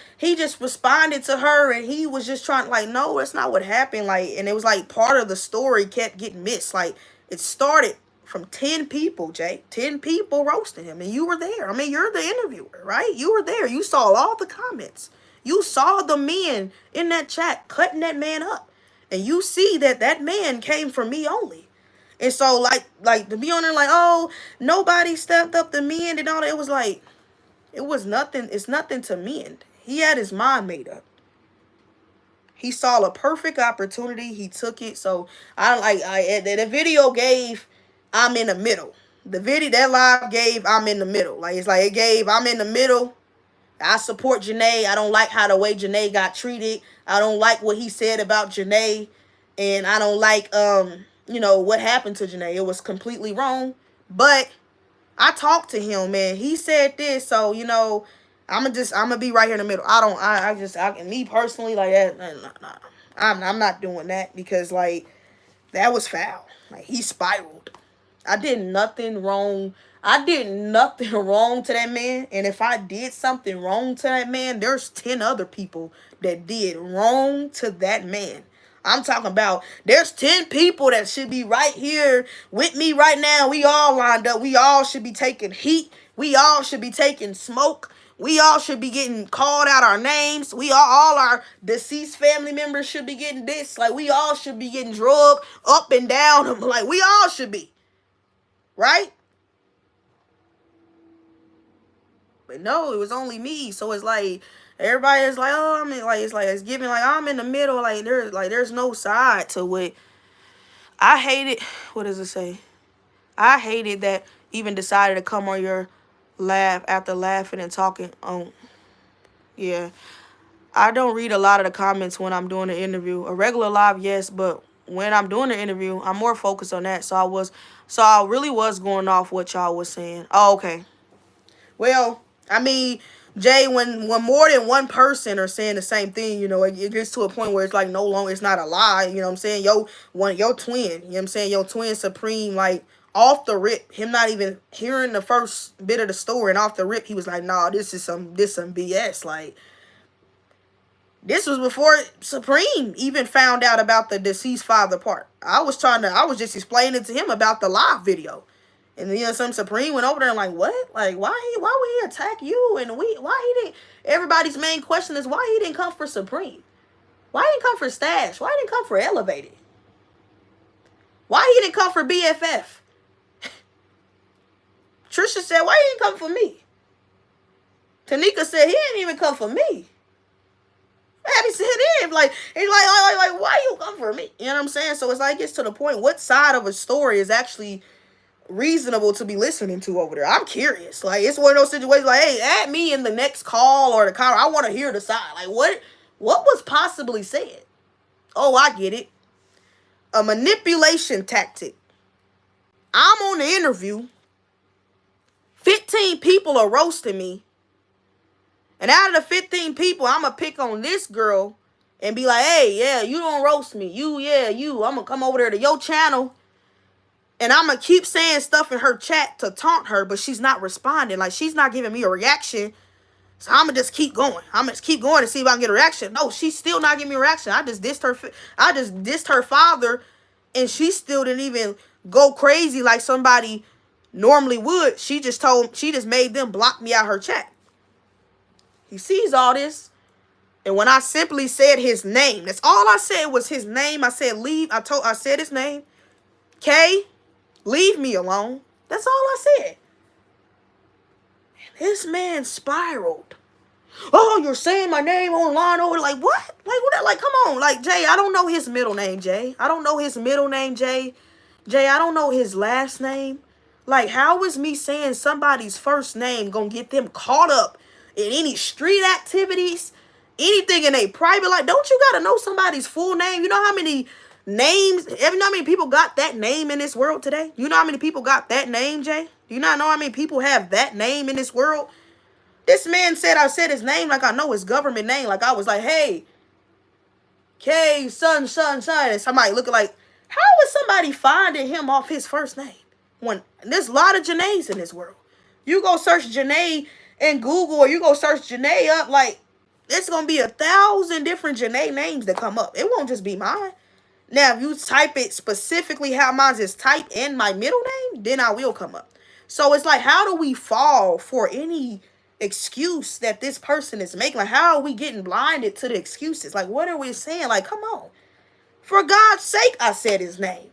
responded to her, and he was just trying, like, no, that's not what happened. Like, and it was like part of the story kept getting missed. Like, it started from 10 people, Jay. 10 people roasting him, and you were there. I mean, you're the interviewer, right? You were there. You saw all the comments. You saw the men in that chat cutting that man up. And you see that man came from me only. And so, like to be on there like, oh, nobody stepped up to men and all that. It was like, it was nothing. It's nothing to mend. He had his mind made up. He saw a perfect opportunity. He took it. So, the video gave, I'm in the middle. That live gave, I'm in the middle. Like, it's like it gave, I'm in the middle. I support Janae. I don't like how the way Janae got treated. I don't like what he said about Janae. And I don't like, what happened to Janae. It was completely wrong. But I talked to him, man. He said this. So, I'm going to be right here in the middle. Me personally, like, I'm not doing that because, like, that was foul. Like, he spiraled. I did nothing wrong. I did nothing wrong to that man. And if I did something wrong to that man, there's 10 other people that did wrong to that man. I'm talking about there's 10 people that should be right here with me right now. We all lined up. We all should be taking heat. We all should be taking smoke. We all should be getting called out our names. We all our deceased family members should be getting this. Like, we all should be getting drugged up and down. Like, we all should be. Right? But no, it was only me. So it's like everybody is like, oh, I mean, like it's giving like I'm in the middle. There's no side to what I hated. What does it say? I hated that even decided to come on your laugh after laughing and talking on. Yeah, I don't read a lot of the comments when I'm doing an interview. A regular live, yes, but when I'm doing an interview, I'm more focused on that. So I really was going off what y'all was saying. Oh, okay. Well, I mean, Jay, when more than one person are saying the same thing, it gets to a point where it's like no longer, it's not a lie. You know what I'm saying? Your twin, you know what I'm saying? Your twin Supreme, like off the rip, him not even hearing the first bit of the story, and off the rip, he was like, nah, this some BS. Like, this was before Supreme even found out about the deceased father part. I was just explaining to him about the live video. And some Supreme went over there and like, what? Like, why would he attack you? And why he didn't? Everybody's main question is why he didn't come for Supreme? Why he didn't come for Stash? Why he didn't come for Elevated? Why he didn't come for BFF? Trisha said, why he didn't come for me? Tanika said he didn't even come for me. Abby said him. Like, he's like, why you come for me? You know what I'm saying? So it's like, it gets to the point, what side of a story is actually reasonable to be listening to over there? I'm curious. Like, it's one of those situations like, hey, add me in the next call or the call. I want to hear the side. Like, what was possibly said? Oh, I get it. A manipulation tactic. I'm on the interview. 15 people are roasting me. And out of the 15 people, I'm going to pick on this girl and be like, hey, yeah, you don't roast me. I'm going to come over there to your channel. And I'm going to keep saying stuff in her chat to taunt her, but she's not responding. Like, she's not giving me a reaction. So I'm going to just keep going. I'm going to just keep going to see if I can get a reaction. No, she's still not giving me a reaction. I just dissed her father, and she still didn't even go crazy like somebody normally would. She just made them block me out her chat. He sees all this. And when I simply said his name, that's all I said was his name. I said, leave. I said his name. K, leave me alone. That's all I said. And this man spiraled. Oh, you're saying my name online over. Like, what? Like, what? Like, come on. Like, Jay, I don't know his middle name, Jay. I don't know his middle name, Jay. Jay, I don't know his last name. Like, how is me saying somebody's first name gonna get them caught up in any street activities, anything in a private life? Don't you gotta know somebody's full name? You know how many names, you know how many people got that name in this world today? You know how many people got that name, Jay? Do you not know how many people have that name in this world? This man said I said his name like I know his government name. Like I was like, hey, K, son. And somebody looking like, how is somebody finding him off his first name? When there's a lot of Janaes in this world. You go search Janae in Google, or you go search Janae up, like, it's going to be 1,000 different Janae names that come up. It won't just be mine. Now, if you type it specifically how mine is typed in my middle name, then I will come up. So it's like, how do we fall for any excuse that this person is making? Like, how are we getting blinded to the excuses? Like, what are we saying? Like, come on. For God's sake, I said his name.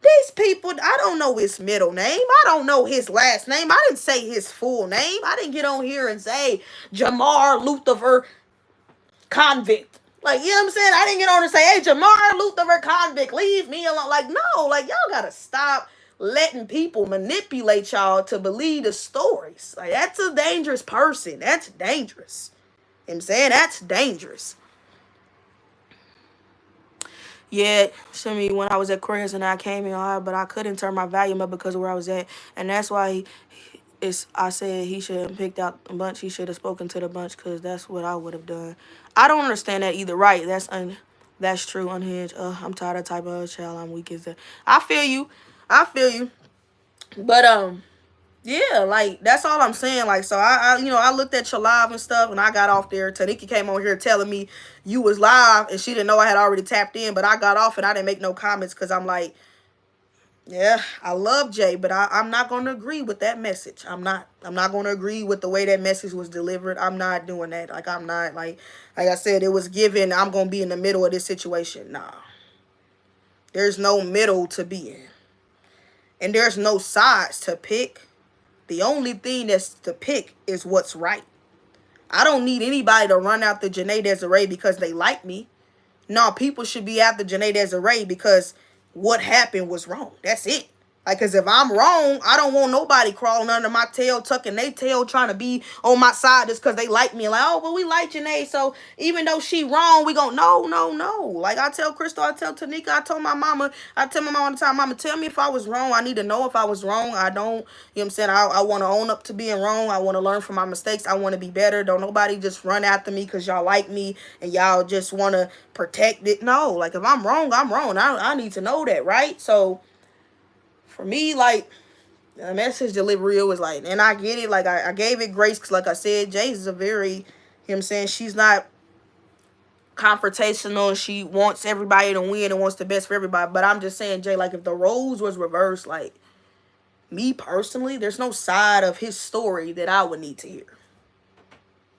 These people, I don't know his middle name. I don't know his last name. I didn't say his full name. I didn't get on here and say Jamar Luther Convict. Like, you know what I'm saying? I didn't get on and say, hey, Jamar Luther Convict, leave me alone. Like, no, like, y'all got to stop letting people manipulate y'all to believe the stories. Like, that's a dangerous person. That's dangerous. You know what I'm saying? That's dangerous. Yeah, when I was at Chris and I came in hard, but I couldn't turn my volume up because of where I was at. And that's why I said he should have picked out a bunch. He should have spoken to the bunch because that's what I would have done. I don't understand that either. Right, that's true, unhinged. I'm tired of type of child. I'm weak as that. I feel you. But, Yeah, like that's all I'm saying. Like, so I looked at your live and stuff, and I got off there. Tanika came on here telling me you was live, and she didn't know I had already tapped in. But I got off and I didn't make no comments because I'm like, yeah, I love Jay, but I'm not going to agree with that message. I'm not going to agree with the way that message was delivered. I'm not doing that. Like, I'm not like I said, it was given. I'm going to be in the middle of this situation. Nah, there's no middle to be in, and there's no sides to pick. The only thing that's to pick is what's right. I don't need anybody to run after Janae Desiree because they like me. No, people should be after Janae Desiree because what happened was wrong. That's it. Like, because if I'm wrong, I don't want nobody crawling under my tail, tucking their tail, trying to be on my side just because they like me. Like, oh, well, we like Janae, so even though she wrong, we gon' no, no, no. Like, I tell Crystal, I tell Tanika, I tell my mama all the time, mama, tell me if I was wrong. I need to know if I was wrong. I don't, you know what I'm saying? I want to own up to being wrong. I want to learn from my mistakes. I want to be better. Don't nobody just run after me because y'all like me and y'all just want to protect it. No, like, if I'm wrong, I'm wrong. I need to know that, right? So, for me, like, the message delivery was like, and I get it, like, I gave it grace, because like I said, Jay's is a very, you know what I'm saying, she's not confrontational. She wants everybody to win and wants the best for everybody. But I'm just saying, Jay, like, if the roles was reversed, like, me personally, there's no side of his story that I would need to hear.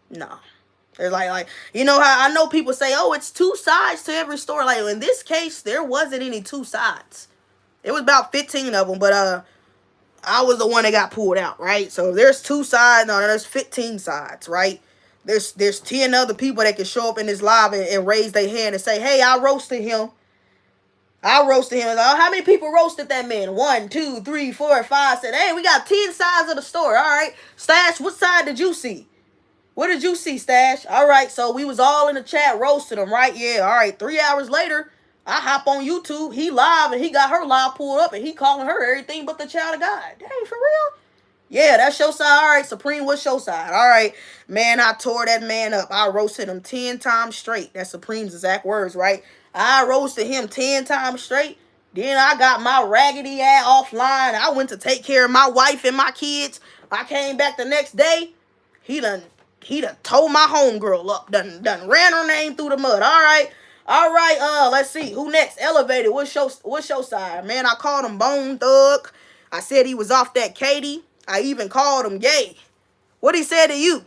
No. There's like, you know how I know people say, oh, it's two sides to every story. Like, in this case, there wasn't any two sides. It was about 15 of them, but I was the one that got pulled out, right? So there's two sides. No, there's 15 sides, right? There's 10 other people that can show up in this live and raise their hand and say, hey, I roasted him. I roasted him. Oh, how many people roasted that man? 1, 2, 3, 4, 5. Said, hey, we got 10 sides of the story. All right. Stash, what side did you see? What did you see, Stash? All right, so we was all in the chat roasting him, right? Yeah, all right. 3 hours later, I hop on YouTube. He live, and he got her live pulled up, and he calling her everything but the child of God. Dang, for real? Yeah, that's your side. All right, Supreme, what's your side? All right, man, I tore that man up. I roasted him 10 times straight. That's Supreme's exact words, right? I roasted him 10 times straight. Then I got my raggedy ass offline. I went to take care of my wife and my kids. I came back the next day. He done tore my homegirl up. Done ran her name through the mud. All right, let's see. Who next? Elevated. What's your side? Man, I called him Bone Thug. I said he was off that Katie. I even called him gay. What he said to you?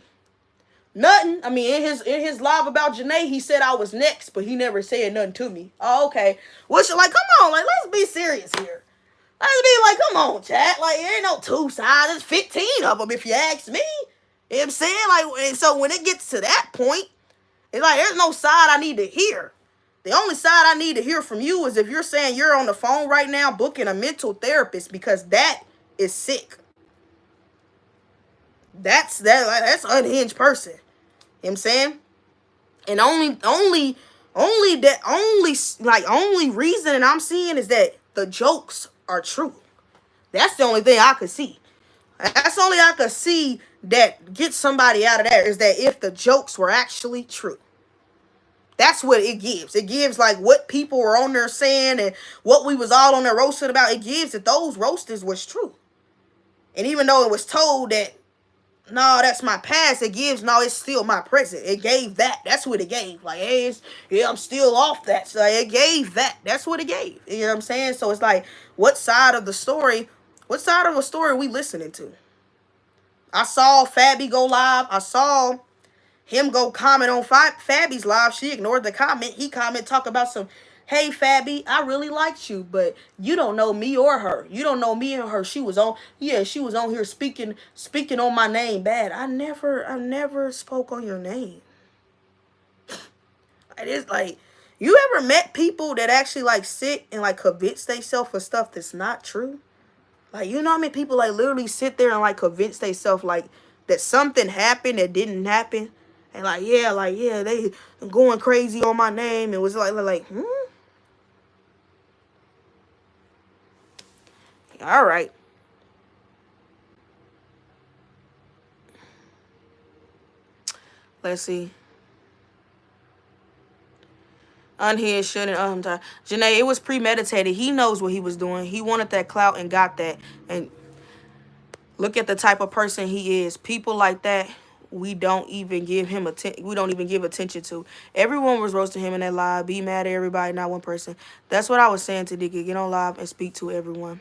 Nothing. I mean, in his live about Janae, he said I was next, but he never said nothing to me. Oh, okay. What's like, come on, like, let's be serious here. Let's be like, come on, chat. Like, there ain't no two sides. There's 15 of them, if you ask me. You know what I'm saying? Like, and so when it gets to that point, it's like, there's no side I need to hear. The only side I need to hear from you is if you're saying you're on the phone right now booking a mental therapist, because that is sick. That's unhinged person. You know what I'm saying? And only reason I'm seeing is that the jokes are true. That's the only thing I could see. That's the only I could see that gets somebody out of there, is that if the jokes were actually true. That's what it gives. It gives like what people were on there saying and what we was all on there roasting about. It gives that those roasters was true. And even though it was told that, no, that's my past, it gives, no, it's still my present. It gave that. That's what it gave. Like, hey, I'm still off that. So it gave that. That's what it gave. You know what I'm saying? So it's like, what side of a story are we listening to? I saw Fabby go live. I saw him go comment on Fabby's live. She ignored the comment. He talk about some, hey, Fabby, I really liked you, but you don't know me or her. You don't know me or her. She was on here speaking on my name bad. I never spoke on your name. It is like, you ever met people that actually like sit and like convince themselves for stuff that's not true? Like, you know how many people like literally sit there and like convince themselves like that something happened that didn't happen? And yeah, they going crazy on my name. It was like, all right. Let's see. Unhinged shouldn't. Janae, it was premeditated. He knows what he was doing. He wanted that clout and got that. And Look at the type of person he is. People like that, we don't even give him we don't even give attention to. Everyone was roasting him in that live. Be mad at everybody, not one person. That's what I was saying to Dickie. Get on live and speak to everyone.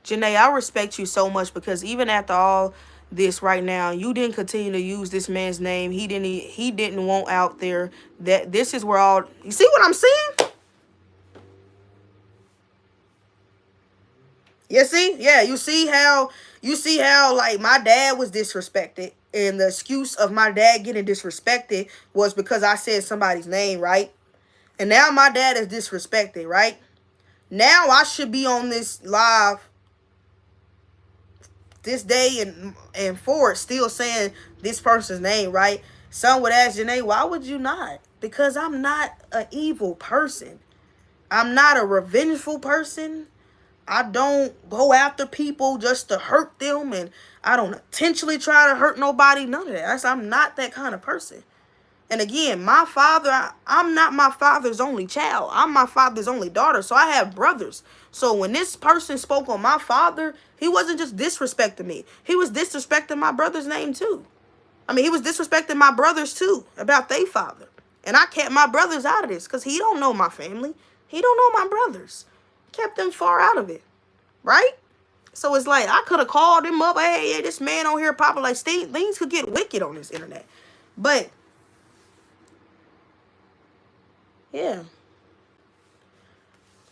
Janae, I respect you so much because even after all this right now, you didn't continue to use this man's name. He didn't want out there that this is where all, you see what I'm saying? You see? Yeah, you see how like my dad was disrespected, and the excuse of my dad getting disrespected was because I said somebody's name, right? And now my dad is disrespected, right? Now I should be on this live this day and forward still saying this person's name, right? Some would ask Janae, why would you not? Because I'm not an evil person. I'm not a revengeful person. I don't go after people just to hurt them, and I don't intentionally try to hurt nobody. None of that. I'm not that kind of person. And again, my father, I'm not my father's only child. I'm my father's only daughter. So I have brothers. So when this person spoke on my father, he wasn't just disrespecting me. He was disrespecting my brother's name too. I mean, he was disrespecting my brothers too about their father. And I kept my brothers out of this because he don't know my family. He don't know my brothers. Kept them far out of it. Right? So it's like, I could have called him up. Hey, this man on here popping. Like, things could get wicked on this internet. But yeah.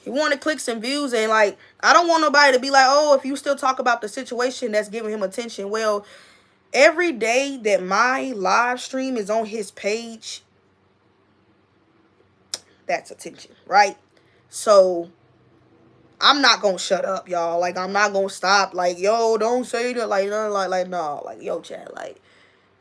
He wanted clicks and views, and like, I don't want nobody to be like, oh, if you still talk about the situation that's giving him attention. Well, every day that my live stream is on his page, that's attention, right? So I'm not gonna shut up, y'all. Like, I'm not gonna stop. Like, yo, don't say that. Like, no, like, yo, chat, like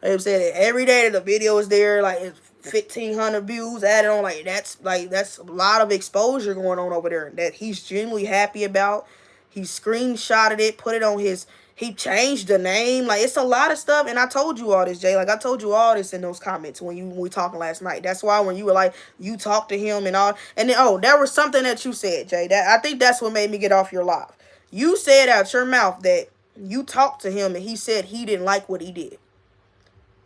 I'm saying, every day that the video is there, like, it's 1,500 views added on. Like, that's a lot of exposure going on over there that he's genuinely happy about. He screenshotted it, put it on his, he changed the name. Like, it's a lot of stuff. And I told you all this, Jay. Like, I told you all this in those comments when we talking last night. That's why when you were like, you talked to him and all. And then, oh, there was something that you said, Jay. That I think that's what made me get off your live. You said out your mouth that you talked to him and he said he didn't like what he did.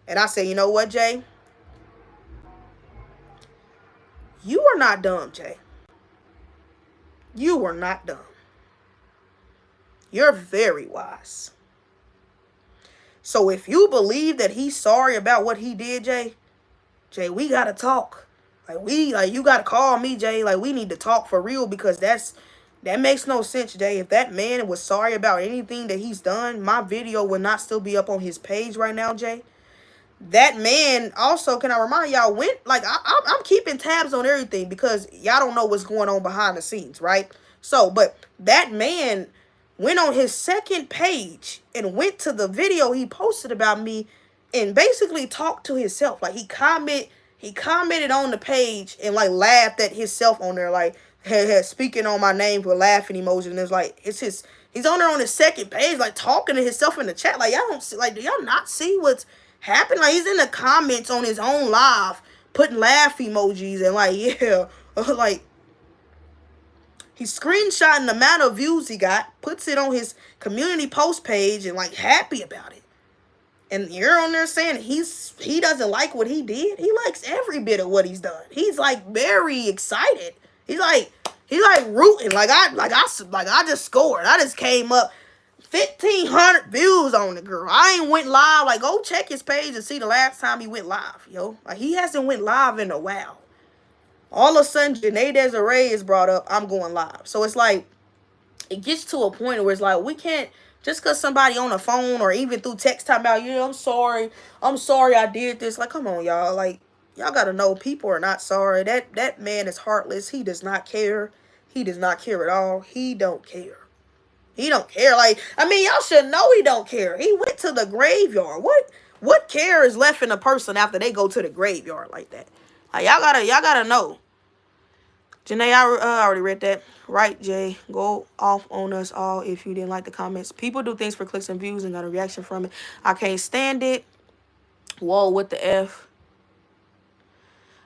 And I say, you know what, Jay? You are not dumb, Jay. You are not dumb. You're very wise. So if you believe that he's sorry about what he did, Jay, we gotta talk. Like, you gotta call me, Jay. Like, we need to talk for real, because that makes no sense, Jay. If that man was sorry about anything that he's done, my video would not still be up on his page right now, Jay. That man also, can I remind y'all, went, like, I'm keeping tabs on everything because y'all don't know what's going on behind the scenes, right? So, but that man went on his second page and went to the video he posted about me and basically talked to himself. Like, he commented on the page and, like, laughed at himself on there, like, speaking on my name with laughing emoji. And it's like, he's on there on his second page, like, talking to himself in the chat. Like, y'all don't see, like, do y'all not see what's happened? Like, he's in the comments on his own live putting laugh emojis and, like, yeah, like, he's screenshotting the amount of views he got, puts it on his community post page, and, like, happy about it. And you're on there saying he doesn't like what he did. He likes every bit of what he's done. He's, like, very excited. He's like rooting. Like I just scored. I just came up 1,500 views on the girl. I ain't went live. Like, go check his page and see the last time he went live, yo. Like, he hasn't went live in a while. All of a sudden, Janae Desiree is brought up. I'm going live. So it's like, it gets to a point where it's like, we can't, just because somebody on the phone or even through text talking about, yeah, I'm sorry I did this. Like, come on, y'all. Like, y'all got to know people are not sorry. That man is heartless. He does not care. He does not care at all. He don't care. He don't care. Like, I mean, y'all should know he don't care. He went to the graveyard. What care is left in a person after they go to the graveyard like that? Like, y'all gotta know. Janae, I already read that. Right, Jay. Go off on us all if you didn't like the comments. People do things for clicks and views and got a reaction from it. I can't stand it. Whoa, what the F?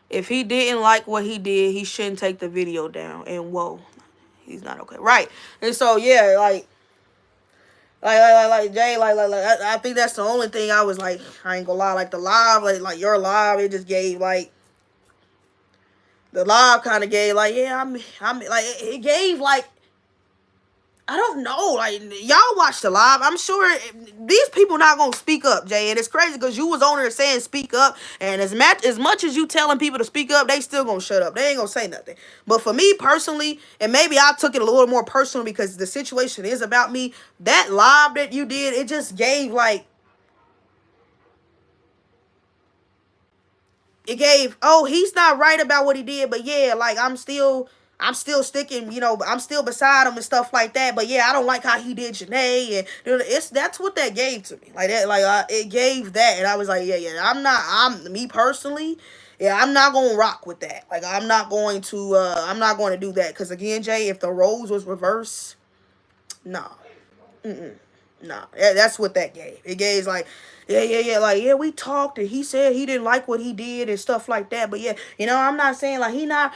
If he didn't like what he did, he shouldn't take the video down. And whoa, he's not okay. Right. And so, yeah, like Like Jay, I think that's the only thing I was like, I ain't gonna lie, like the live, like your live, it just gave like, the live kind of gave like, yeah, I'm like, it gave like, I don't know, like, y'all watch the live. I'm sure these people not gonna speak up, Jay, and it's crazy because you was on there saying speak up, and as much as you telling people to speak up, they still gonna shut up. They ain't gonna say nothing. But for me personally, and maybe I took it a little more personal because the situation is about me. That live that you did, it just gave like, it gave, oh, he's not right about what he did, but yeah, like I'm still sticking, I'm still beside him and stuff like that. But yeah, I don't like how he did Janae, and that's what that gave to me. Like that, like it gave that, and I was like, yeah, I'm me personally, yeah, I'm not gonna rock with that. Like I'm not going to do that because again, Jay, if the roles was reversed, no, nah, that's what that gave. It gave like, yeah, like, yeah, we talked and he said he didn't like what he did and stuff like that. But yeah, I'm not saying like he's not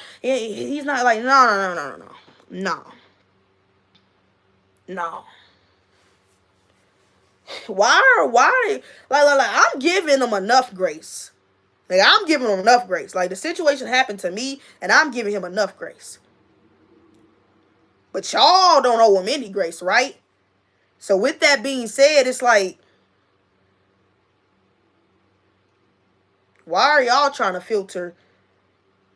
like, no. No. Why, like, I'm giving them enough grace. Like, I'm giving him enough grace. Like, the situation happened to me, and I'm giving him enough grace. But y'all don't owe him any grace, right? So with that being said, it's like, why are y'all trying to filter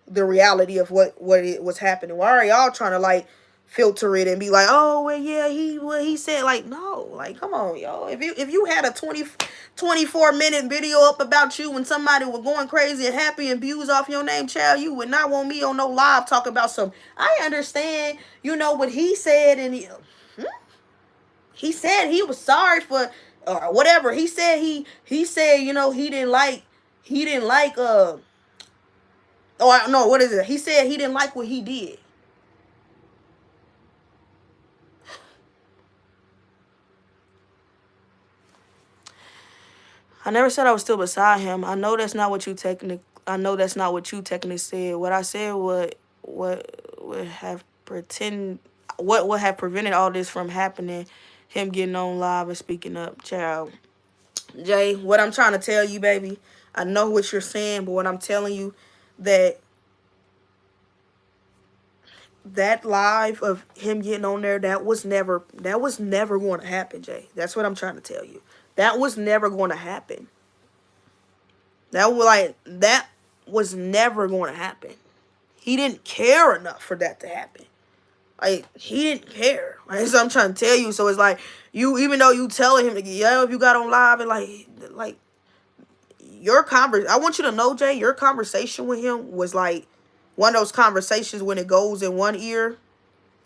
the reality of what it was happening? Why are y'all trying to like filter it and be like, oh well, yeah, he said, like, no, like, come on, y'all. If you had a 24-minute video up about you when somebody was going crazy and happy and views off your name, child, you would not want me on no live talk about some. I understand, what he said, and he said he was sorry for or whatever. He said he said, he didn't like oh no, what is it? He said he didn't like what he did. I never said I was still beside him. I know that's not what you technically said. What I said would have what would have prevented all this from happening, him getting on live and speaking up, child. Jay, what I'm trying to tell you, baby, I know what you're saying, but what I'm telling you, that live of him getting on there, that was never going to happen, Jay. That's what I'm trying to tell you. That was never going to happen. That was never going to happen. He didn't care enough for that to happen. Like, he didn't care. Like, that's what I'm trying to tell you. So it's like, even though you telling him, yeah, if you got on live and like I want you to know, Jay, your conversation with him was like one of those conversations when it goes in one ear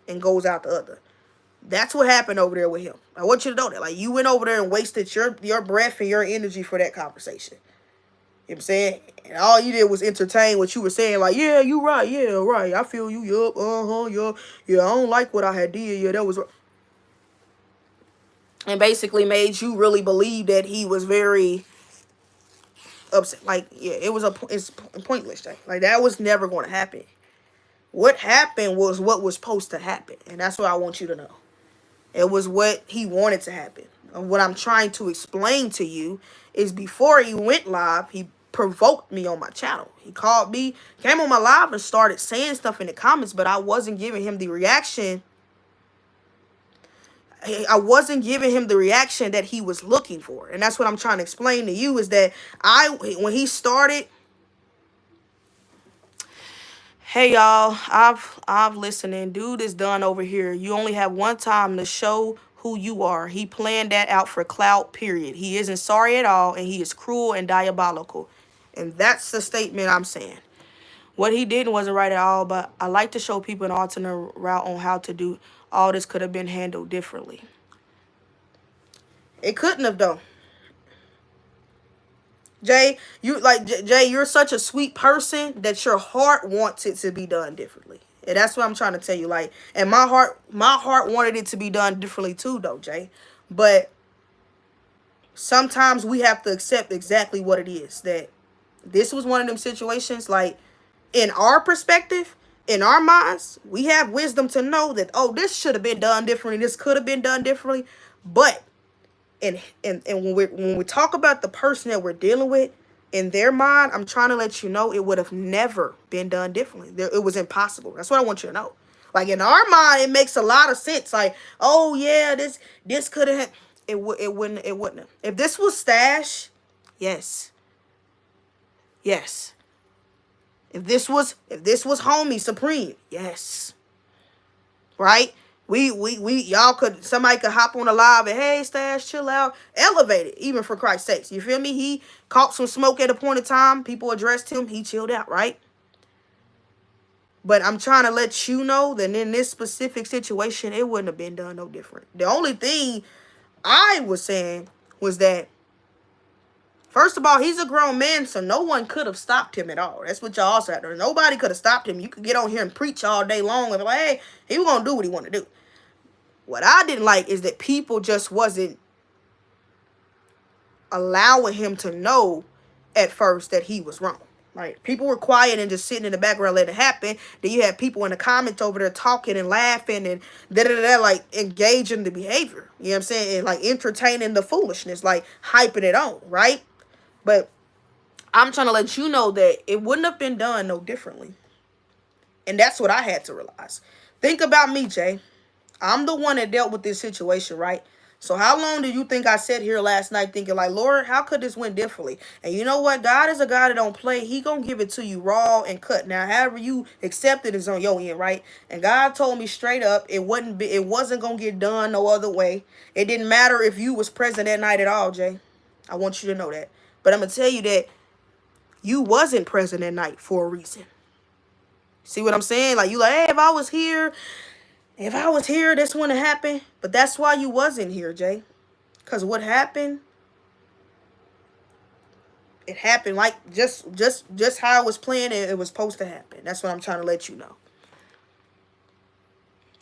and goes out the other. That's what happened over there with him. I want you to know that. Like, you went over there and wasted your breath and your energy for that conversation. You know what I'm saying? And all you did was entertain what you were saying. Like, yeah, you right. Yeah, right. I feel you. Yup. Yeah, I don't like what I had did. Yeah, that was... And basically made you really believe that he was very upset. Like, yeah, it's pointless, Jay. Like, that was never going to happen. What happened was what was supposed to happen. And that's what I want you to know. It was what he wanted to happen. And what I'm trying to explain to you is before he went live, he provoked me on my channel. He called me, came on my live and started saying stuff in the comments, but I wasn't giving him the reaction. I wasn't giving him the reaction that he was looking for. And that's what I'm trying to explain to you is that when he started... Hey y'all, I've listening. Dude is done over here. You only have one time to show who you are. He planned that out for clout, period. He isn't sorry at all, and he is cruel and diabolical. And that's the statement I'm saying. What he did wasn't right at all, but I like to show people an alternate route on how to do all this could have been handled differently. It couldn't have, though. Jay, you're such a sweet person that your heart wants it to be done differently. And that's what I'm trying to tell you. Like, and my heart wanted it to be done differently too, though, Jay. But sometimes we have to accept exactly what it is. That this was one of them situations, like, in our perspective, in our minds, we have wisdom to know that, oh, this should have been done differently. This could have been done differently. But And when we talk about the person that we're dealing with, in their mind, I'm trying to let you know it would have never been done differently. It was impossible. That's what I want you to know. Like in our mind, it makes a lot of sense. Like, oh yeah, this could have. It wouldn't have. If this was Stash, yes, yes. If this was Homie Supreme, yes, right. Y'all somebody could hop on a live and, hey, Stash, chill out, elevate it, even for Christ's sakes. You feel me? He caught some smoke at a point in time. People addressed him. He chilled out, right? But I'm trying to let you know that in this specific situation, it wouldn't have been done no different. The only thing I was saying was that, first of all, he's a grown man, so no one could have stopped him at all. That's what y'all said. Nobody could have stopped him. You could get on here and preach all day long and be like, hey, he was going to do what he wanted to do. What I didn't like is that people just wasn't allowing him to know at first that he was wrong. Right? People were quiet and just sitting in the background letting it happen. Then you had people in the comments over there talking and laughing and like engaging the behavior. You know what I'm saying? And like entertaining the foolishness, like hyping it on, right? But I'm trying to let you know that it wouldn't have been done no differently. And that's what I had to realize. Think about me, Jay. I'm the one that dealt with this situation, right? So how long do you think I sat here last night thinking like, Lord, how could this went differently? And you know what? God is a God that don't play. He gonna give it to you raw and cut. Now, however you accept it is on your end, right? And God told me straight up, it wasn't gonna get done no other way. It didn't matter if you was present that night at all, Jay. I want you to know that. But I'm gonna tell you that you wasn't present that night for a reason. See what I'm saying? Like, you like, hey, if I was here, this wouldn't have happened. But that's why you wasn't here, Jay. Because what happened, it happened like just how it was planned and it was supposed to happen. That's what I'm trying to let you know.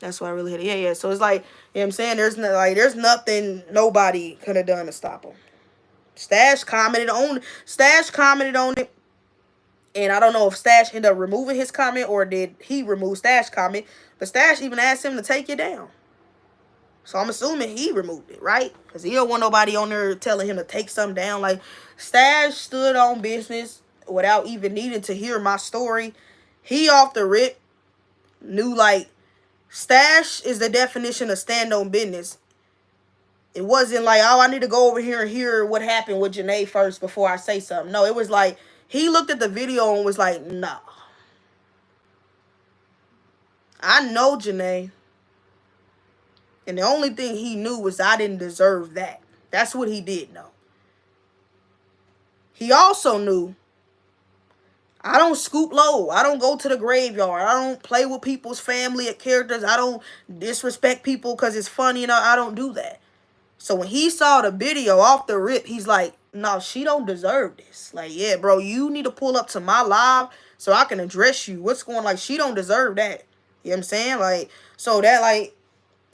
That's why I really hit it. Yeah. So it's like, you know what I'm saying? There's nothing nobody could have done to stop him. Stash commented on it. And I don't know if Stash ended up removing his comment or did he remove Stash comment. But Stash even asked him to take it down. So I'm assuming he removed it, right? Because he don't want nobody on there telling him to take something down. Like, Stash stood on business without even needing to hear my story. He off the rip knew, like, Stash is the definition of stand on business. It wasn't like, oh, I need to go over here and hear what happened with Janae first before I say something. No, it was like, he looked at the video and was like, nah. I know Janae. And the only thing he knew was I didn't deserve that. That's what he did know. He also knew I don't scoop low. I don't go to the graveyard. I don't play with people's family or characters. I don't disrespect people because it's funny. You know, I don't do that. So when he saw the video off the rip, he's like, no, she don't deserve this. Like, yeah, bro, you need to pull up to my live so I can address you. What's going on? Like, she don't deserve that. You know what I'm saying? Like, so that, like,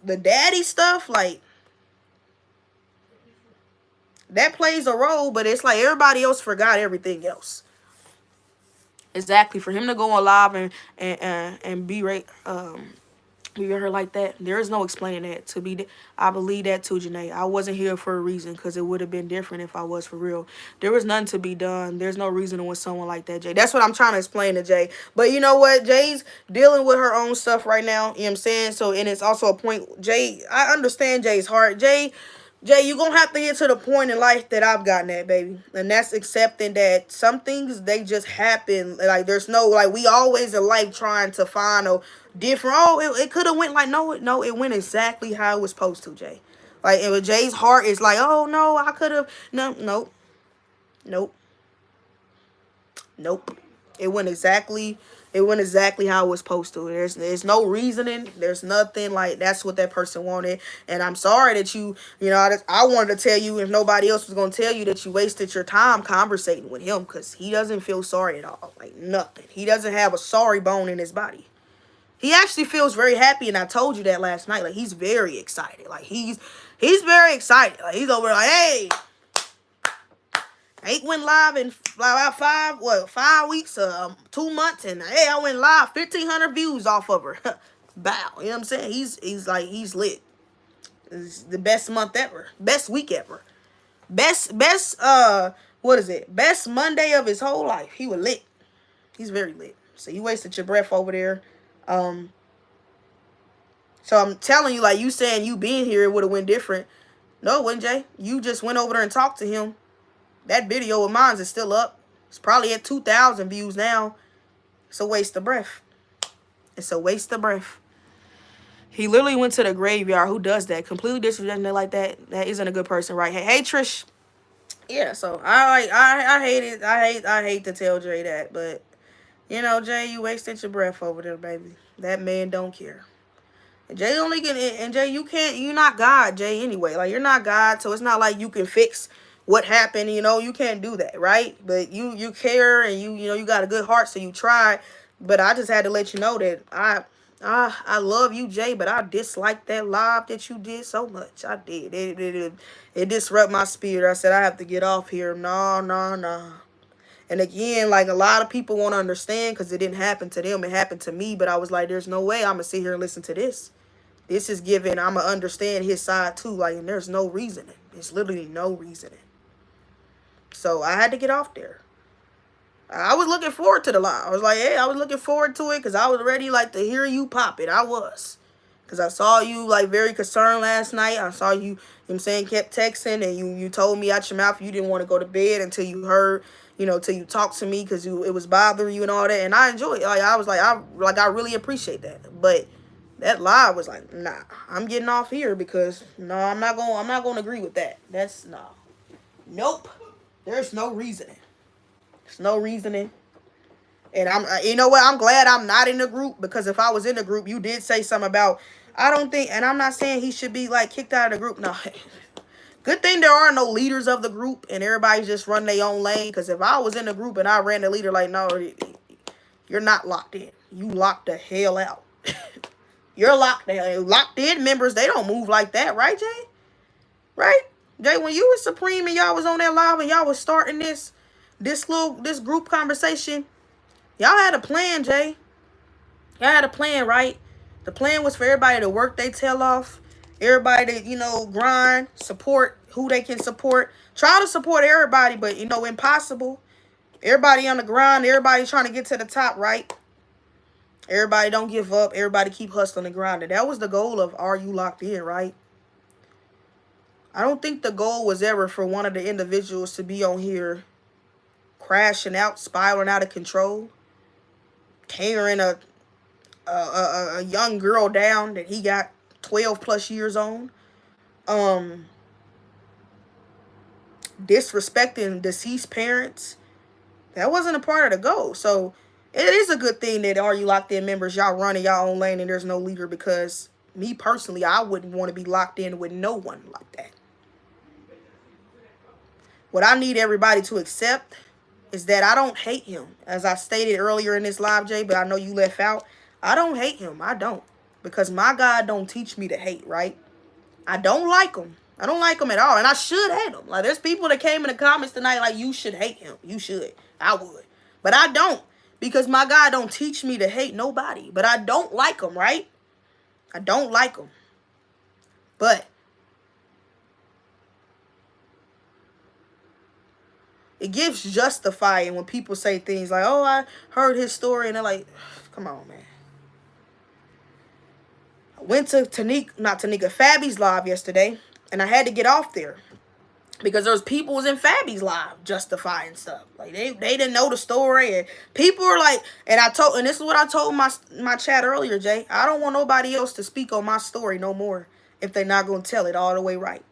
the daddy stuff, like, that plays a role, but it's like everybody else forgot everything else. Exactly. For him to go on live and berate her like that, there is no explaining that. I believe that too, Janae. I wasn't here for a reason because it would have been different if I was for real. There was nothing to be done. There's no reason with someone like that, Jay. That's what I'm trying to explain to Jay. But you know what? Jay's dealing with her own stuff right now. You know what I'm saying? So, and it's also a point. Jay, I understand Jay's heart. Jay, you're going to have to get to the point in life that I've gotten at, baby. And that's accepting that some things, they just happen. Like, there's no, like, we always in life trying to find a different, it could have went like, no, it went exactly how it was supposed to, Jay. Like, if Jay's heart is like, oh, no, I could have, nope. It went exactly how it was supposed to. There's no reasoning. There's nothing. Like, that's what that person wanted. And I'm sorry that you know, I wanted to tell you, if nobody else was going to tell you, that you wasted your time conversating with him, because he doesn't feel sorry at all. Like, nothing. He doesn't have a sorry bone in his body. He actually feels very happy, and I told you that last night. Like, he's very excited. Like, he's very excited. Like, he's over like, hey, 8 went live in about 5 weeks, 2 months, and hey, I went live, 1,500 views off of her. Bow. You know what I'm saying? He's lit. It's the best month ever. Best week ever. Best what is it? Best Monday of his whole life. He was lit. He's very lit. So you wasted your breath over there. So I'm telling you, like, you saying you being here, it would have went different. No, it wouldn't, Jay. You just went over there and talked to him. That video of mine is still up. It's probably at 2,000 views now. It's a waste of breath. It's a waste of breath. He literally went to the graveyard. Who does that? Completely disrespecting it like that. That isn't a good person, right? Hey, Trish. Yeah, so I hate it. I hate to tell Jay that, but you know, Jay, you wasted your breath over there, baby. That man don't care. And Jay only can, and Jay, you're not God, Jay, anyway. Like, you're not God, so it's not like you can fix what happened, you know. You can't do that, right? But you care, and you know, you got a good heart, so you try. But I just had to let you know that I love you, Jay, but I dislike that live that you did so much. I did. It disrupted my spirit. I said, I have to get off here. No. And again, like, a lot of people won't understand because it didn't happen to them. It happened to me. But I was like, there's no way I'm going to sit here and listen to this. This is given. I'm going to understand his side too. Like, and there's no reasoning. There's literally no reasoning. So I had to get off there. I was looking forward to the live. I was like, hey, I was looking forward to it because I was ready, like, to hear you pop it. I was. Because I saw you, like, very concerned last night. I saw you, you know what I'm saying, kept texting, and you told me out your mouth you didn't want to go to bed until you heard, you know, till you talked to me because it was bothering you and all that. And I enjoyed it. Like, I was like, I really appreciate that. But that live was like, nah, I'm getting off here because, no, I'm not going to agree with that. That's, no. Nope. There's no reasoning. There's no reasoning. And you know what? I'm glad I'm not in the group, because if I was in the group, you did say something about, I don't think, and I'm not saying he should be, like, kicked out of the group. No. Good thing there are no leaders of the group and everybody just run their own lane. Because if I was in the group and I ran the leader, like, no, you're not locked in. You locked the hell out. You're locked in. Locked in members, they don't move like that. Right, Jay? Right? Jay, when you were Supreme and y'all was on that live and y'all was starting this group conversation, y'all had a plan, Jay. Y'all had a plan, right? The plan was for everybody to work their tail off. Everybody to, you know, grind, support who they can support. Try to support everybody, but, you know, impossible. Everybody on the grind. Everybody trying to get to the top, right? Everybody don't give up. Everybody keep hustling and grinding. That was the goal of Are You Locked In, right? I don't think the goal was ever for one of the individuals to be on here crashing out, spiraling out of control, tearing a young girl down that he got 12 plus years on, disrespecting deceased parents. That wasn't a part of the goal. So it is a good thing that Are You Locked In members, y'all running y'all own lane and there's no leader, because me personally, I wouldn't want to be locked in with no one like that. What I need everybody to accept is that I don't hate him. As I stated earlier in this live, Jay, but I know you left out. I don't hate him. I don't. Because my God don't teach me to hate, right? I don't like him. I don't like him at all. And I should hate him. Like, there's people that came in the comments tonight like, you should hate him. You should. I would. But I don't. Because my God don't teach me to hate nobody. But I don't like him, right? I don't like him. But it gives justifying when people say things like, oh, I heard his story. And they're like, come on, man. I went to Fabby's live yesterday. And I had to get off there. Because there was people was in Fabby's live justifying stuff. Like, they didn't know the story. And people are like, and this is what I told my chat earlier, Jay. I don't want nobody else to speak on my story no more if they're not going to tell it all the way right.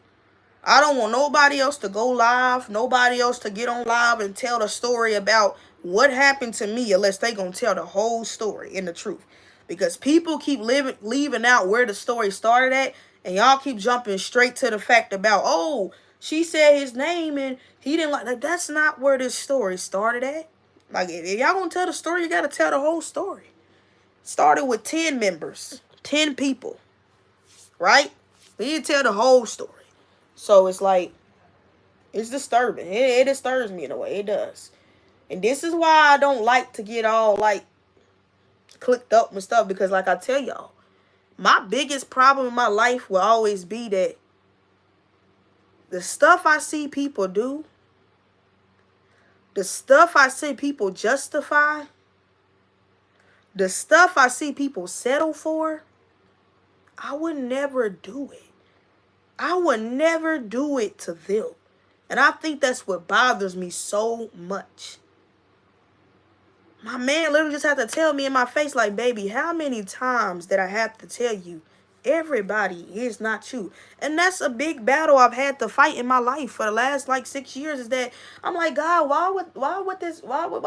I don't want nobody else to go live, nobody else to get on live and tell the story about what happened to me unless they going to tell the whole story and the truth. Because people keep leaving out where the story started at, and y'all keep jumping straight to the fact about, oh, she said his name and he didn't like that. That's not where this story started at. Like, if y'all going to tell the story, you got to tell the whole story. Started with 10 members, 10 people, right? We need to tell the whole story. So it's like, it's disturbing. It disturbs me in a way. It does. And this is why I don't like to get all, like, clicked up and stuff. Because, like I tell y'all, My biggest problem in my life will always be that the stuff I see people do, the stuff I see people justify, the stuff I see people settle for, I would never do it. I would never do it to them. And I think that's what bothers me so much. My man literally just had to tell me in my face, like, baby, how many times did I have to tell you, everybody is not you? And that's a big battle I've had to fight in my life for the last, like, 6 years, is that I'm like, God, why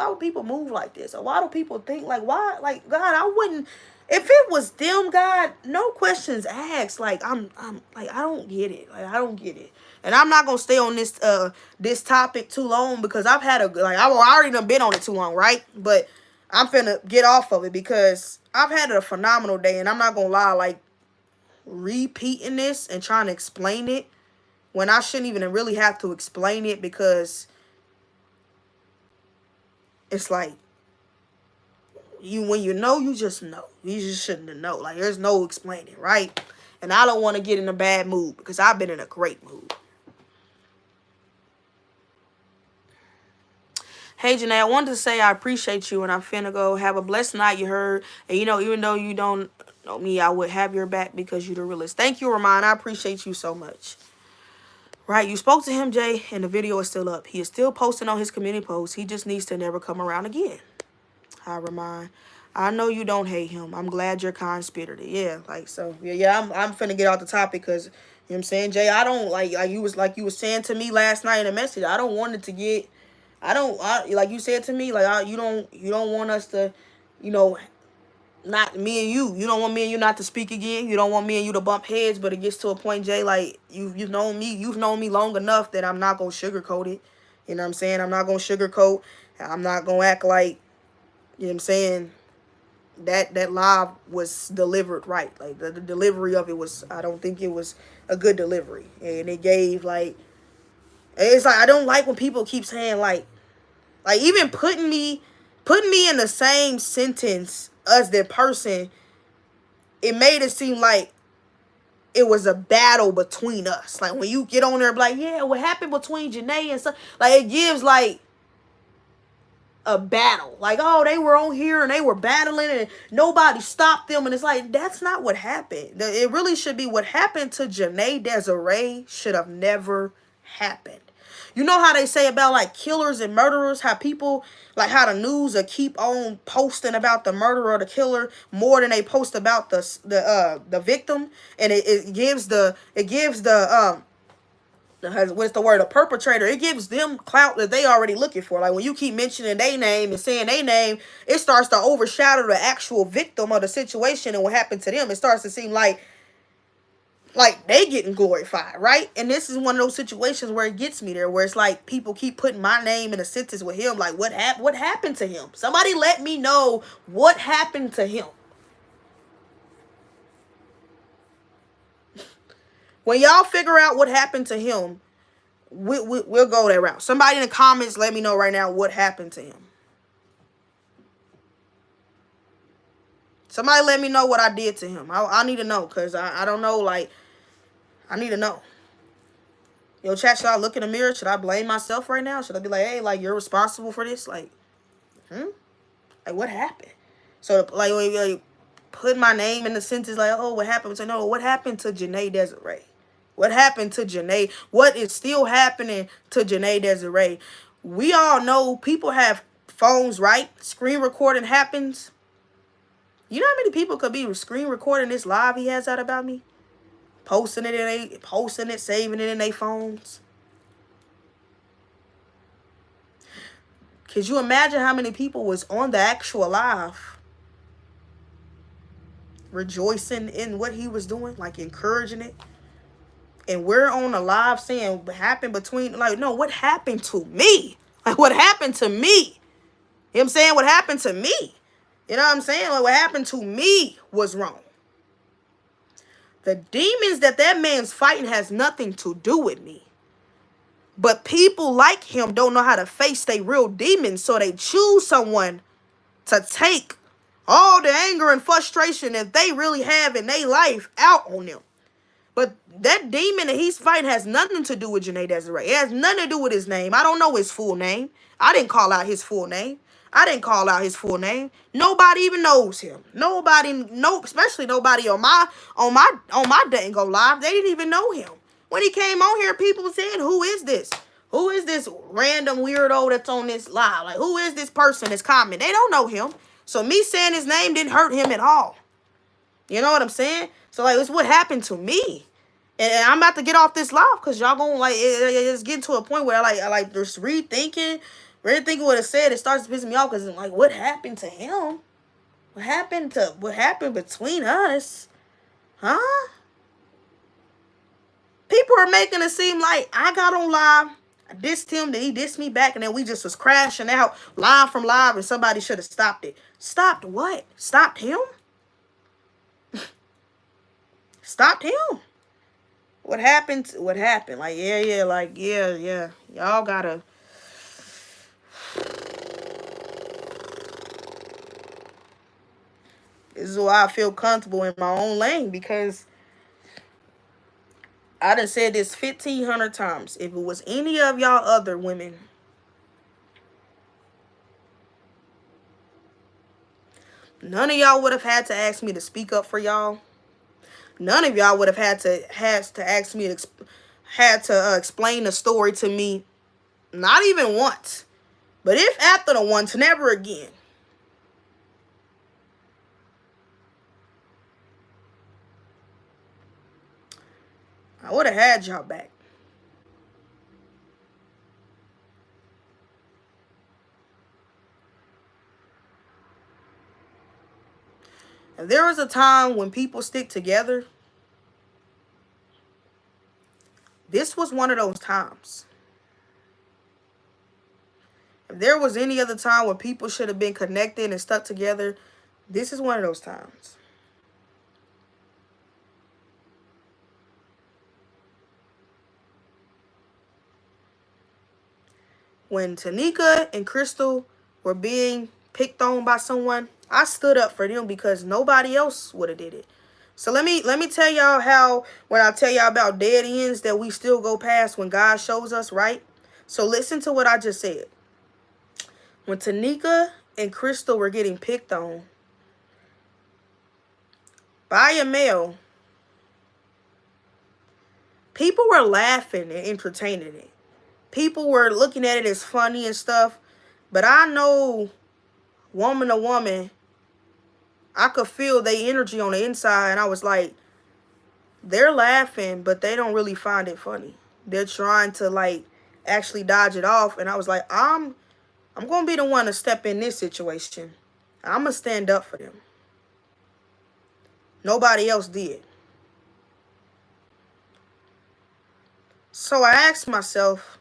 would people move like this? Or why do people think, like, why? Like, God, I wouldn't, if it was them, God, no questions asked. Like, I'm like, I don't get it. Like, I don't get it. And I'm not gonna stay on this topic too long, because I've already done been on it too long, right? But I'm finna get off of it because I've had a phenomenal day, and I'm not gonna lie, like, repeating this and trying to explain it when I shouldn't even really have to explain it, because it's like, when you know, you just know. You just shouldn't know. Like, there's no explaining, right? And I don't want to get in a bad mood, because I've been in a great mood. Hey, Janae, I wanted to say I appreciate you, and I'm finna go. Have a blessed night, you heard. And, you know, even though you don't know me, I would have your back because you're the realest. Thank you, Ramon. I appreciate you so much. Right, you spoke to him, Jay, and the video is still up. He is still posting on his community posts. He just needs to never come around again. Hi, Ramon. I know you don't hate him. I'm glad you're kind-spirited. Yeah, like, so, yeah, I'm finna get off the topic because, you know what I'm saying, Jay, I don't, like you was saying to me last night in a message, I don't want it to get, like you said to me, like, you don't want us to, you know, not me and you don't want me and you not to speak again. You don't want me and you to bump heads, but it gets to a point, Jay, like, you've known me long enough that I'm not gonna sugarcoat it. You know what I'm saying? I'm not gonna sugarcoat. I'm not gonna act like, you know what I'm saying, that live was delivered right. Like, the delivery of it was, I don't think it was a good delivery. And it gave, like, it's like, I don't like when people keep saying, like even putting me in the same sentence as that person, it made it seem like it was a battle between us. Like, when you get on there, like, yeah, what happened between Janae and stuff, like, it gives, like, a battle. Like, oh, they were on here and they were battling and nobody stopped them. And it's like, that's not what happened. It really should be, what happened to Janae Desiree should have never happened. You know how they say about, like, killers and murderers, how people, like, how the news will keep on posting about the murderer or the killer more than they post about the victim, and it gives the what's the word, a perpetrator, it gives them clout that they already looking for. Like, when you keep mentioning their name and saying their name, it starts to overshadow the actual victim of the situation and what happened to them. It starts to seem like they getting glorified, right? And this is one of those situations where it gets me there, where it's like people keep putting my name in a sentence with him. Like, what happened to him? Somebody let me know what happened to him. When y'all figure out what happened to him, we'll go that route. Somebody in the comments, let me know right now what happened to him. Somebody let me know what I did to him. I need to know, because I don't know, like, I need to know. Yo, chat, should I look in the mirror? Should I blame myself right now? Should I be like, hey, like, you're responsible for this? Like, like, what happened? So, like, put my name in the sentence, like, oh, what happened? So, no, what happened to Janae Desiree? What happened to Janae? What is still happening to Janae Desiree? We all know people have phones, right? Screen recording happens. You know how many people could be screen recording this live he has out about me? Posting it, saving it in their phones. Could you imagine how many people was on the actual live rejoicing in what he was doing, like, encouraging it? And we're on a live saying what happened between, like, no, what happened to me? Like, what happened to me? You know what I'm saying? What happened to me? You know what I'm saying? Like, what happened to me was wrong. The demons that man's fighting has nothing to do with me. But people like him don't know how to face their real demons, so they choose someone to take all the anger and frustration that they really have in their life out on them. But that demon that he's fighting has nothing to do with Janae Desiree. It has nothing to do with his name. I don't know his full name. I didn't call out his full name. I didn't call out his full name. Nobody even knows him. Nobody, no, especially nobody on my dang go live. They didn't even know him. When he came on here, people said, "Who is this? Who is this random weirdo that's on this live? Like, who is this person that's commenting?" They don't know him. So me saying his name didn't hurt him at all. You know what I'm saying? So, like, it's what happened to me. And I'm about to get off this live because y'all gonna, like, it's getting to a point where I like just rethinking what it said. It starts to piss me off because, like, what happened to him? What happened between us? Huh? People are making it seem like I got on live, I dissed him, then he dissed me back, and then we just was crashing out live from live, and somebody should have stopped it. Stopped what? Stopped him? Stopped him. What happened? What happened? Like, yeah. Y'all gotta. This is why I feel comfortable in my own lane, because I done said this 1,500 times. If it was any of y'all other women, none of y'all would have had to ask me to speak up for y'all. None of y'all would have had to ask me to explain the story to me. Not even once. But if after the once, never again. I would have had y'all back. If there was a time when people stick together, this was one of those times. If there was any other time where people should have been connected and stuck together, this is one of those times. When Tanika and Crystal were being picked on by someone, I stood up for them because nobody else would have did it. So let me tell y'all how, when I tell y'all about dead ends that we still go past when God shows us, right? So listen to what I just said. When Tanika and Crystal were getting picked on by a male, people were laughing and entertaining it. People were looking at it as funny and stuff. But I know, woman to woman, I could feel their energy on the inside. And I was like, they're laughing, but they don't really find it funny. They're trying to, like, actually dodge it off. And I was like, I'm going to be the one to step in this situation. I'm going to stand up for them. Nobody else did. So I asked myself,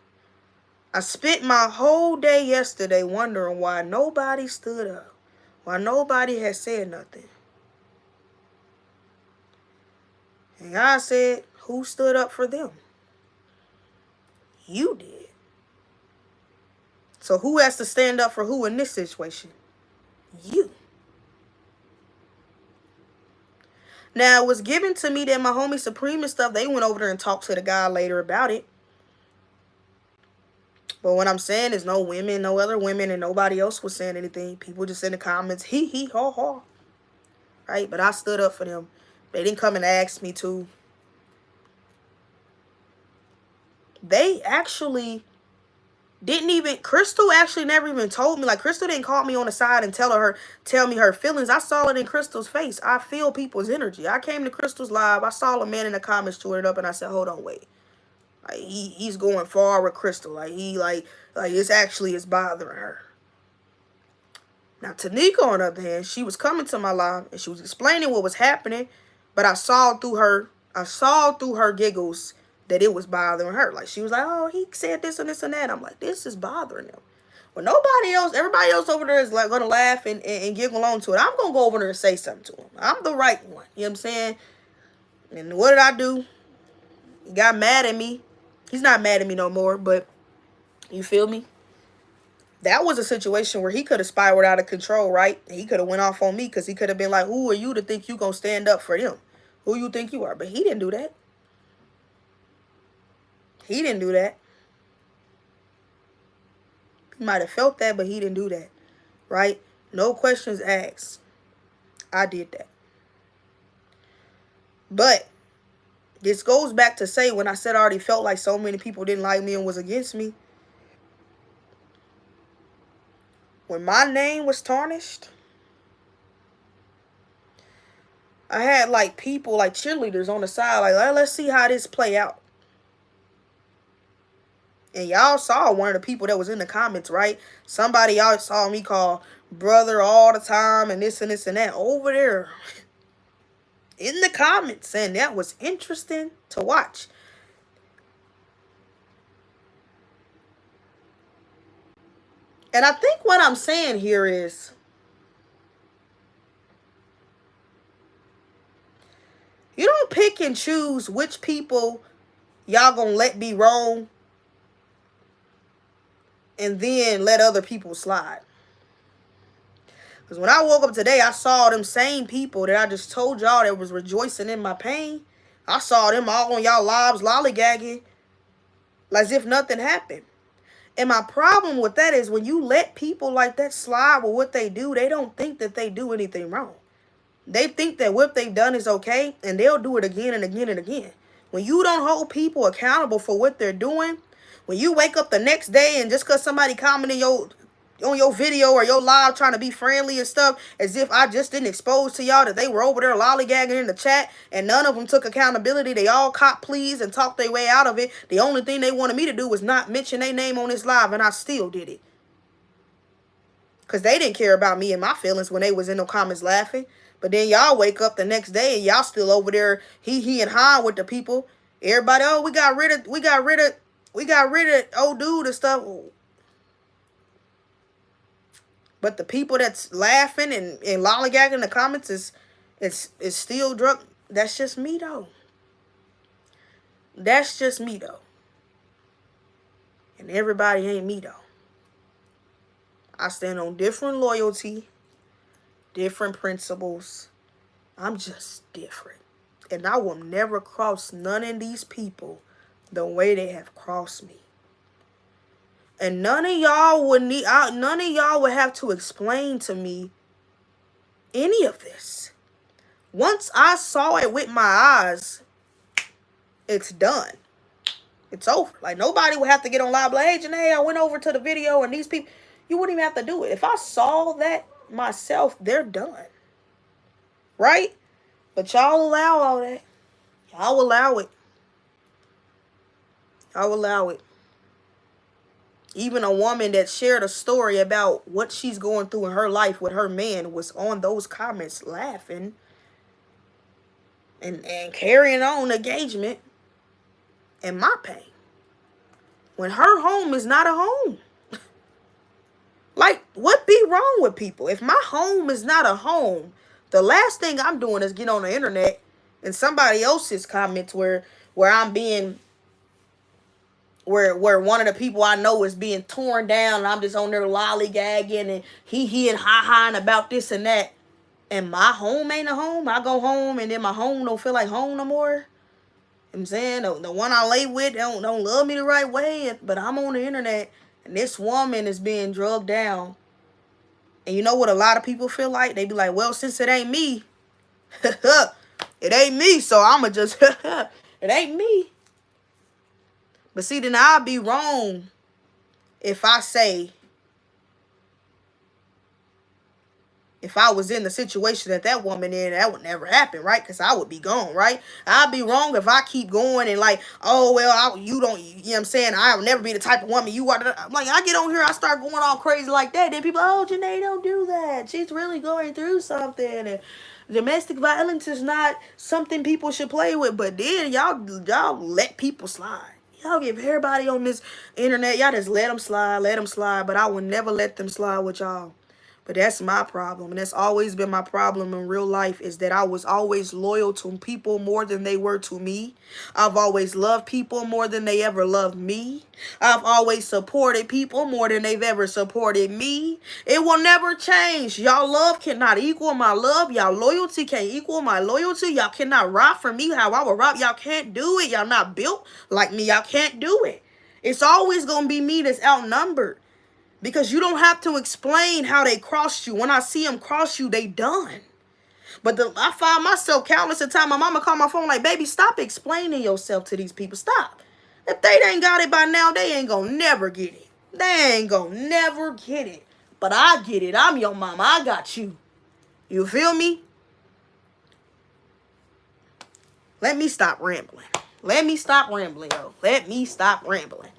I spent my whole day yesterday wondering why nobody stood up. Why nobody had said nothing. And God said, who stood up for them? You did. So who has to stand up for who in this situation? You. Now, it was given to me that my homie Supreme and stuff, they went over there and talked to the guy later about it. But what I'm saying is no women, no other women, and nobody else was saying anything. People just in the comments, hee, haw, haw. Right? But I stood up for them. They didn't come and ask me to. They actually didn't even, Crystal actually never even told me. Like, Crystal didn't call me on the side and tell me her feelings. I saw it in Crystal's face. I feel people's energy. I came to Crystal's live. I saw a man in the comments chewing it up, and I said, hold on, wait. Like, he's going far with Crystal. Like, it's bothering her. Now, Tanika, on the other hand, she was coming to my live, and she was explaining what was happening, but I saw through her giggles that it was bothering her. Like, she was like, oh, he said this and this and that. I'm like, this is bothering him. Well, everybody else over there is like going to laugh and giggle along to it. I'm going to go over there and say something to him. I'm the right one. You know what I'm saying? And what did I do? He got mad at me. He's not mad at me no more, but you feel me? That was a situation where he could have spiraled out of control, right? He could have went off on me because he could have been like, who are you to think you gonna stand up for them? Who you think you are? But he didn't do that. He didn't do that. He might have felt that, but he didn't do that, right? No questions asked. I did that. But this goes back to say, when I said I already felt like so many people didn't like me and was against me, when my name was tarnished, I had like people, like cheerleaders on the side, like, let's see how this play out. And y'all saw one of the people that was in the comments, right? Somebody y'all saw me call brother all the time and this and this and that over there in the comments. And that was interesting to watch. And I think what I'm saying here is, you don't pick and choose which people y'all gonna let be wrong and then let other people slide. Because when I woke up today, I saw them same people that I just told y'all that was rejoicing in my pain. I saw them all on y'all lives lollygagging as if nothing happened. And my problem with that is, when you let people like that slide with what they do, they don't think that they do anything wrong. They think that what they've done is okay, and they'll do it again and again and again. When you don't hold people accountable for what they're doing, when you wake up the next day and just because somebody commented on your video or your live trying to be friendly and stuff, as if I just didn't expose to y'all that they were over there lollygagging in the chat and none of them took accountability. They all cop pleas and talked their way out of it. The only thing they wanted me to do was not mention their name on this live, and I still did it. Because they didn't care about me and my feelings when they was in the comments laughing. But then y'all wake up the next day and y'all still over there he and high with the people. Everybody, oh, we got rid of old dude and stuff. But the people that's laughing and lollygagging in the comments is still drunk. That's just me though. That's just me though. And everybody ain't me though. I stand on different loyalty, different principles. I'm just different. And I will never cross none of these people the way they have crossed me. And none of y'all would have to explain to me any of this. Once I saw it with my eyes, it's done. It's over. Like, nobody would have to get on live like, hey, Janae, I went over to the video and these people. You wouldn't even have to do it. If I saw that myself, they're done. Right? But y'all allow all that. Y'all allow it. Y'all allow it. Even a woman that shared a story about what she's going through in her life with her man was on those comments laughing and carrying on engagement and my pain. When her home is not a home. Like, what be wrong with people? If my home is not a home, the last thing I'm doing is get on the internet and somebody else's comments where I'm being, where one of the people I know is being torn down and I'm just on there lollygagging and he and ha-haing about this and that. And my home ain't a home. I go home and then my home don't feel like home no more. You know what I'm saying? The one I lay with don't love me the right way. But I'm on the internet and this woman is being drugged down. And you know what a lot of people feel like? They be like, well, since it ain't me, it ain't me, so I'ma just, it ain't me. But see, then I'll be wrong if I say, if I was in the situation that woman in, that would never happen, right? Because I would be gone, right? I'd be wrong if I keep going and like, oh, well, you don't, you know what I'm saying? I'll never be the type of woman you are. Like, I get on here, I start going all crazy like that. Then people, oh, Janae, don't do that. She's really going through something. And domestic violence is not something people should play with. But then y'all let people slide. Y'all give everybody on this internet, y'all just let them slide. But I will never let them slide with y'all. But that's my problem. And that's always been my problem in real life, is that I was always loyal to people more than they were to me. I've always loved people more than they ever loved me. I've always supported people more than they've ever supported me. It will never change. Y'all love cannot equal my love. Y'all loyalty can't equal my loyalty. Y'all cannot rob from me how I will rob. Y'all can't do it. Y'all not built like me. Y'all can't do it. It's always going to be me that's outnumbered. Because you don't have to explain how they crossed you. When I see them cross you, they done. But I find myself countless of time. My mama called my phone like, baby, stop explaining yourself to these people. Stop. If they ain't got it by now, they ain't gonna never get it. They ain't gonna never get it. But I get it. I'm your mama. I got you. You feel me? Let me stop rambling. Let me stop rambling, yo. Let me stop rambling.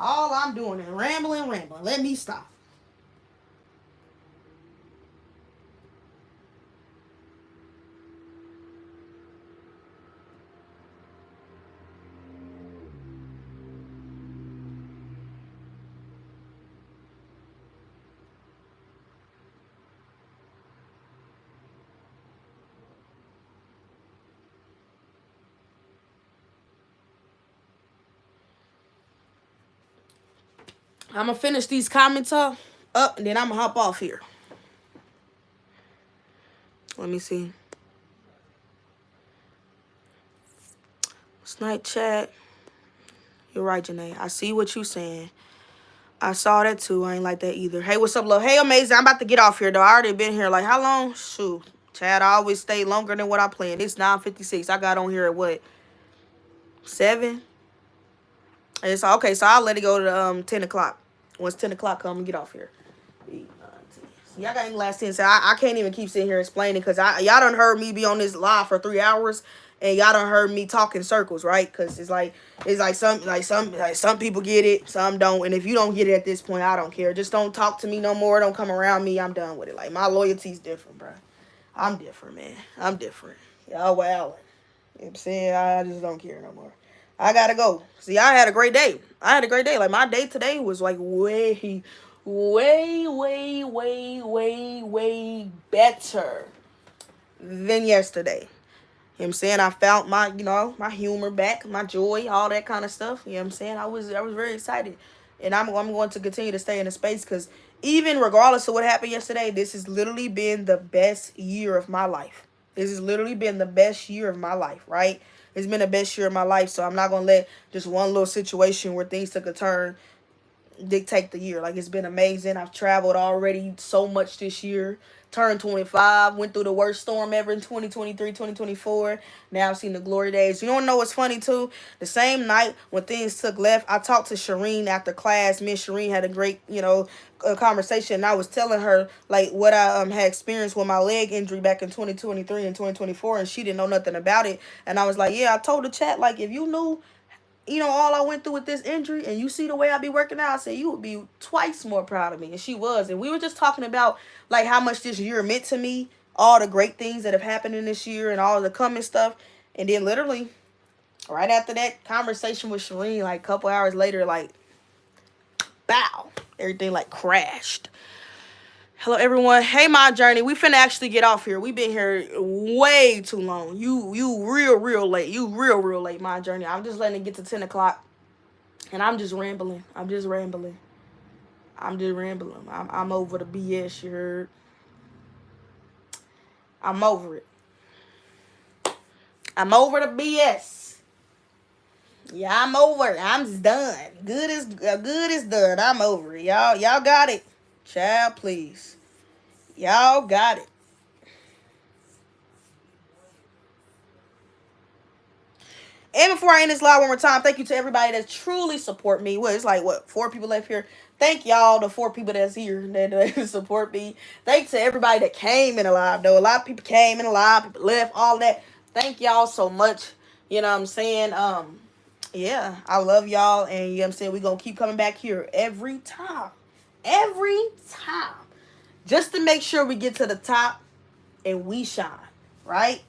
All I'm doing is rambling. Let me stop. I'm going to finish these comments up, and then I'm going to hop off here. Let me see. Snipe chat. You're right, Janae. I see what you saying. I saw that too. I ain't like that either. Hey, what's up, love? Hey, amazing. I'm about to get off here, though. I already been here. Like, how long? Shoot. Chad, I always stay longer than what I planned. It's 9:56. I got on here at what? 7? It's okay, so I'll let it go to 10 o'clock. Once 10 o'clock come and get off here. Y'all got any last things? I can't even keep sitting here explaining, because y'all done heard me be on this live for 3 hours, and y'all done heard me talk in circles, right? Because it's like some people get it, some don't, and if you don't get it at this point, I don't care. Just don't talk to me no more. Don't come around me. I'm done with it. Like, my loyalty's different, bro. I'm different, man. I'm different. Y'all wildin'. You know what I'm saying? I just don't care no more. I gotta go. See, I had a great day. Like, my day today was like way better than yesterday. You know what I'm saying? I found my, my humor back, my joy, all that kind of stuff. You know what I'm saying? I was very excited. And I'm going to continue to stay in the space, because even regardless of what happened yesterday, this has literally been the best year of my life. This has literally been the best year of my life, right? It's been the best year of my life, so I'm not going to let just one little situation where things took a turn dictate the year. Like, it's been amazing. I've traveled already so much this year. Turned 25, went through the worst storm ever in 2023, 2024. Now I've seen the glory days. You don't know what's funny too? The same night when things took left, I talked to Shireen after class. Me and Shireen had a great, conversation. And I was telling her like what I had experienced with my leg injury back in 2023 and 2024, and she didn't know nothing about it. And I was like, yeah, I told the chat, like, if you knew all I went through with this injury, and you see the way I be working out, I said you would be twice more proud of me. And she was. And we were just talking about like how much this year meant to me, all the great things that have happened in this year and all the coming stuff. And then literally right after that conversation with Shireen, like a couple hours later, like, bow, everything like crashed. Hello, everyone. Hey, my journey. We finna actually get off here. We've been here way too long. You real late. You real late, my journey. I'm just letting it get to 10 o'clock. And I'm just rambling. I'm over the BS, you heard. I'm over it. I'm over the BS. Yeah, I'm over it. I'm just done. Good is done. I'm over it. Y'all got it. Child, please. Y'all got it. And before I end this live one more time, thank you to everybody that truly support me. Well, it's like, 4 people left here. Thank y'all, the 4 people that's here that support me. Thanks to everybody that came in the live, though. A lot of people came in the live, people left, all that. Thank y'all so much. You know what I'm saying? Yeah, I love y'all. And you know what I'm saying? We're going to keep coming back here every time. Every time. Just to make sure we get to the top and we shine, right?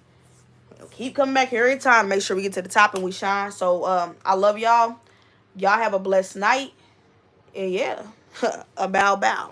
We'll keep coming back here every time. Make sure we get to the top and we shine. So, I love y'all. Y'all have a blessed night. And yeah, a bow.